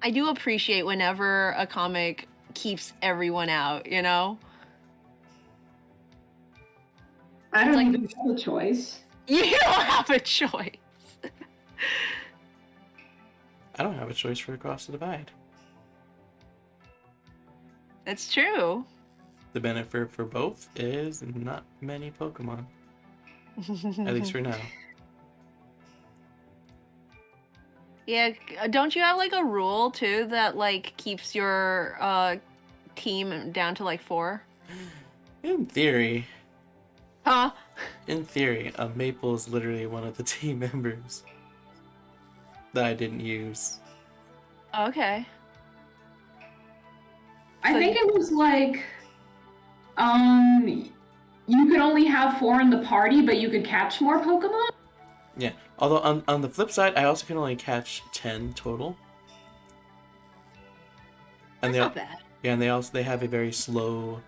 I do appreciate whenever a comic keeps everyone out, you know? I don't like- even have a choice. You don't have a choice. I don't have a choice for Across the Divide. That's true. The benefit for both is not many Pokemon. At least for now. Yeah, don't you have like a rule too that like keeps your team down to like 4? In theory, Huh? Maple is literally one of the team members that I didn't use. Okay. I So think it was like, you could only have 4 in the party, but you could catch more Pokemon? Yeah, although on the flip side, I also can only catch 10 total. And That's not bad. Yeah, and they have a very slow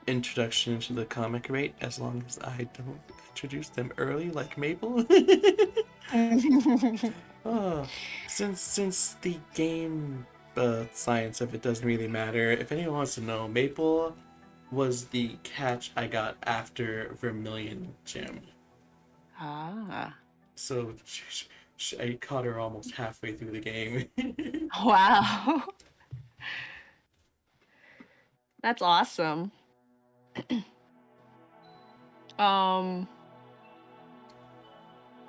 introduction to the comic rate as long as I don't introduce them early like Maple. Oh, since the game science of it doesn't really matter, if anyone wants to know, Maple was the catch I got after Vermilion Gym. Ah. So I caught her almost halfway through the game. Wow. That's awesome.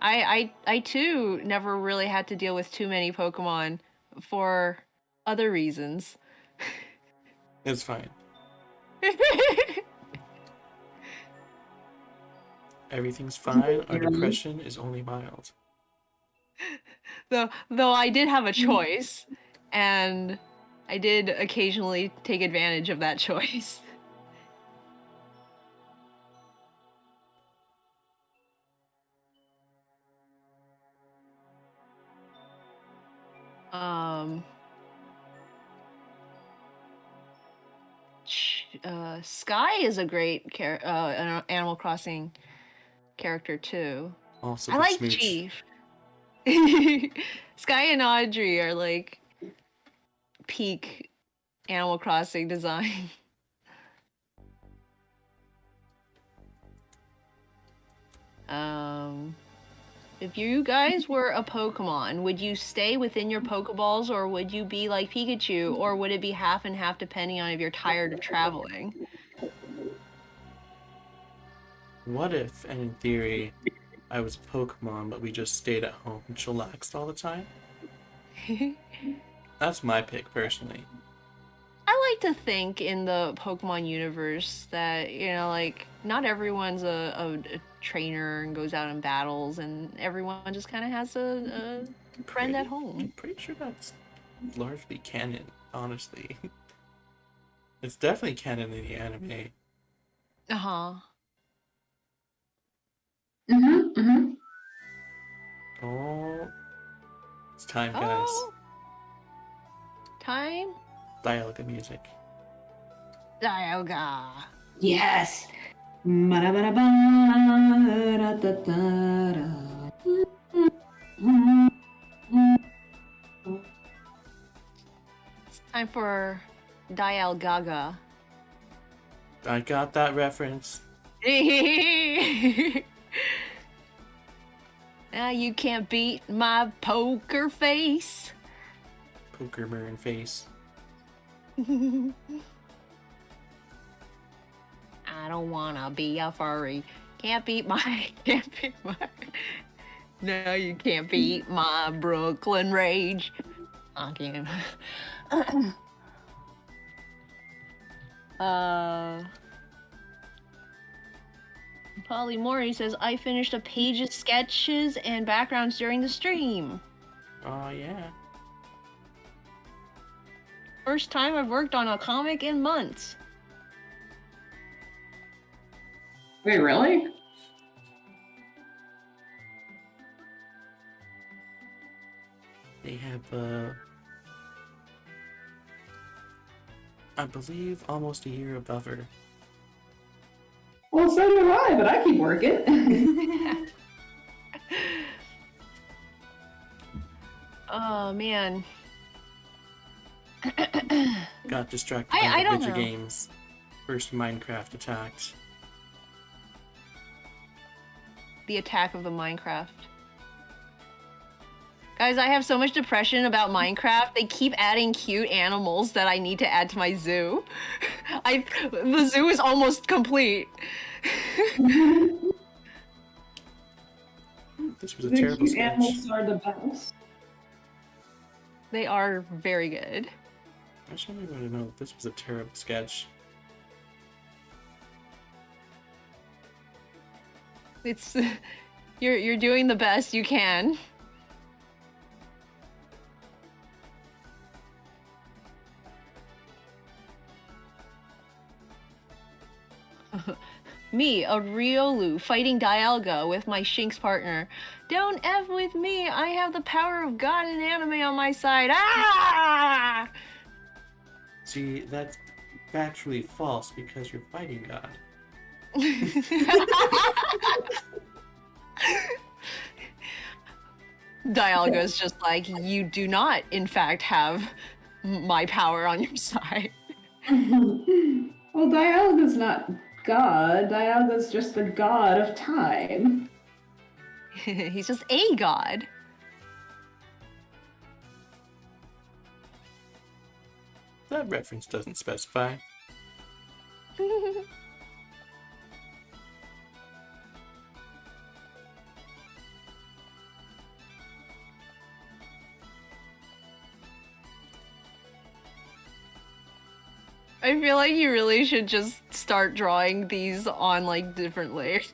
I too never really had to deal with too many Pokemon for other reasons. It's fine. Everything's fine. Our depression is only mild. Though I did have a choice. And I did occasionally take advantage of that choice. Sky is a great Animal Crossing character too. Also, I the like smooch. Chief. Sky and Audrey are like peak Animal Crossing design. If you guys were a Pokemon, would you stay within your Pokeballs, or would you be like Pikachu, or would it be half and half depending on if you're tired of traveling? What if, and in theory, I was a Pokemon, but we just stayed at home and chillaxed all the time? That's my pick, personally. I like to think in the Pokemon universe that, you know, like, not everyone's a trainer and goes out in battles, and everyone just kind of has a friend at home. I'm pretty sure that's largely canon, honestly. It's definitely canon in the anime. Uh-huh. Oh, it's time, guys. Oh. Time? Dialogue music. Dialga. Yes. It's time for Dialgaga. I got that reference. Now you can't beat my poker face. Poker Marin face. I don't wanna be a furry. Can't beat my. No, you can't beat my Brooklyn rage. I can. Polly Mori says, I finished a page of sketches and backgrounds during the stream. Oh, yeah. First time I've worked on a comic in months. Wait, really? They have, I believe, almost a year above her. Well, so do I, but I keep working. Oh, man. Got distracted I by the don't video know. games. First Minecraft attacked. The attack of the Minecraft. Guys, I have so much depression about Minecraft. They keep adding cute animals that I need to add to my zoo. The zoo is almost complete. This was a terrible sketch. Animals are the best. They are very good. I just want everyone to know that this was a terrible sketch. It's you're doing the best you can. Me, a Riolu, fighting Dialga with my Shinx partner. Don't F with me, I have the power of God and anime on my side. Ah! See, that's factually false because you're fighting God. Dialga's just like, you do not, in fact, have my power on your side. Well, Dialga's not God. Dialga's just the god of time. He's just a god. That reference doesn't specify. I feel like you really should just start drawing these on, like, different layers.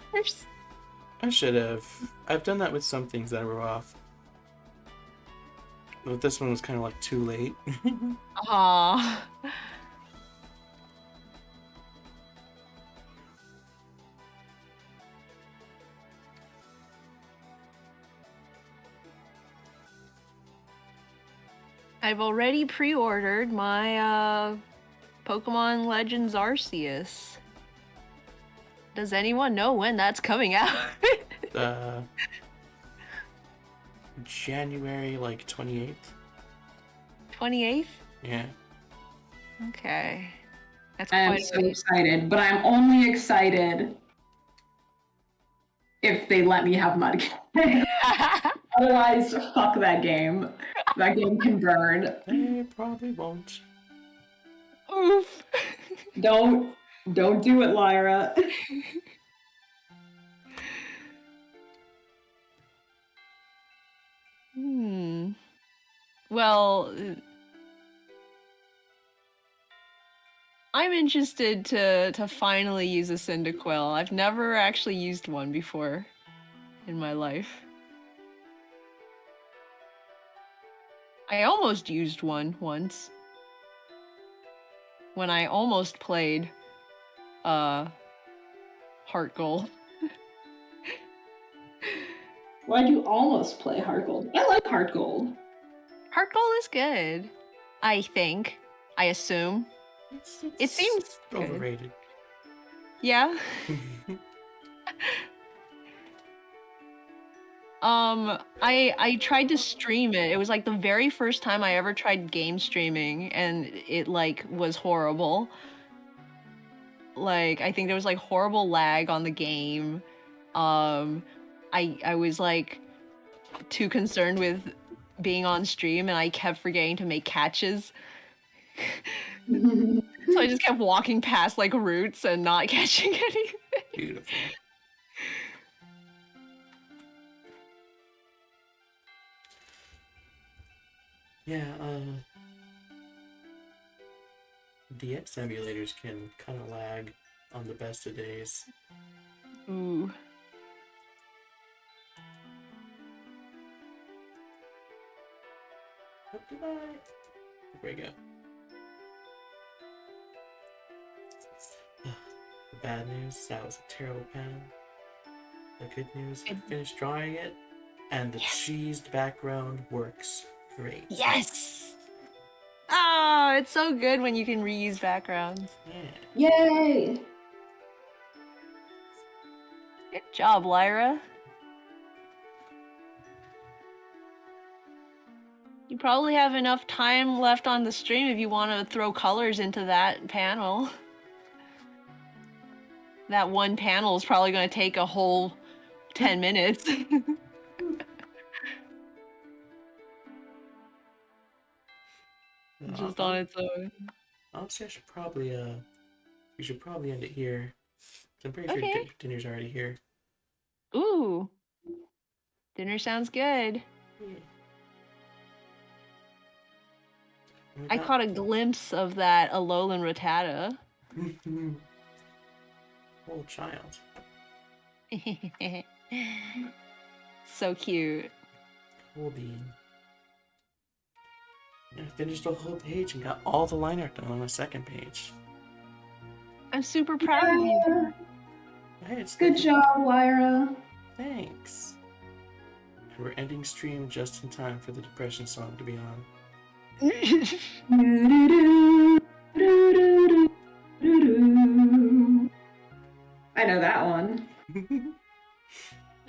I should have. I've done that with some things that were off. But this one was kind of like too late. Aww. I've already pre-ordered my Pokemon Legends Arceus. Does anyone know when that's coming out? January like 28th. 28th? Yeah. Okay. That's I am quite so a excited, but I'm only excited if they let me have Mudkip. Otherwise, fuck that game. That game can burn. They probably won't. Oof. Don't do it, Lyra. Well, I'm interested to finally use a Cyndaquil. I've never actually used one before in my life. I almost used one once. When I almost played Heart Gold. Why'd you almost play Heart Gold? I like Heart Gold. Heart Gold is good. I think. I assume. It seems good. overrated. Yeah. I tried to stream it. It was like the very first time I ever tried game streaming, and it like was horrible. Like I think there was like horrible lag on the game. I was like too concerned with being on stream, and I kept forgetting to make catches. So I just kept walking past like roots and not catching anything. Beautiful. Yeah, DX emulators can kind of lag on the best of days. Ooh. Oh, goodbye. There we go. The bad news, that was a terrible panel. The good news, I finished drawing it, and the cheesed background works great. Yes! Oh, it's so good when you can reuse backgrounds. Yeah. Yay! Good job, Lyra. You probably have enough time left on the stream if you want to throw colors into that panel. That one panel is probably going to take a whole 10 minutes. Just on its own. Honestly, I should probably, we should probably end it here. I'm pretty sure Okay. dinner's already here. Ooh. Dinner sounds good. Yeah. I caught a glimpse of that Alolan Rattata. Oh, child. So cute. Cool bean. I finished the whole page and got all the line art done on the second page. I'm super proud of you. Hey, it's Good job, Lyra. Thanks. And we're ending stream just in time for the depression song to be on. I know that one.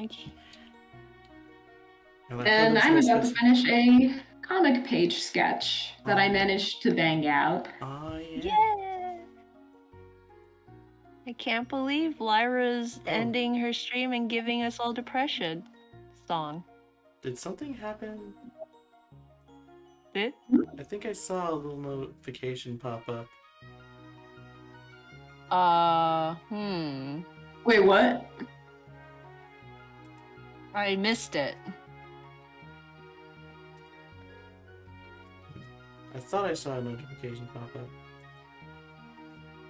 Okay. And I'm about to finish a comic page sketch that I managed to bang out. Oh, yeah. Yeah. I can't believe Lyra's ending her stream and giving us all depression song. Did something happen? Did? I think I saw a little notification pop up. Wait, what? I missed it. I thought I saw a notification pop up.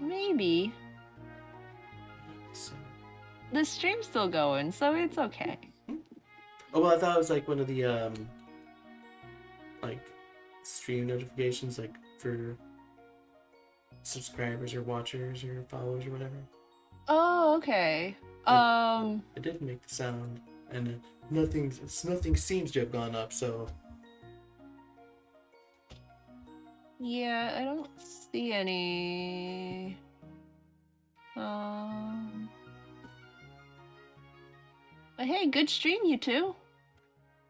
Maybe. So. The stream's still going, so it's okay. Oh, well, I thought it was like one of the, like stream notifications, like for subscribers or watchers or followers or whatever. Oh, okay. It didn't make the sound, and nothing seems to have gone up. So Yeah, I don't see any. But hey, good stream, you two.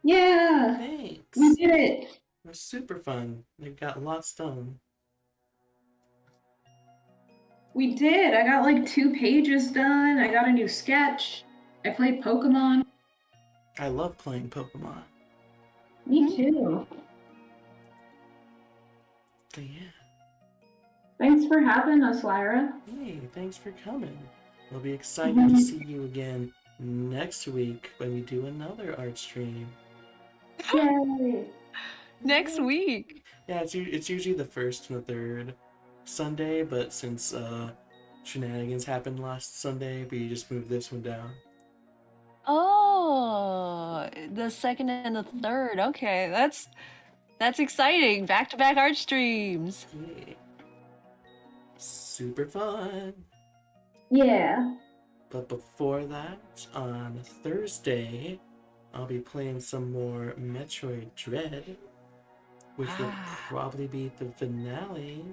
Yeah, thanks. we did it. It was super fun. They got lots done. We did. I got like 2 pages done. I got a new sketch. I played Pokemon. I love playing Pokemon. Me too. So yeah. Thanks for having us, Lyra. Hey, thanks for coming. We'll be excited to see you again next week when we do another art stream. Yay! Next week. Yeah, it's usually the first and the third Sunday, but since shenanigans happened last Sunday, we just moved this one down. Oh, the second and the third. Okay, that's exciting. Back-to-back art streams. Yeah. Super fun. Yeah. But before that, on Thursday, I'll be playing some more Metroid Dread, which will probably be the finale.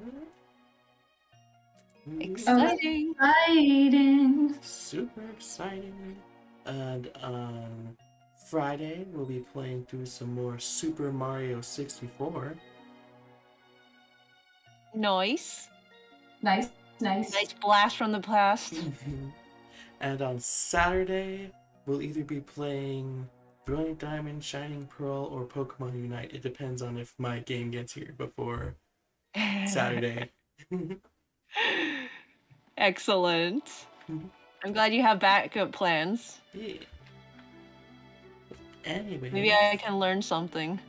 Exciting. Exciting. Super exciting. And on Friday, we'll be playing through some more Super Mario 64. Nice. Nice. Nice blast from the past. And on Saturday, we'll either be playing Brilliant Diamond, Shining Pearl, or Pokemon Unite. It depends on if my game gets here before Saturday. Excellent. I'm glad you have backup plans. Yeah. Anyway. Maybe I can learn something.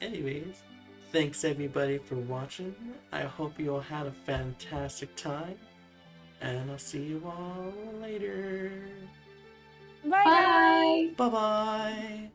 Anyways, thanks everybody for watching. I hope you all had a fantastic time. And I'll see you all later. Bye. Bye. Bye-bye.